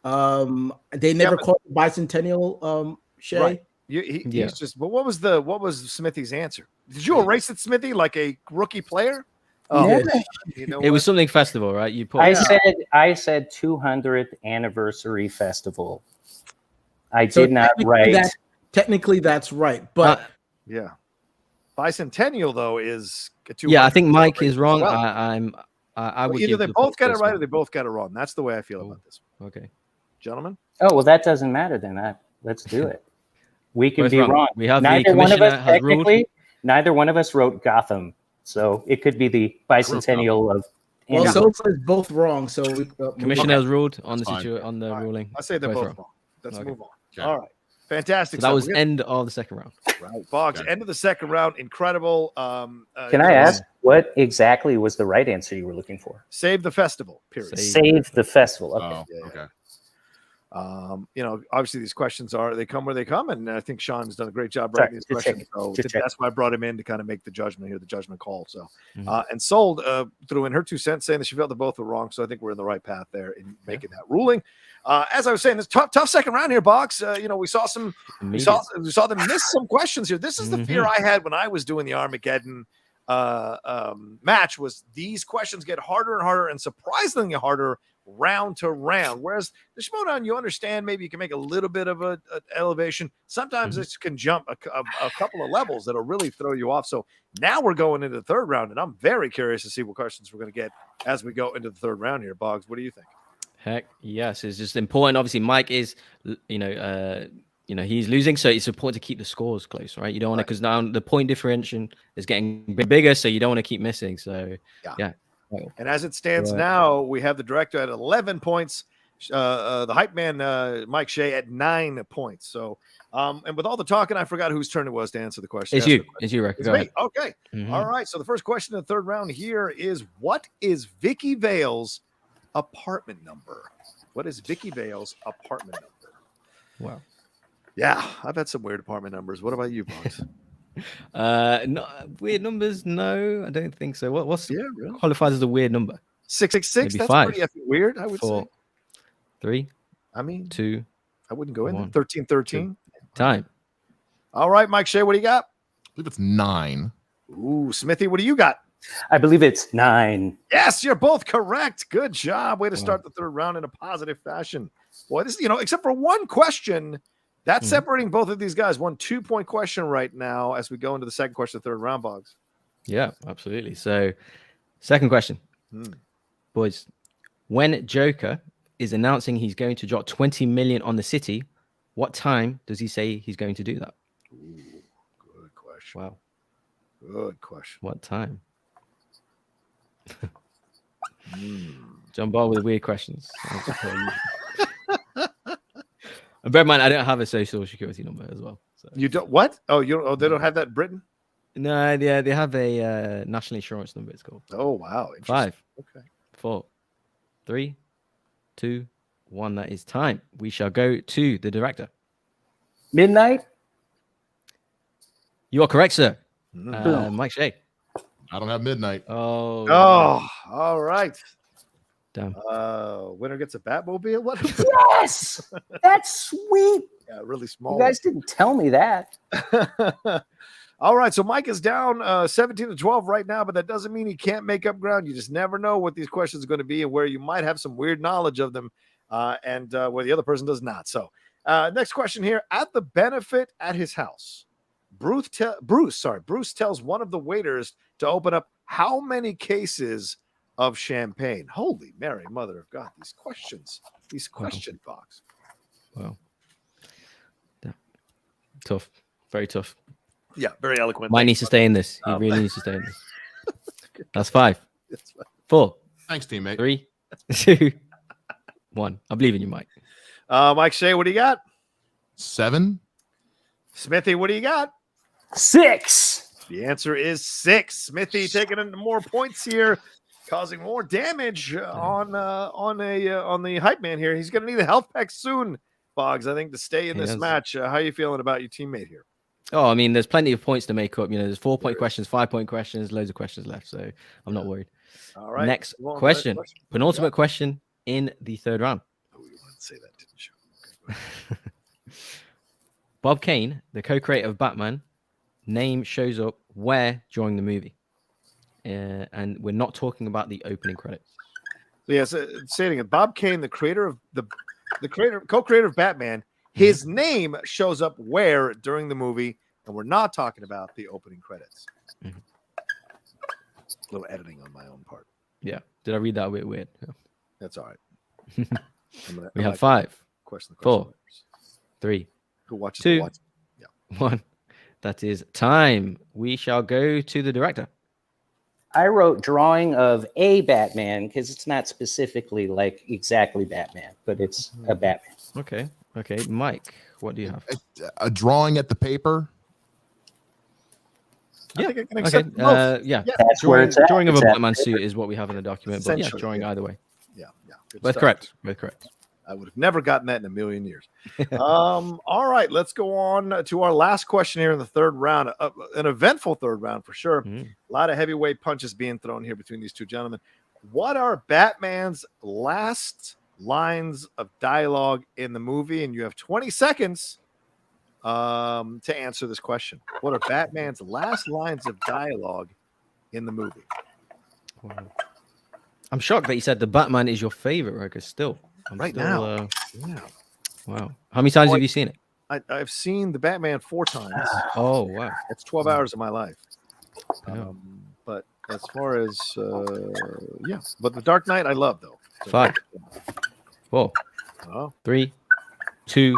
They never called it bicentennial. Shay. Right. He's just. But what was Smithie's answer? Did you erase it, Smithee, like a rookie player? Oh, Yeah. you know It was what? something festival, right? You put. I said 200th anniversary festival. I So did not write. Technically, that's right, but Yeah. Bicentennial though is a Yeah, I 200 think Mike celebration is wrong. as well. I would Either give they the both got it first right one. or they both got it wrong. That's the way I feel about this, Okay. gentlemen. Oh, well, that doesn't matter then. Let's do it. We can Both be wrong. wrong. We have the neither one of commissioner us has ruled. technically. Neither one of us wrote Gotham, so it could be the bicentennial of. well, Andy. so says both wrong. So we Commissioner has ruled on That's the fine. on the All right. ruling. I say they're Both both wrong. wrong. Let's Okay. move on. Okay. All right. Fantastic. So that stuff. was We're gonna- end of the second round. Right. Boggs, Okay. end of the second round. Incredible. Can I ask what exactly was the right answer you were looking for? Save the festival, period. Save the festival. Okay. Oh, Yeah. okay. Obviously these questions they come where they come, and I think Sean's done a great job Sorry, writing these just questions. checking, So just checking. that's why I brought him in to kind of make the judgment here, the judgment call. So, Mhm. and Soul threw in her 2 cents saying that she felt that both were wrong. So I think we're in the right path there in making that ruling. As I was saying, this tough second round here, Box. We saw we saw them miss some questions here. This is the fear I had when I was doing the Armageddon match. Was these questions get harder and harder and surprisingly harder round to round, whereas the Schmodown, you understand, maybe you can make a little bit of a elevation. Sometimes this can jump a couple of levels that'll really throw you off. So now we're going into the third round, and I'm very curious to see what questions we're going to get as we go into the third round here. Boggs, what do you think? Heck yes, it's just important. Obviously, Mike is, he's losing, so it's important to keep the scores close, right? You don't want to, because now the point differentiation is getting bigger, so you don't want to keep missing. So yeah. And as it stands now, we have the director at 11 points, the hype man Mike Shea at 9 points. So, and with all the talking, I forgot whose turn it was to answer the question. It's you, Rick. It's Go me. ahead. Okay. Mhm. All right. So the first question in the third round here is: what is Vicky Vale's apartment number? What is Vicky Vale's apartment number? Wow. Yeah, I've had some weird apartment numbers. What about you, Box? No, weird numbers? No, I don't think so. What's really? qualifies as a weird number? 666. Maybe That's 5. pretty effing weird, I would 4, say. 3, I mean, 2, I wouldn't go in there. 1, 1313. time. All right, Mike Shea, what do you got? I believe it's 9. Ooh, Smithee, what do you got? I believe it's 9. Yes, you're both correct. Good job. Way to start the third round in a positive fashion. Boy, this, except for one question, that's separating both of these guys. 1 2-point question right now as we go into the second question, third round, Boggs. Yeah, absolutely. So, second question, boys. When Joker is announcing he's going to drop 20 million on the city, what time does he say he's going to do that? Ooh, good question. Wow. Good question. What time? John Ball with weird questions. And bear in mind, I don't have a social security number as well. So. You don't what? Oh, you don't, they don't have that in Britain? No, yeah, they have a national insurance number. It's called. Oh wow! 5, Okay. 4, 3, 2, 1. That is time. We shall go to the director. Midnight. You are correct, sir. Boom. Mike Shea. I don't have midnight. Oh. Oh, all right. Damn. Winner gets a Batmobile. What? Yes, that's sweet. Yeah, really small. You guys didn't tell me that. All right, so Mike is down 17-12 right now, but that doesn't mean he can't make up ground. You just never know what these questions are going to be and where you might have some weird knowledge of them, and where the other person does not. So, next question here: at the benefit at his house, Bruce tells one of the waiters to open up how many cases of champagne? Holy Mary, Mother of God! These question box. Wow. Tough. Very tough. Yeah, very eloquent. Mike needs to stay in this. He really needs to stay in this. That's 5, 4, Thanks, teammate. 3, 2, 1. I believe in you, Mike. Mike Shea, what do you got? 7. Smithee, what do you got? 6. The answer is 6. Smithee taking into more points here, causing more damage on the hype man here. He's going to need a health pack soon, Boggs, I think, to stay in this match. How are you feeling about your teammate here? Oh, I mean, there's plenty of points to make up. You know, there's 4-point questions, 5-point questions, loads of questions left. So I'm not worried. All right. Next question. Penultimate question in the 3rd round. Oh, you wanted to say that, didn't you? Okay, Bob Kane, the co-creator of Batman, name shows up where during the movie? And we're not talking about the opening credits. So yes, say it again. Bob Kane, the creator of co-creator of Batman, his name shows up where during the movie, and we're not talking about the opening credits. A little editing on my own part. Yeah. Did I read that a bit weird? Yeah. That's all right. We have 5, question 4, 3, who watches 2, watch? 1. That is time. We shall go to the director. I wrote drawing of a Batman because it's not specifically like exactly Batman, but it's a Batman. Okay. Okay. Mike, what do you have? A drawing at the paper. I think I can accept Okay. both. Yeah. That's where it's at. Drawing of a It's at Batman paper. suit is what we have in the document. But yeah, Essentially, drawing yeah. either way. Yeah. Good Both stuff. correct. Both correct. I would have never gotten that in a million years. All right, let's go on to our last question here in the 3rd round. An eventful 3rd round for sure. A lot of heavyweight punches being thrown here between these two gentlemen. What are Batman's last lines of dialogue in the movie? And you have 20 seconds to answer this question. What are Batman's last lines of dialogue in the movie? Wow. I'm shocked that you said the Batman is your favorite, Rocha. Still. Now. Yeah. Wow. How many times have you seen it? I've seen the Batman 4 times. Oh, wow. That's 12 hours of my life. Yeah. But as far as but the Dark Knight I love though. So 5, 4, Oh, 3, 2,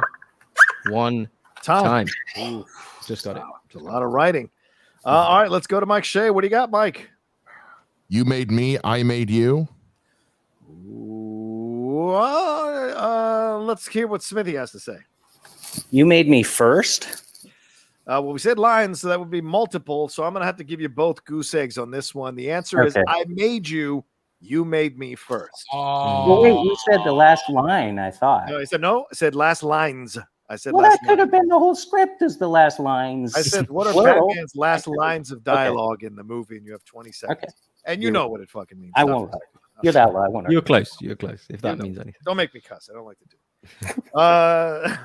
1. Time. Ooh, Just got it. it's a lot of writing. All right, let's go to Mike Shea. What do you got, Mike? You made me, I made you. Let's hear what Smithee has to say. You made me first. Well, we said lines, so that would be multiple. So I'm going to have to give you both goose eggs on this one. The answer is Okay. I made you. You made me first. Well, wait, you said the last line, I thought. No, I said no. I said last lines. I said Well, last that could have lines. been the whole script as the last lines. I said, what are Well, Batman's last lines of dialogue in the movie? And you have 20 seconds. Okay. And you know what it fucking means. I won't. You're that low. I won't. You're close. You're close. If that know. means anything. Don't make me cuss. I don't like to do it.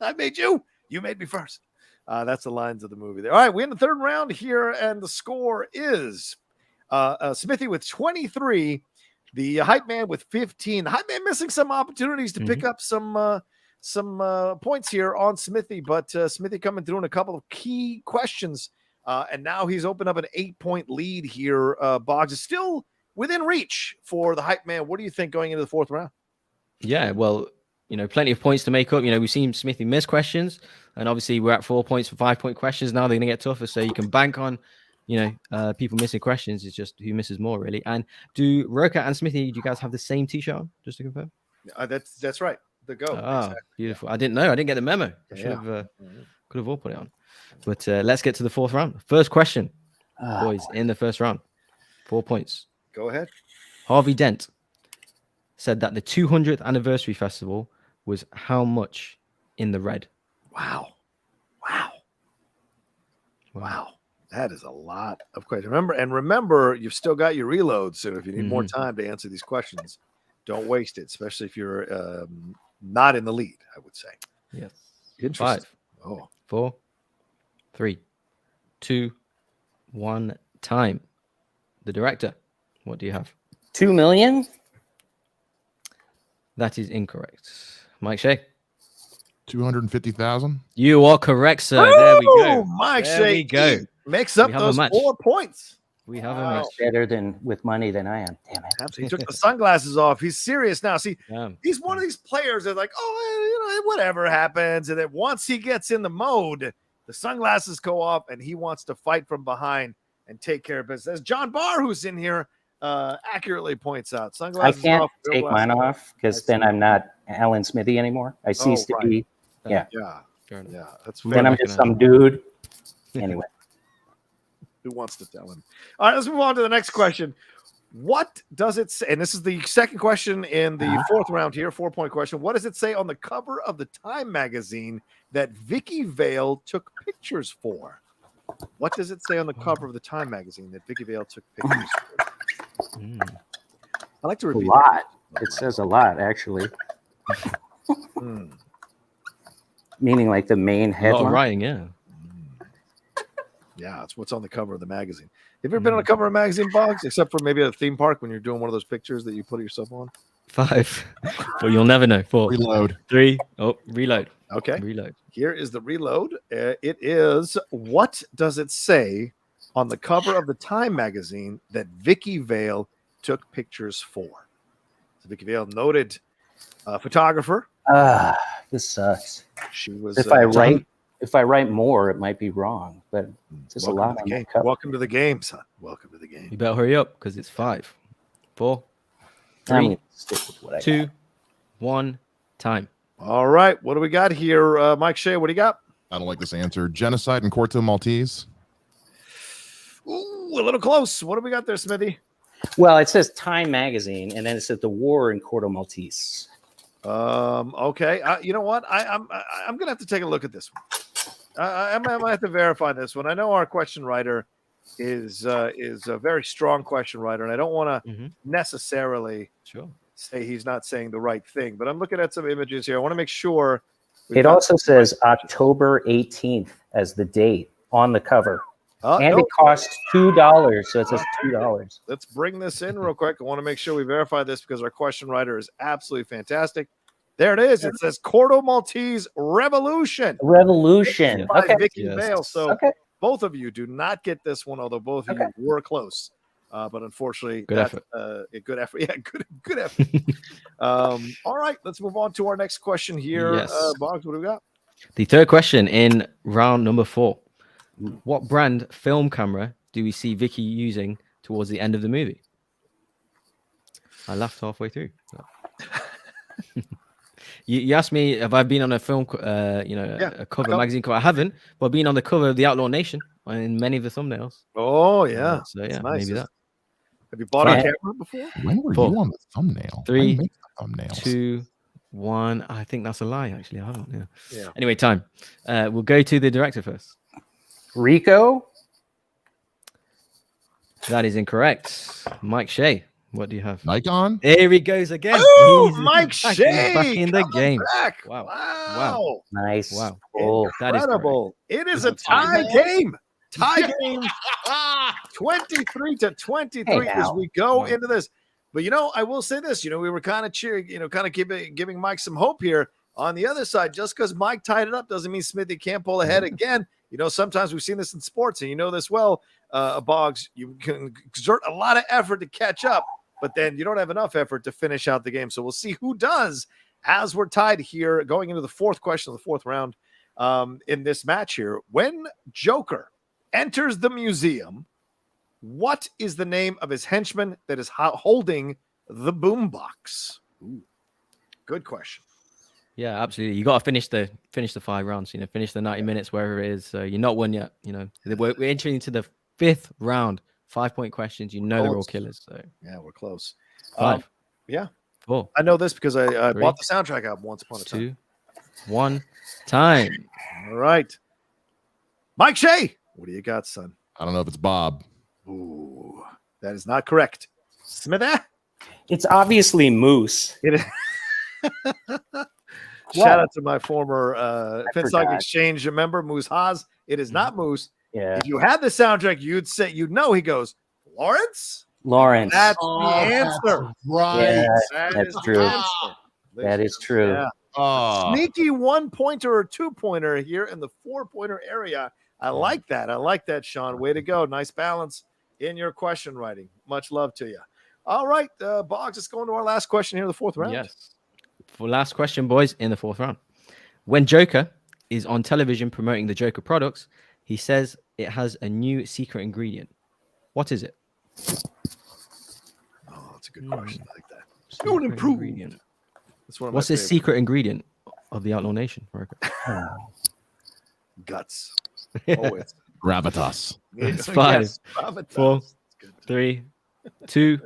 I made you. You made me first. That's the lines of the movie there. All right, we're in the 3rd round here, and the score is Smithee with 23, the hype man with 15. The hype man missing some opportunities to pick up some points here on Smithee, but Smithee coming through in a couple of key questions, and now he's opened up an 8-point lead here. Boggs is still within reach for the hype man. What do you think going into the 4th round? Yeah, well, you know, plenty of points to make up. You know, we've seen Smithee miss questions, and obviously we're at 4 points for 5-point questions. Now they're going to get tougher, so you can bank on, people missing questions. It's just who misses more, really. And do Rocha and Smithee, do you guys have the same T-shirt on? Just to confirm. That's right. The go. Exactly. Beautiful. I didn't know. I didn't get the memo. I should have could have all put it on. But let's get to the fourth round. First question, boys, in the first round. 4 points. Go ahead. Harvey Dent said that the 200th anniversary festival was how much in the red? Wow. That is a lot of questions. Remember, you've still got your reload. So if you need more time to answer these questions, don't waste it, especially if you're not in the lead, I would say. Yes. Interesting. 5, 4, 3, 2, 1. Time. The director, what do you have? 2 million. That is incorrect. Mike Shea. 250,000. You are correct, sir. There we go. Mike There Shea we go. makes up We have a those match. 4 points. We have a match. Better than with money than I am. Damn it. He took the sunglasses off. He's serious now. See, Damn. he's one of these players that's like, whatever happens. And then once he gets in the mode, the sunglasses go off and he wants to fight from behind and take care of business. As John Barr, who's in here, accurately points out, I sunglasses can't off. take mine off because then I'm not Alan Smithee anymore. I cease to be. Yeah. Fair enough. Yeah, that's fair. Then I'm just some dude. Anyway. Who wants to tell him? All right, let's move on to the next question. What does it say? And this is the second question in the fourth round here, 4-point question. What does it say on the cover of the Time magazine that Vicky Vale took pictures for? What does it say on the cover of the Time magazine that Vicky Vale took pictures for? I like to A repeat lot. It says a lot, actually. Meaning like the main A lot headline. of writing, yeah. Yeah, it's what's on the cover of the magazine. Have you ever been on a cover of a magazine, Boggs? Except for maybe at a theme park when you're doing one of those pictures that you put yourself on? 5. But you'll never know. 4. Reload. 3. Oh, reload. Okay. Reload. Here is the reload. It is, what does it say on the cover of the Time magazine that Vicky Vale took pictures for? So Vicky Vale, noted photographer. This sucks. She was. If I write more, it might be wrong, but there's a lot on game. that cover. Welcome to the game, son. Welcome to the game. You better hurry up because it's 5, 4, I'm 3, gonna stick with what I 2, got. 1. Time. All right. What do we got here? Mike Shea, what do you got? I don't like this answer. Genocide in Corto Maltese. Ooh, a little close. What do we got there, Smithy? Well, it says Time magazine, and then it says the war in Corto Maltese. Okay. You know what? I'm gonna have to take a look at this one. I might have to verify this one. I know our question writer is a very strong question writer, and I don't want to necessarily say he's not saying the right thing. But I'm looking at some images here. I want to make sure. It also says October 18th as the date on the cover. And it costs $2, so it says $2. Let's bring this in real quick. I want to make sure we verify this because our question writer is absolutely fantastic. There it is. It says Corto Maltese Revolution. Revolution. By Okay. Vicky Vale. So Okay. both of you do not get this one, although both of you were close. But unfortunately, Good effort. A good effort. Yeah, good effort. All right, let's move on to our next question here. Yes. Boggs, what do we got? The third question in round number 4. What brand film camera do we see Vicky using towards the end of the movie? I laughed halfway through. You asked me if I've been on a film, a cover magazine cover. I haven't, but I've been on the cover of the Outlaw Nation in many of the thumbnails. Oh, yeah. So, yeah, nice. maybe that. Have you bought a camera before? When were 4, you on the thumbnail? 3, I make the thumbnails. 2, 1. I think that's a lie, actually. I haven't. Yeah. Anyway, time. We'll go to the director first. Rico? That is incorrect. Mike Shea, what do you have? Nikon. Here he goes again. Oh, He's Mike back, Shea he's back in the coming game. back. Wow. Wow. Nice. Wow. Oh, That is Incredible. It is a tie game. Tie game. 23-23 Hey, as now. we go into this. But, I will say this. We were kind of cheering, kind of giving Mike some hope here. On the other side, just because Mike tied it up doesn't mean Smithy can't pull ahead again. Sometimes we've seen this in sports, and you know this well, Boggs. You can exert a lot of effort to catch up, but then you don't have enough effort to finish out the game. So we'll see who does as we're tied here going into the fourth question of the fourth round in this match here. When Joker enters the museum, What is the name of his henchman that is holding the boombox? Good question. Yeah, absolutely. You got to finish the 5 rounds. Finish the 90 minutes wherever it is. So you're not won yet. We're entering into the 5th round. 5-point questions. They're all killers. So yeah, we're close. 5. Yeah. 4. I know this because I 3, bought the soundtrack album once upon a time. 2, 1, time. All right. Mike Shea, what do you got, son? I don't know if it's Bob. Ooh, that is not correct. Smithee? It's obviously Moose. It is. Shout out to my former FinStock Exchange member, Moose Haas. It is not Moose. Yeah. If you had the soundtrack, you'd know. He goes, Lawrence? Lawrence. That's the answer. Right. Yeah, that's true. That is true. Yeah. Sneaky 1-pointer or 2-pointer here in the 4-pointer area. I like that. I like that, Sean. Way to go. Nice balance in your question writing. Much love to you. All right, Boggs, let's go into our last question here in the 4th round. Yes. For last question, boys, in the 4th round. When Joker is on television promoting the Joker products, he says it has a new secret ingredient. What is it? Oh, that's a good question. I like that. New and improved. What's the secret ingredient of the Outlaw Nation? Guts. Always. Gravitas. It's 5, 4, 3, 2,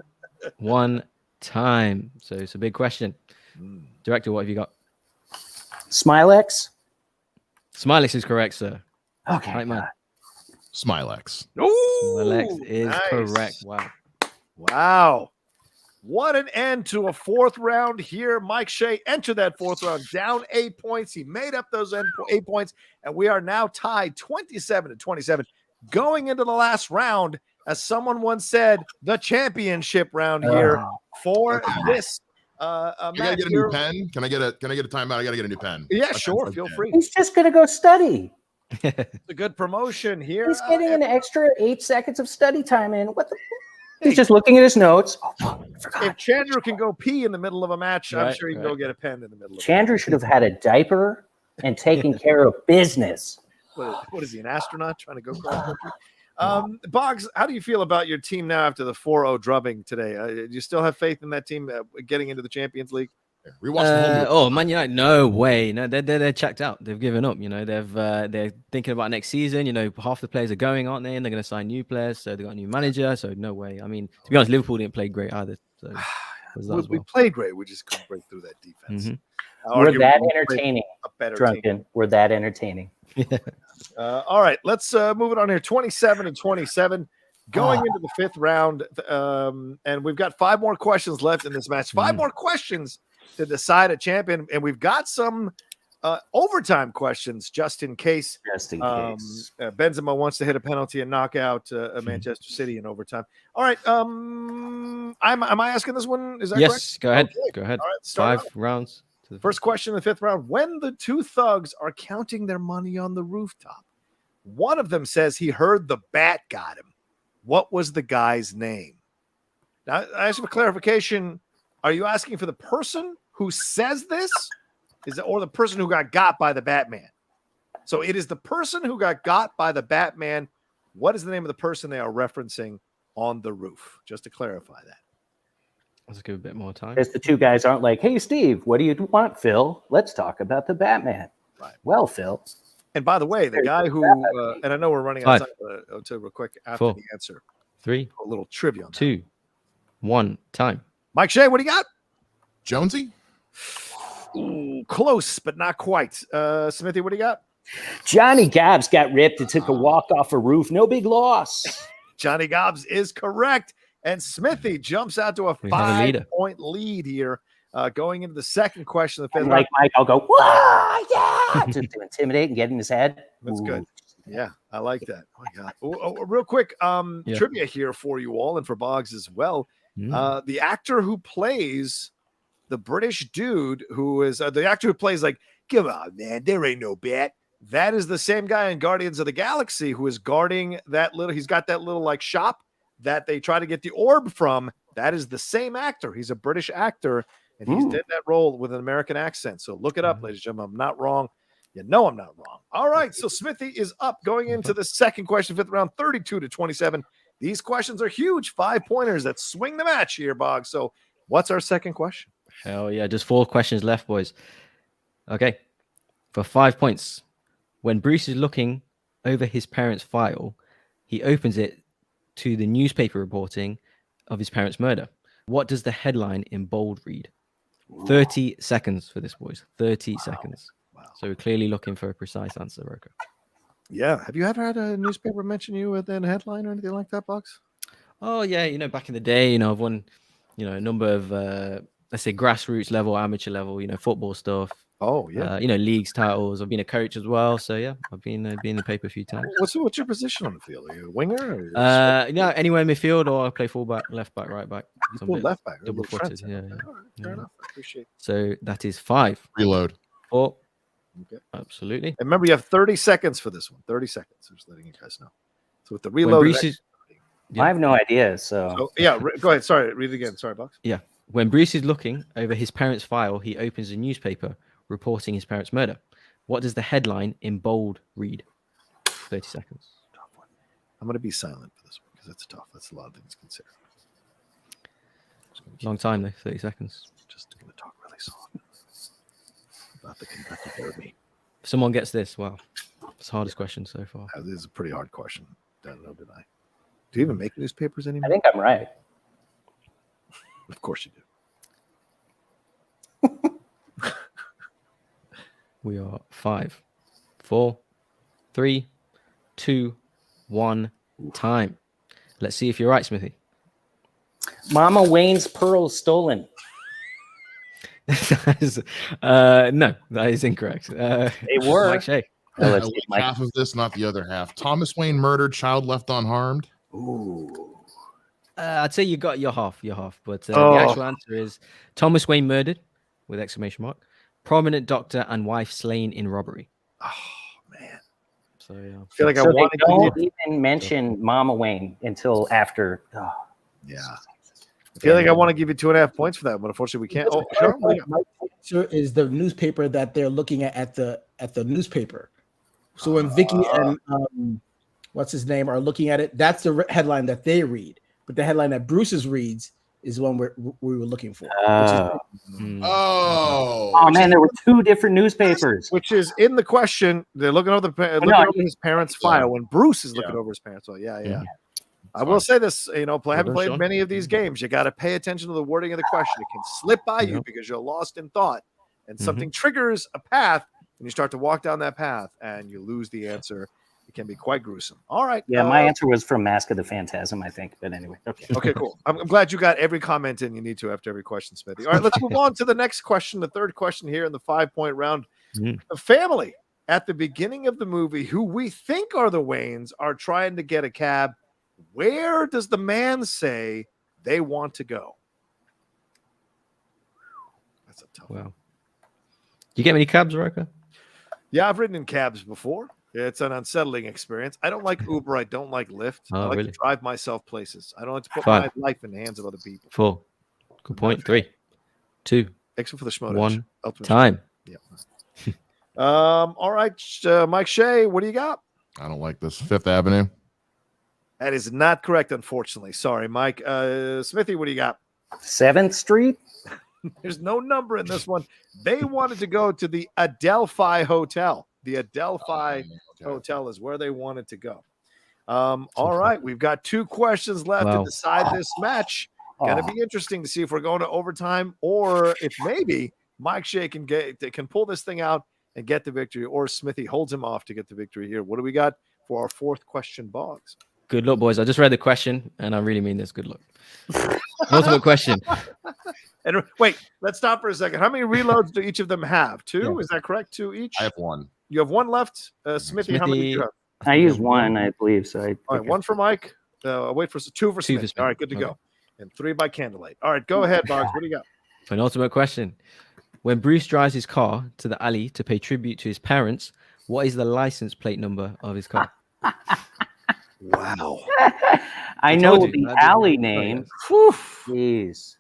1, time. So it's a big question. Director, what have you got? Smilex? Smilex is correct, sir. Okay. Right, man. Smilex. Smilex is correct. Wow. Wow. What an end to a 4th round here. Mike Shea entered that 4th round down 8 points. He made up those 8 points, and we are now tied 27-27 going into the last round. As someone once said, the championship round here for this Can I get a new pen? Can I get a timeout? I gotta get a new pen. Yeah, sure. Feel free. He's just going to go study. It's a good promotion here. He's getting an extra 8 seconds of study time in. What the? He's just looking at his notes. If Chandru can go pee in the middle of a match, I'm sure he can go get a pen in the middle of Chandru should have had a diaper and taken care of business. What is he, an astronaut trying to go cross country? Boggs, how do you feel about your team now after the 4-0 drubbing today? Do you still have faith in that team getting into the Champions League? Man United, no way. No, they're checked out. They've given up. They're thinking about next season. Half the players are going, aren't they? And they're going to sign new players. So they got a new manager. So no way. I mean, to be honest, Liverpool didn't play great either. So we played great. We just couldn't break through that defense. We're that entertaining. Drunken. Team. We're that entertaining. All right, let's move it on here. 27-27. Going into the 5th round, and we've got 5 more questions left in this match. 5 more questions to decide a champion, and we've got some overtime questions just in case. Benzema wants to hit a penalty and knock out Manchester City in overtime. All right, am I asking this one? Is that correct? Yes, go ahead. Okay. Go ahead. All right, 5 rounds. First question in the 5th round. When the 2 thugs are counting their money on the rooftop, one of them says he heard the bat got him. What was the guy's name? Now, I ask for clarification. Are you asking for the person who says this? Or the person who got by the Batman? So it is the person who got by the Batman. What is the name of the person they are referencing on the roof? Just to clarify that. Let's give a bit more time. Because the 2 guys aren't like, hey, Steve, what do you want, Phil? Let's talk about the Batman. Right. Well, Phil. And by the way, the guy who, and I know we're running out of time, to real quick after 4, the answer. 3, a little trivia on that. 2, 1, time. Mike Shea, what do you got? Jonesy? Ooh, close, but not quite. Smithee, what do you got? Johnny Gobbs got ripped and took a walk off a roof. No big loss. Johnny Gobbs is correct. And Smithee jumps out to a 5-point lead here. Going into the second question of the 5th round. Like Mike, I'll go, whoa, yeah, just to intimidate and get in his head. That's good. Yeah, I like that. Oh my God. Real quick, trivia here for you all and for Boggs as well. The actor who plays the British dude who is the actor who plays like, come on, man, there ain't no bat. That is the same guy in Guardians of the Galaxy who is guarding that he's got that little like shop that they try to get the orb from. That is the same actor. He's a British actor. And he's did that role with an American accent. So look it up, ladies and gentlemen. I'm not wrong. You know I'm not wrong. All right. So Smithee is up going into the second question, 5th round, 32-27. These questions are huge 5-pointers that swing the match here, Boggs. So what's our second question? Hell yeah, just 4 questions left, boys. Okay, for 5 points. When Bruce is looking over his parents' file, he opens it to the newspaper reporting of his parents' murder. What does the headline in bold read? 30 seconds for this, boys. 30 seconds. Wow. So we're clearly looking for a precise answer, Rocha. Yeah. Have you ever had a newspaper mention you within a headline or anything like that, Boggs? Oh, yeah. Back in the day, I've won, a number of, let's say, grassroots level, amateur level, football stuff. Oh, yeah. Leagues titles. I've been a coach as well. So, yeah, I've been in the paper a few times. What's your position on the field? Are you a winger? Or Anywhere in midfield, or I play fullback, left back, right back. you pull left back. Double footed. Yeah. All right, fair enough. I appreciate it. So that is 5. Reload. 4. Okay. Absolutely. And remember, you have 30 seconds for this one. 30 seconds. I'm just letting you guys know. So with the When reload, Bruce is- I have no idea. So yeah, go ahead. Sorry, read it again. Sorry, Boggs. Yeah. When Bruce is looking over his parents' file, he opens a newspaper reporting his parents' murder. What does the headline in bold read? 30 seconds. Tough one. I'm going to be silent for this one because it's tough. That's a lot of things to consider. Long time though, 30 seconds. Just going to talk really soft about the Kentucky Derby. If someone gets this, wow. It's the hardest question so far. This is a pretty hard question. Don't know, did I? Do you even make newspapers anymore? I think I'm right. Of course you do. We are 5, 4, 3, 2, 1. Time. Let's see if you're right, Smithee. Mama Wayne's pearls stolen. No, that is incorrect. They were. Mike Shea. Oh, I let's like get Mike. half of this, not the other half. Thomas Wayne murdered, child left unharmed. Ooh. I'd say you got your half, but the Oh. actual answer is Thomas Wayne murdered, with exclamation mark. Prominent doctor and wife slain in robbery. Oh, man. So yeah. I feel like I So want they to don't give you... even mention Mama Wayne until after. Oh. Yeah. I feel like I want to give you 2.5 points for that, but unfortunately we can't. Oh, sure. My answer is the newspaper that they're looking at the newspaper. So when Vicky and what's his name are looking at it, that's the headline that they read. But the headline that Bruce's reads is one we were looking for. Oh, Oh man, there were 2 different newspapers. Which is in the question. They're looking over his parents' file when Bruce is looking over his parents' file. Yeah. I will say this, having played Sean. many of these games, you got to pay attention to the wording of the question. It can slip by you because you're lost in thought, and something triggers a path, and you start to walk down that path, and you lose the answer. It can be quite gruesome. All right. Yeah, my answer was from Mask of the Phantasm, I think. But anyway, okay. Okay, cool. I'm glad you got every comment in you need to after every question, Smithy. All right, let's move on to the next question, the third question here in the 5-point round. The family at the beginning of the movie, who we think are the Waynes, are trying to get a cab. Where does the man say they want to go? That's a tough one. Wow. You get many cabs, Rocha? Yeah, I've ridden in cabs before. It's an unsettling experience. I don't like Uber. I don't like Lyft. I like to drive myself places. I don't like to put my life in the hands of other people. 4. Good point. 3, 2, Except for the Schmo. 1. Time. Yeah. All right, Mike Shea, what do you got? I don't like this. 5th Avenue. That is not correct, unfortunately. Sorry, Mike. Smithy, what do you got? 7th Street. There's no number in this one. They wanted to go to the Adelphi Hotel. The Adelphi Hotel is where they wanted to go. All right, we've got 2 questions left to decide this match. Going to be interesting to see if we're going to overtime or if maybe Mike Shea can pull this thing out and get the victory, or Smithy holds him off to get the victory here. What do we got for our 4th question, Boggs? Good luck, boys. I just read the question, and I really mean this. Good luck. Ultimate question. And wait, let's stop for a second. How many reloads do each of them have? 2? Yeah. Is that correct? 2 each? I have 1. You have 1 left. Smithy, how many do you have? I used 1, I believe. So All right, 1 for Mike. Wait for 2 for Smith. All right, good to go. And 3 by candlelight. All right, go ahead, Boggs. What do you got? Penultimate question. When Bruce drives his car to the alley to pay tribute to his parents, what is the license plate number of his car? Wow. I know the alley name. Jeez.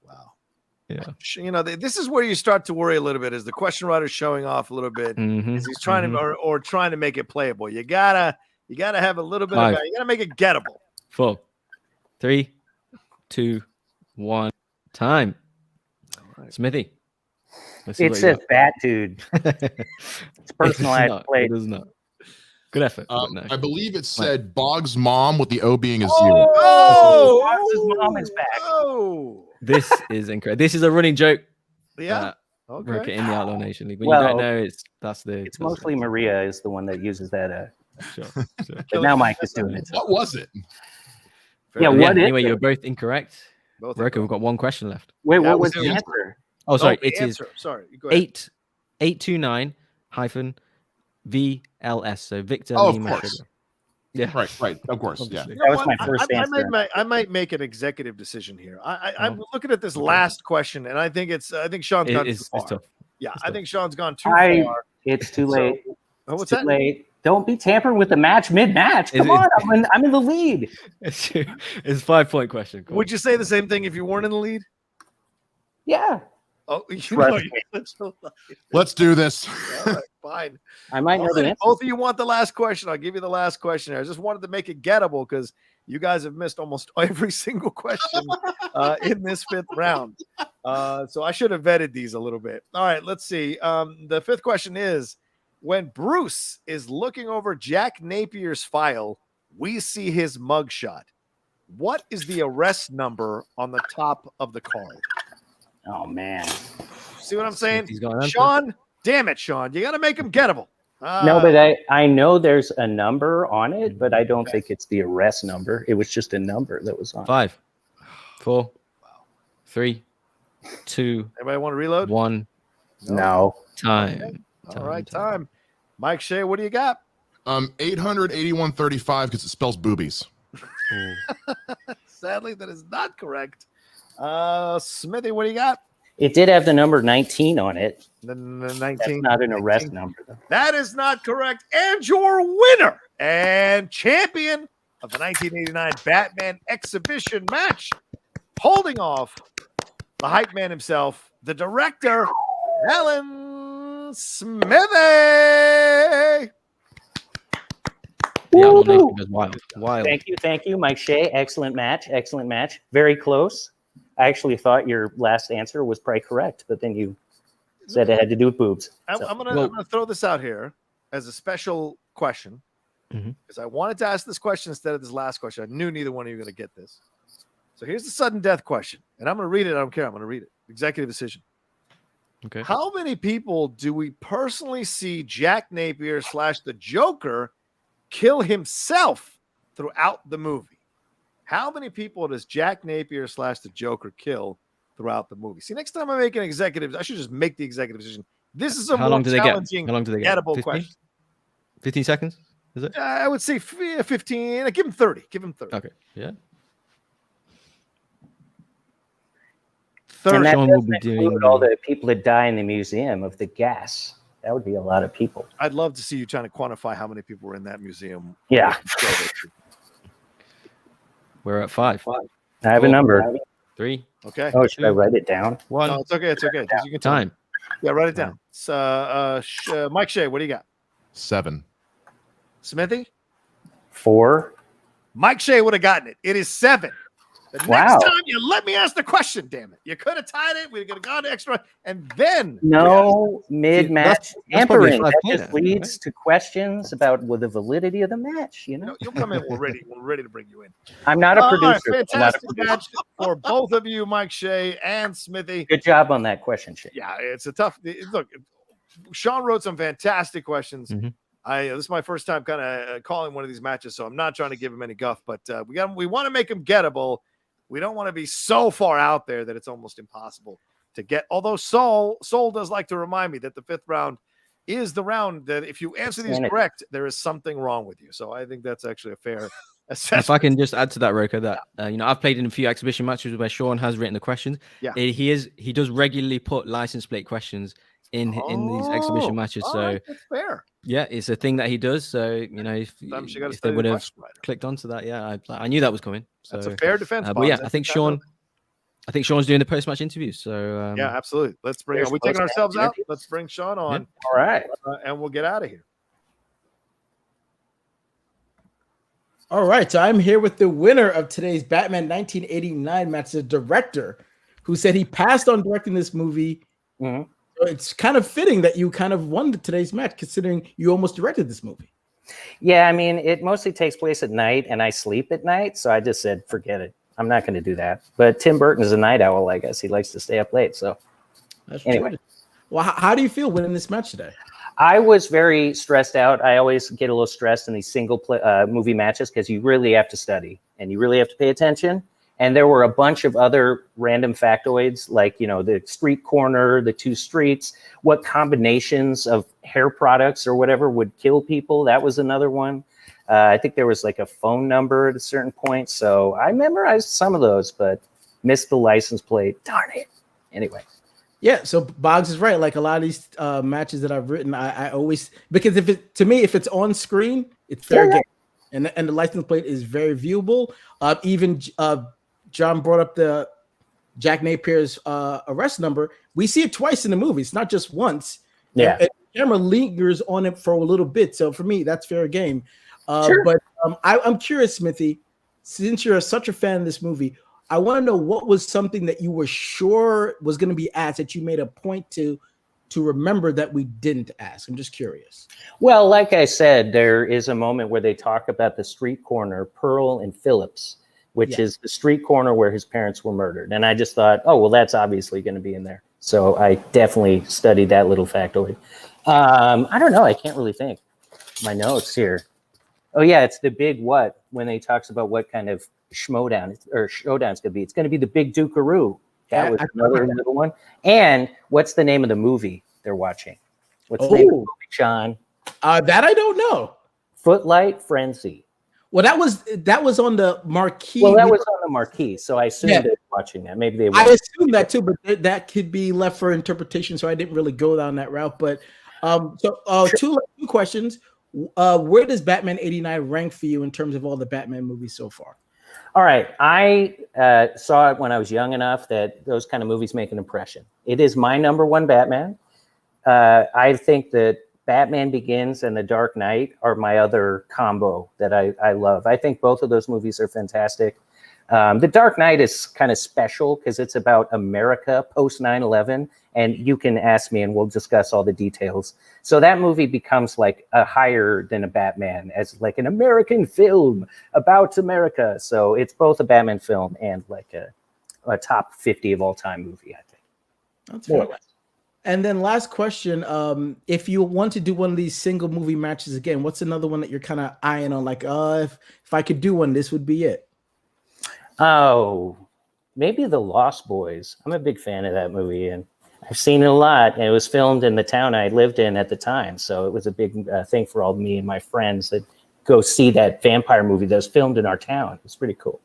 Wow. Yeah. This is where you start to worry a little bit. Is the question writer showing off a little bit? Is he's trying to or trying to make it playable? You gotta have a little bit of you gotta make it gettable. 4, 3, 2, 1. Time. Smithy. Let's see It what you says got. Bat Dude. It's personalized not. plate. It is not. Good effort. but no. I believe it said Boggs' mom with the O being a 0. Oh, Boggs' mom is back. Oh, This is incredible. This is a running joke. yeah. Rocha Okay. in the Outlaw Nation League. When Well, you don't know, that's It's mostly Maria is the one that uses that. Sure. But now Mike is doing it. What was it? Yeah, But what is anyway, it? you're both incorrect. Both Rocha, incorrect. we've got one question left. Wait, Yeah, what was was the the answer? Oh, sorry. the It is answer. Sorry. Go ahead. 829 hyphen VLS. So Victor Oh, of Lima course. Sugar. Yeah. Right. Of course. Yeah. Obviously. You know That was what? my first answer. I might make an executive decision here. I'm Oh, looking at this okay. last question, and I think Sean's gone too It's far. tough. Yeah, It's I tough. think Sean's gone too I- far. It's too late. Oh, what's It's too that? late. Don't be tampering with the match mid-match. Come Is it- on, I'm in the lead. It's a 5-point question. Go Would on. you say the same thing if you weren't in the lead? Yeah, Oh, you Trust know, me. Let's do this. all right, fine. I might know All the right, answer. both of you want the last question. I'll give you the last question. I just wanted to make it gettable because you guys have missed almost every single question in this 5th round. So I should have vetted these a little bit. All right, let's see. The 5th question is, when Bruce is looking over Jack Napier's file, we see his mugshot. What is the arrest number on the top of the card? Oh man. See what I'm saying? He's got an answer. Sean, damn it, Sean. You got to make him gettable. No, but I know there's a number on it, but I don't think it's the arrest number. It was just a number that was on. 5, 4, 3, 2, Anybody want to reload? 1. No. Time. All right, time. Mike Shea, what do you got? 881.35 because it spells boobies. Sadly, that is not correct. Smithy, what do you got? It did have the number 19 on it. The That's 19. not an arrest number, though. That is not correct. And your winner and champion of the 1989 Batman exhibition match, holding off the hype man himself, the director, Alan Smithee. The Outlaw Nation was wild. Thank you, Mike Shea. Excellent match. Very close. I actually thought your last answer was probably correct, but then you said it had to do with boobs. I'm So, gonna throw this out here as a special question because I wanted to ask this question instead of this last question. I knew neither one of you were going to get this. So here's the sudden death question, and I'm going to read it. I don't care. I'm going to read it. Executive decision. Okay. How many people do we personally see Jack Napier / the Joker kill himself throughout the movie? How many people does Jack Napier / the Joker kill throughout the movie? See, next time I make an executive, I should just make the executive decision. This is a How more long do they get? challenging, How long do they get? gettable 15? question. 15 seconds? Is it? I would say 15. Give him 30. Give him 30. Okay. Yeah. 30. and that Sean will doesn't be doing include all the people that die in the museum of the gas. That would be a lot of people. I'd love to see you trying to quantify how many people were in that museum. Yeah. We're at 5, I have a number. 3, Okay. Oh, should I write it down? 1. No, it's okay. It's okay. Just you can tell me. Time. Yeah, write it down. So, Mike Shea, what do you got? 7. Smithy? 4. Mike Shea would have gotten it. It is 7. The next Wow. time you let me ask the question, damn it. You could have tied it. We could have gone to extra. And then. No mid-match that's probably a tampering. That 5-pointer, just leads to questions about the validity of the match. You know, You'll come in. We're ready to bring you in. I'm not a All right, producer. I'm not a fantastic producer. match for both of you, Mike Shea and Smithy. Good job on that question, Shea. Yeah, it's a tough look. Sean wrote some fantastic questions. Mhm. This is my first time kind of calling one of these matches, so I'm not trying to give him any guff, but we want to make him gettable. We don't want to be so far out there that it's almost impossible to get. Although Saul does like to remind me that the 5th round is the round that if you answer these correct, there is something wrong with you. So I think that's actually a fair assessment. If I can just add to that, Rocha, that I've played in a few exhibition matches where Sean has written the questions. Yeah. He does regularly put license plate questions in these exhibition matches. All So right, that's fair. yeah, it's a thing that he does. So if Sometimes you gotta they study the would have question writer. clicked onto that, yeah, I knew that was coming. So That's a fair defense. but yeah, Boggs. I think Sean's doing the post-match interviews. So Yeah, absolutely. Let's bring. There's Are we taking post-match ourselves out? interviews. Let's bring Sean on, All right. and we'll get out of here. All right, so I'm here with the winner of today's Batman 1989 match, the director, who said he passed on directing this movie. Mhm. So it's kind of fitting that you kind of won today's match, considering you almost directed this movie. Yeah, I mean, it mostly takes place at night, and I sleep at night, so I just said, forget it. I'm not going to do that. But Tim Burton is a night owl, I guess. He likes to stay up late. So That's anyway. true. Well, how do you feel winning this match today? I was very stressed out. I always get a little stressed in these single movie matches because you really have to study and you really have to pay attention. And there were a bunch of other random factoids, like, you know, the street corner, the two streets, what combinations of hair products or whatever would kill people. That was another one. I think there was like a phone number at a certain point. So I memorized some of those, but missed the license plate. Darn it. Anyway. Yeah, so Boggs is right. Like a lot of these matches that I've written, I always, because if it's on screen, it's fair game, and the license plate is very viewable. Even John brought up the Jack Napier's arrest number. We see it twice in the movie. It's not just once. Yeah, and the camera lingers on it for a little bit. So for me, that's fair game. Sure. But I'm curious, Smithee, since you're such a fan of this movie, I want to know what was something that you were sure was going to be asked that you made a point to remember that we didn't ask. I'm just curious. Well, like I said, there is a moment where they talk about the street corner, Pearl and Phillips, which is the street corner where his parents were murdered. And I just thought, oh, well, that's obviously going to be in there. So I definitely studied that little factoid. I don't know. I can't really think. My notes here. Oh, yeah, it's the big what when they talks about what kind of showdown it's going to be. It's going to be the Big Dukaroo. That was another one. And what's the name of the movie they're watching? What's the name of the movie, Sean? That I don't know. Footlight Frenzy. Well, that was on the marquee. Well, that was on the marquee, so I assumed they were watching that. Maybe they were. I assumed that too, but that could be left for interpretation, so I didn't really go down that route. But two questions. Where does Batman 89 rank for you in terms of all the Batman movies so far? All right. I saw it when I was young enough that those kind of movies make an impression. It is my number one Batman. I think that Batman Begins and The Dark Knight are my other combo that I love. I think both of those movies are fantastic. The Dark Knight is kind of special because it's about America post 9/11, and you can ask me and we'll discuss all the details. So that movie becomes like a higher than a Batman, as like an American film about America. So it's both a Batman film and like a top 50 of all time movie, I think. That's fair. And then last question, if you want to do one of these single movie matches again, what's another one that you're kind of eyeing on? Like, if I could do one, this would be it. Oh, maybe The Lost Boys. I'm a big fan of that movie, and I've seen it a lot. And it was filmed in the town I lived in at the time, so it was a big thing for all me and my friends that go see that vampire movie that was filmed in our town. It's pretty cool.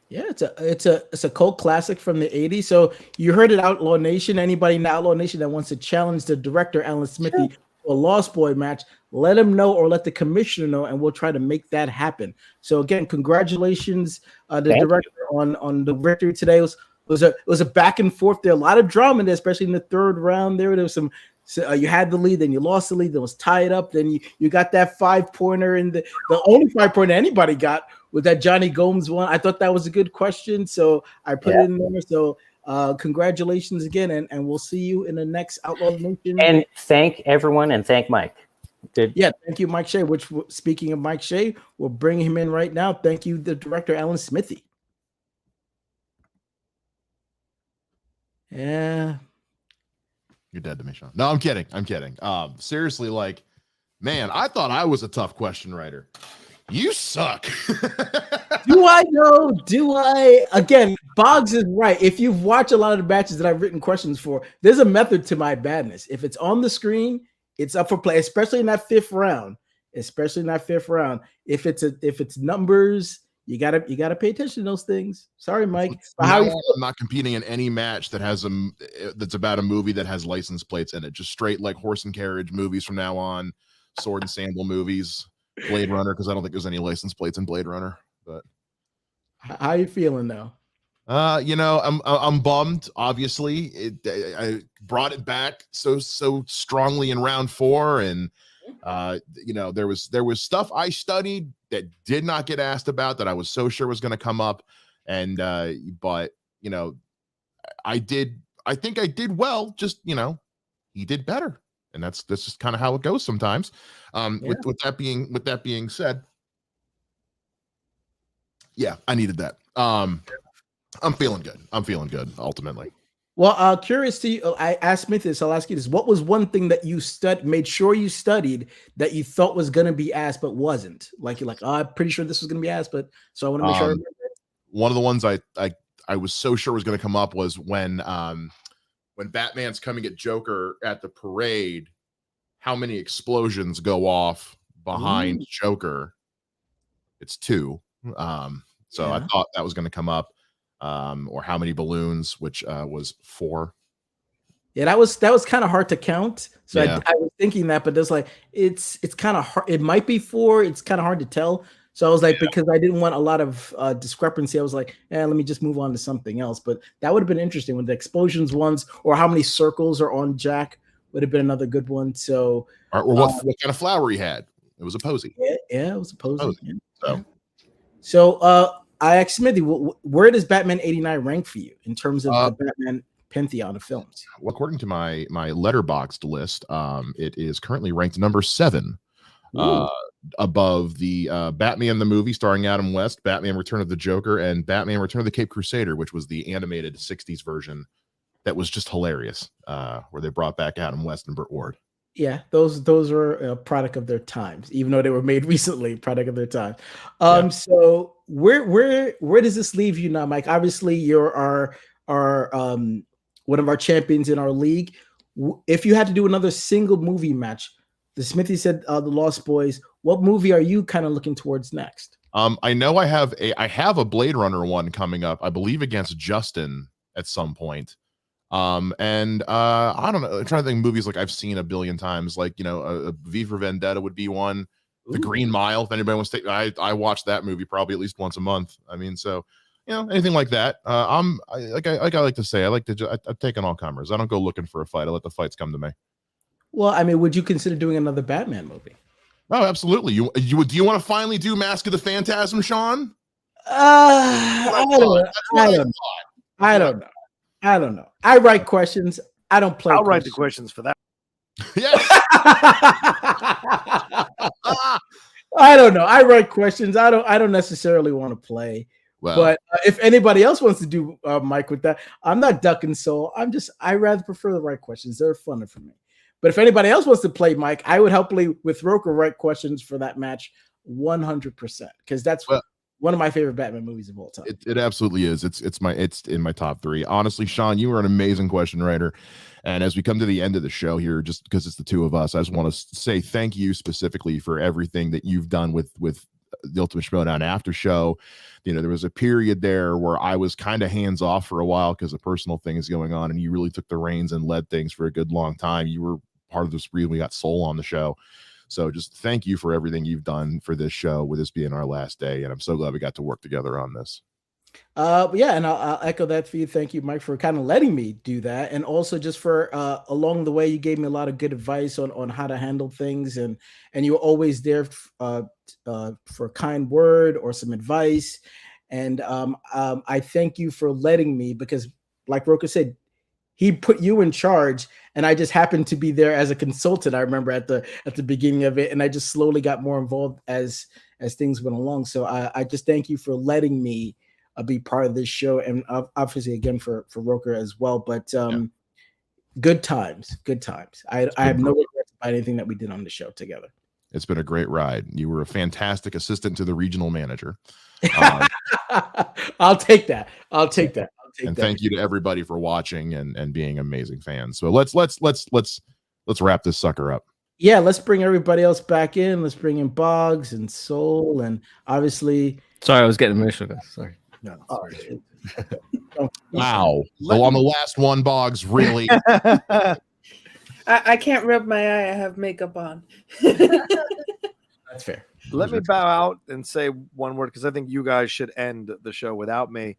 Yeah, it's a cult classic from the 80s. So you heard it, Outlaw Nation. Anybody in the Outlaw Nation that wants to challenge the director, Alan Smithee, to a Lost Boy match, let him know or let the commissioner know, and we'll try to make that happen. So again, congratulations, the director on the victory today. It was a back and forth there, a lot of drama there, especially in the third round. There was some. So you had the lead, then you lost the lead, then was tied up. Then you got that 5-pointer, and the only 5-pointer anybody got was that Johnny Gomes one. I thought that was a good question, so I put it in there. So congratulations again, and we'll see you in the next Outlaw Nation. And thank everyone, and thank Mike. Yeah, thank you, Mike Shea. Which, speaking of Mike Shea, we'll bring him in right now. Thank you, the director, Alan Smithee. Yeah. You're dead to me, Sean. No, I'm kidding. Seriously, like, man, I thought I was a tough question writer. You suck. Do I know? Do I? Again, Boggs is right. If you've watched a lot of the matches that I've written questions for, there's a method to my badness. If it's on the screen, it's up for play, especially in that fifth round. If it's numbers, you gotta pay attention to those things. Sorry, Mike. I'm not competing in any match that has that's about a movie that has license plates in it. Just straight like horse and carriage movies from now on, sword and sandal movies, Blade Runner, because I don't think there's any license plates in Blade Runner. But how you feeling now? I'm bummed. Obviously, I brought it back so strongly in round 4, and There was stuff I studied that did not get asked about that I was so sure was going to come up, and but I think I did well. Just he did better, and that's just kind of how it goes sometimes. With that being said, yeah, I needed that. I'm feeling good ultimately. Well, curious to you, I asked Smith this. I'll ask you this: what was one thing that you made sure you studied that you thought was going to be asked but wasn't? Like you're like, oh, I'm pretty sure this was going to be asked, but so I want to make sure I remember it. One of the ones I was so sure was going to come up was when Batman's coming at Joker at the parade, how many explosions go off behind Joker? It's 2. So I thought that was going to come up. Or how many balloons, which was 4. Yeah, that was kind of hard to count. So Yeah. I was thinking that, but there's like it's kind of hard. It might be 4. It's kind of hard to tell. So I was like, because I didn't want a lot of discrepancy, I was like, let me just move on to something else. But that would have been interesting with the explosions ones, or how many circles are on Jack would have been another good one. So or what kind of flower he had? It was a posy. Yeah, it was a posy. Yeah. So I asked Smithy, where does Batman 89 rank for you in terms of the Batman pantheon of films? Well, according to my Letterboxd list, it is currently ranked number 7, above the Batman the movie starring Adam West, Batman Return of the Joker, and Batman Return of the Cape Crusader, which was the animated 60s version that was just hilarious, where they brought back Adam West and Burt Ward. Yeah, those are a product of their times, even though they were made recently, product of their time. So where does this leave you now, Mike? Obviously, you're our one of our champions in our league. If you had to do another single movie match, the Smithy said the Lost Boys. What movie are you kind of looking towards next? I know I have a Blade Runner one coming up, I believe, against Justin at some point. And I don't know. I'm trying to think of movies like I've seen a billion times, like V for Vendetta would be one. The Green Mile, if anybody wants to take, I watch that movie probably at least once a month. I mean, so anything like that. I like to say, I've taken all comers. I don't go looking for a fight. I let the fights come to me. Well, I mean, would you consider doing another Batman movie? Oh, absolutely. Do you want to finally do Mask of the Phantasm, Sean? I don't know. I write questions. I don't play. I'll write the questions for that. Yes. I don't know. I write questions. I don't necessarily want to play. Well, but if anybody else wants to do Mike with that, I'm not ducking Soul. I rather prefer the right questions. They're funner for me. But if anybody else wants to play Mike, I would happily with Rocha write questions for that match 100%, because that's one of my favorite Batman movies of all time. It absolutely is. It's in my top 3. Honestly, Sean, you are an amazing question writer. And as we come to the end of the show here, just because it's the two of us, I just want to say thank you specifically for everything that you've done with the Ultimate Schmodown after show. There was a period there where I was kind of hands off for a while because of personal things going on, and you really took the reins and led things for a good long time. You were part of this reason we got Soul on the show. So just thank you for everything you've done for this show, with this being our last day. And I'm so glad we got to work together on this. And I'll echo that for you. Thank you, Mike, for kind of letting me do that. And also just for along the way, you gave me a lot of good advice on how to handle things. And you were always there for a kind word or some advice. And I thank you for letting me, because like Rocha said, he put you in charge, and I just happened to be there as a consultant. I remember at the beginning of it, and I just slowly got more involved as things went along. So I just thank you for letting me be part of this show, and obviously again for Rocha as well. But good times. I have no regrets about anything that we did on the show together. It's been a great ride. You were a fantastic assistant to the regional manager. I'll take that. And thank you to everybody for watching and being amazing fans. So let's wrap this sucker up. Yeah, let's bring everybody else back in. Let's bring in Boggs and Soul, and obviously. Sorry, I was getting emotional, guys. Sorry. No, sorry. Wow. So on the last one, Boggs, really. I can't rub my eye. I have makeup on. That's fair. Let me bow out and say one word, because I think you guys should end the show without me.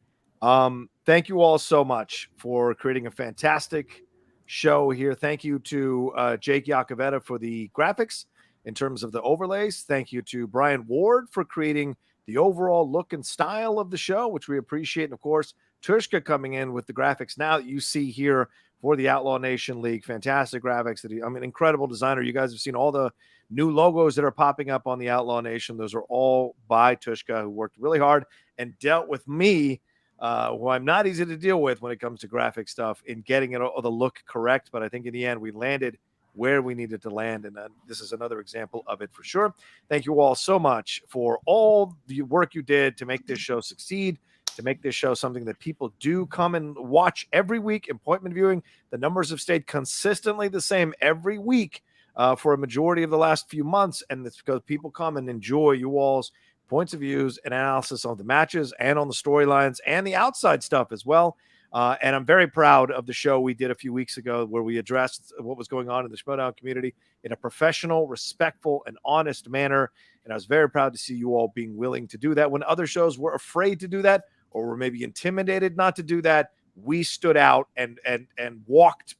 Thank you all so much for creating a fantastic show here. Thank you to Jake Iacovetta for the graphics. in terms of the overlays. Thank you to Brian Ward for creating the overall look and style of the show, which we appreciate. And of course, TUSA coming in with the graphics now that you see here for the Outlaw Nation League. Fantastic graphics. I'm an incredible designer. You guys have seen all the new logos that are popping up on the Outlaw Nation. Those are all by TUSA, who worked really hard and dealt with me, who I'm not easy to deal with when it comes to graphic stuff, in getting the look correct. But I think in the end, we landed where we needed to land. And this is another example of it for sure. Thank you all so much for all the work you did to make this show succeed, to make this show something that people do come and watch every week. Appointment viewing, the numbers have stayed consistently the same every week for a majority of the last few months. And it's because people come and enjoy you all's points of views and analysis on the matches and on the storylines and the outside stuff as well. And I'm very proud of the show we did a few weeks ago, where we addressed what was going on in the Schmoedown community in a professional, respectful, and honest manner. And I was very proud to see you all being willing to do that when other shows were afraid to do that, or were maybe intimidated not to do that. We stood out and walked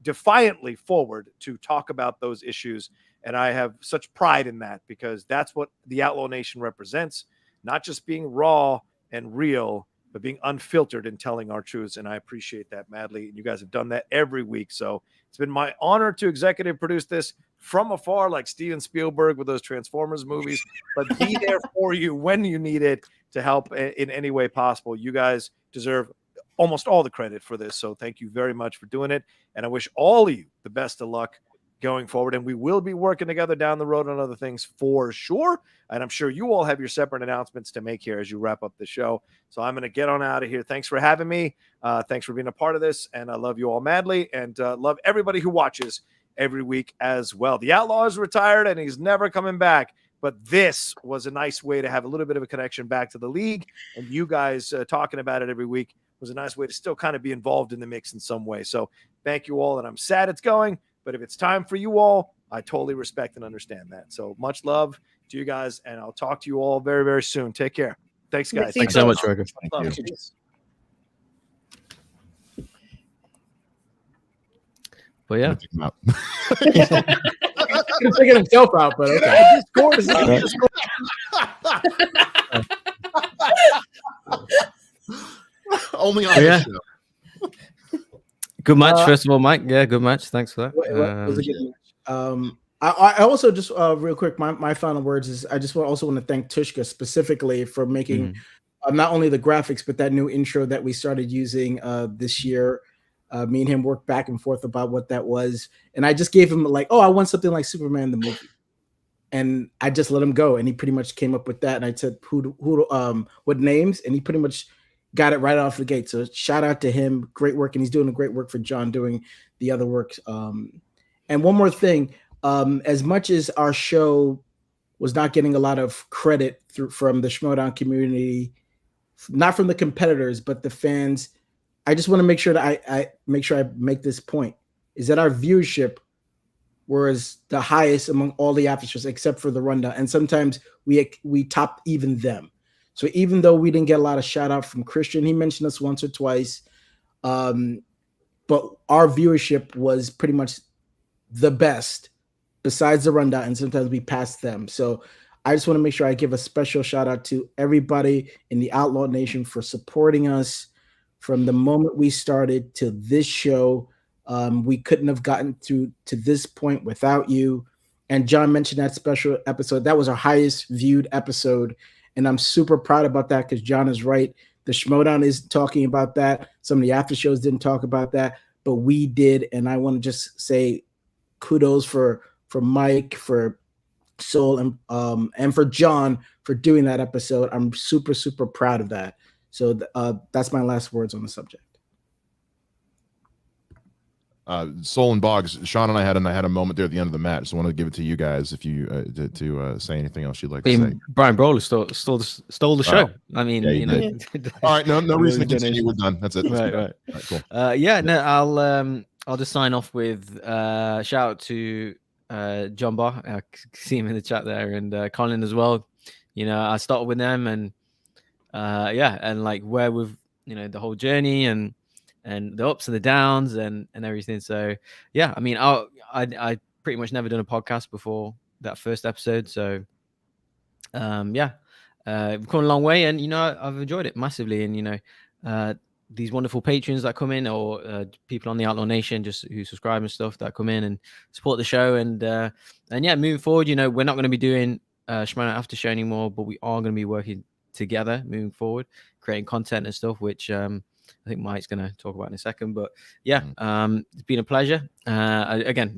defiantly forward to talk about those issues. And I have such pride in that, because that's what the Outlaw Nation represents, not just being raw and real, but being unfiltered and telling our truths. And I appreciate that madly. And you guys have done that every week. So it's been my honor to executive produce this from afar, like Steven Spielberg with those Transformers movies, but be there for you when you need it to help in any way possible. You guys deserve almost all the credit for this. So thank you very much for doing it. And I wish all of you the best of luck going forward. And we will be working together down the road on other things for sure. And I'm sure you all have your separate announcements to make here as you wrap up the show. So I'm going to get on out of here. Thanks for having me. Thanks for being a part of this. And I love you all madly, and love everybody who watches every week as well. The Outlaw is retired and he's never coming back. But this was a nice way to have a little bit of a connection back to the league. And you guys talking about it every week was a nice way to still kind of be involved in the mix in some way. So thank you all. And I'm sad it's going, but if it's time for you all, I totally respect and understand that. So much love to you guys, and I'll talk to you all very, very soon. Take care. Thanks, guys. Thanks so much, Rocha. Thank you. But yeah, He's figuring himself out, but okay. Only on Yeah. this show. good match. First of all, Mike. Yeah, good match. Thanks for that. It was a good match. I also just real quick, my final words is I just also want to thank TUSA specifically for making not only the graphics, but that new intro that we started using this year. Me and him worked back and forth about what that was, and I just gave him like, I want something like Superman the movie, and I just let him go, and he pretty much came up with that. And I said, what names, and he pretty much got it right off the gate. So shout out to him, great work, and he's doing a great work for John doing the other works. And one more thing, as much as our show was not getting a lot of credit from the Schmoedown community, not from the competitors, but the fans, I just want to make sure that I make this point, is that our viewership was the highest among all the after shows except for the Rundown, and sometimes we topped even them. So even though we didn't get a lot of shout out from Christian, he mentioned us once or twice, but our viewership was pretty much the best besides the Rundown, and sometimes we passed them. So I just want to make sure I give a special shout out to everybody in the Outlaw Nation for supporting us from the moment we started to this show. We couldn't have gotten to this point without you. And John mentioned that special episode. That was our highest viewed episode. And I'm super proud about that, because John is right. The Schmoedown is talking about that. Some of the after shows didn't talk about that, but we did. And I want to just say kudos for Mike, for Saul, and for John for doing that episode. I'm super, super proud of that. So that's my last words on the subject. Soul and Boggs, Sean and I had a moment there at the end of the match. So I want to give it to you guys if you to say anything else you'd like to say. Brian Brawler stole the show. Right. I mean, Yeah, you know. did. All right, no reason to continue. We're done. That's it. Right. All right, cool. Yeah, no, I'll just sign off with shout out to John Barr. I see him in the chat there, and Colin as well. You know, I started with them, and and like where we've, the whole journey and the ups and the downs and everything. So yeah, I mean, I pretty much never done a podcast before that first episode. So yeah, we've come a long way, and I've enjoyed it massively. And these wonderful patrons that come in, or people on the Outlaw Nation just who subscribe and stuff that come in and support the show. And yeah, moving forward, we're not going to be doing Shimano After Show anymore, but we are going to be working together moving forward, creating content and stuff, which I think Mike's going to talk about in a second. But yeah, it's been a pleasure. I got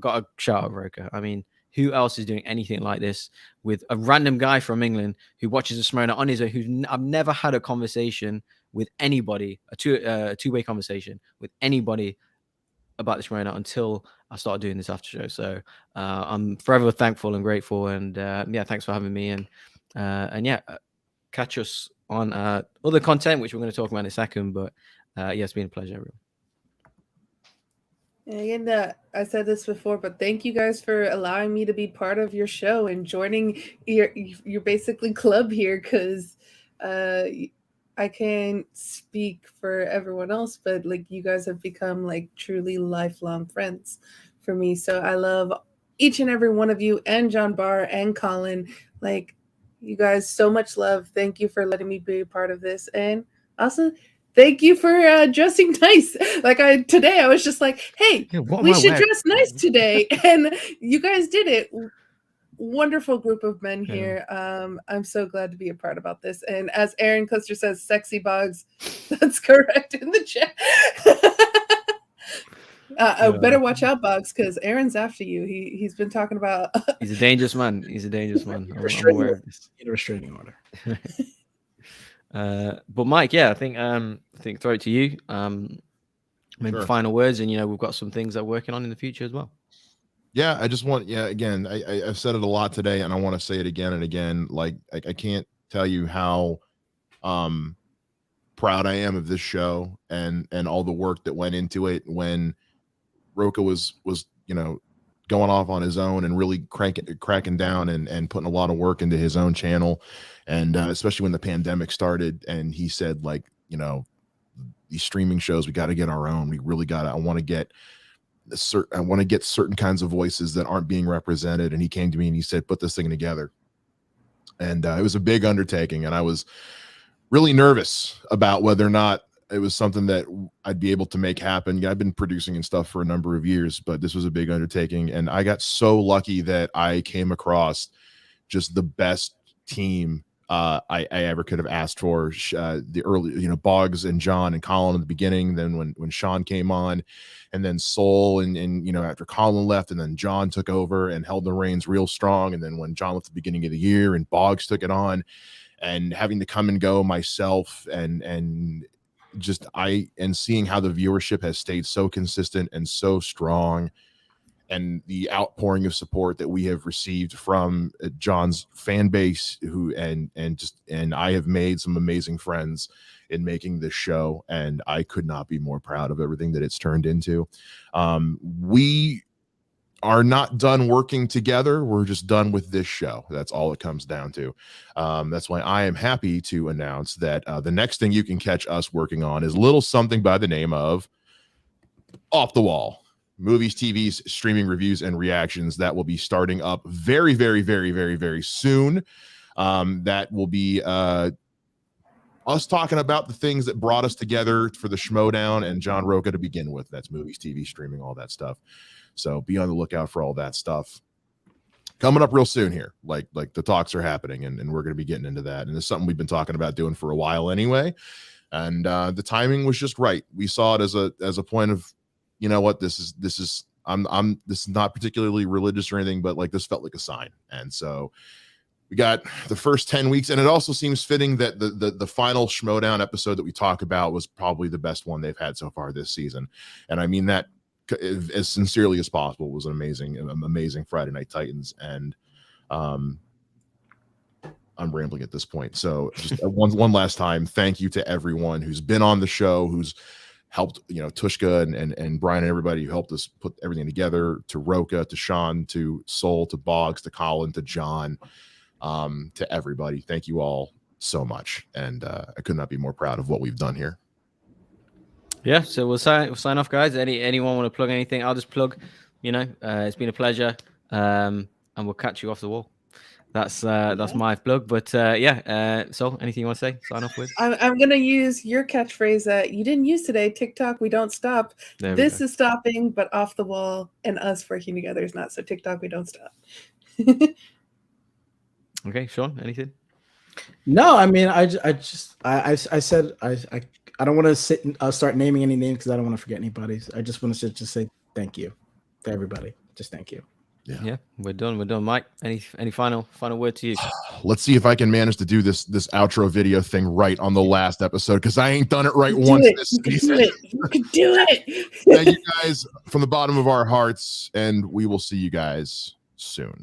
a shout out Rocha. I mean, who else is doing anything like this with a random guy from England who watches a Shimano on his own? I've never had a conversation with anybody, a two-way conversation with anybody about the Shimano until I started doing this after show. So I'm forever thankful and grateful. And yeah, thanks for having me. And yeah, catch us on other content, which we're going to talk about in a second. But yeah, it's been a pleasure, everyone. And I said this before, but thank you guys for allowing me to be part of your show and joining your basically club here, because I can't speak for everyone else, but like you guys have become like truly lifelong friends for me. So I love each and every one of you, and John Barr and Colin. Like, you guys, so much love. Thank you for letting me be a part of this, and also thank you for dressing nice. Like today, I was just like, hey, we should dress nice today. And you guys did it. Wonderful group of men here. I'm so glad to be a part about this. And as Aaron Custer says, sexy Boggs, that's correct in the chat. I better watch out, Boggs, because Aaron's after you. He's been talking about... He's a dangerous man. He's a dangerous man. I'm aware of this. In a restraining order. But Mike, yeah, I think throw it to you. Maybe final words, and we've got some things that we're working on in the future as well. Yeah, I just want, again, I've said it a lot today, and I want to say it again and again. Like, I can't tell you how proud I am of this show and all the work that went into it when Rocha was going off on his own and really cracking down and putting a lot of work into his own channel. And especially when the pandemic started and he said, like, these streaming shows, we got to get our own. We really I want to get certain kinds of voices that aren't being represented. And he came to me and he said, put this thing together. And it was a big undertaking. And I was really nervous about whether or not it was something that I'd be able to make happen. I've been producing and stuff for a number of years, but this was a big undertaking. And I got so lucky that I came across just the best team I ever could have asked for. The early, Boggs and John and Colin in the beginning, then when Sean came on, and then Saul and after Colin left, and then John took over and held the reins real strong. And then when John left at the beginning of the year and Boggs took it on, and having to come and go myself and seeing how the viewership has stayed so consistent and so strong, and the outpouring of support that we have received from John's fan base, and I have made some amazing friends in making this show, and I could not be more proud of everything that it's turned into. We are not done working together. We're just done with this show. That's all it comes down to. That's why I am happy to announce that the next thing you can catch us working on is a little something by the name of Off the Wall. Movies, TVs, streaming reviews, and reactions that will be starting up very, very, very, very, very soon. That will be us talking about the things that brought us together for the Schmodown and John Rocha to begin with. That's movies, TV, streaming, all that stuff. So be on the lookout for all that stuff coming up real soon here. Like the talks are happening, and we're going to be getting into that. And it's something we've been talking about doing for a while anyway. And the timing was just right. We saw it as a point of, what, this is not particularly religious or anything, but like this felt like a sign. And so we got the first 10 weeks, and it also seems fitting that the final Schmodown episode that we talk about was probably the best one they've had so far this season. And I mean that as sincerely as possible. It was an amazing Friday Night Titans. And I'm rambling at this point. So just one last time, thank you to everyone who's been on the show, who's helped, Tushka and Brian and everybody who helped us put everything together, to Rocha, to Sean, to Saul, to Boggs, to Colin, to John, to everybody. Thank you all so much. And I could not be more proud of what we've done here. Yeah, so we'll sign off, guys. Anyone want to plug anything? I'll just plug, it's been a pleasure. we'll catch you off the wall. That's my plug. But so anything you want to say? Sign off with? I'm gonna use your catchphrase that you didn't use today. TikTok, we don't stop. This is stopping, but off the wall and us working together is not. So TikTok, we don't stop. Okay, Sean, anything? No, I mean, I said I don't want to sit and start naming any names because I don't want to forget anybody. I just want to just say thank you to everybody. Just thank you. Yeah, we're done. Mike, any final word to you? Let's see if I can manage to do this outro video thing right on the last episode, because I ain't done it right once this season. You can do it. Thank you guys from the bottom of our hearts, and we will see you guys soon.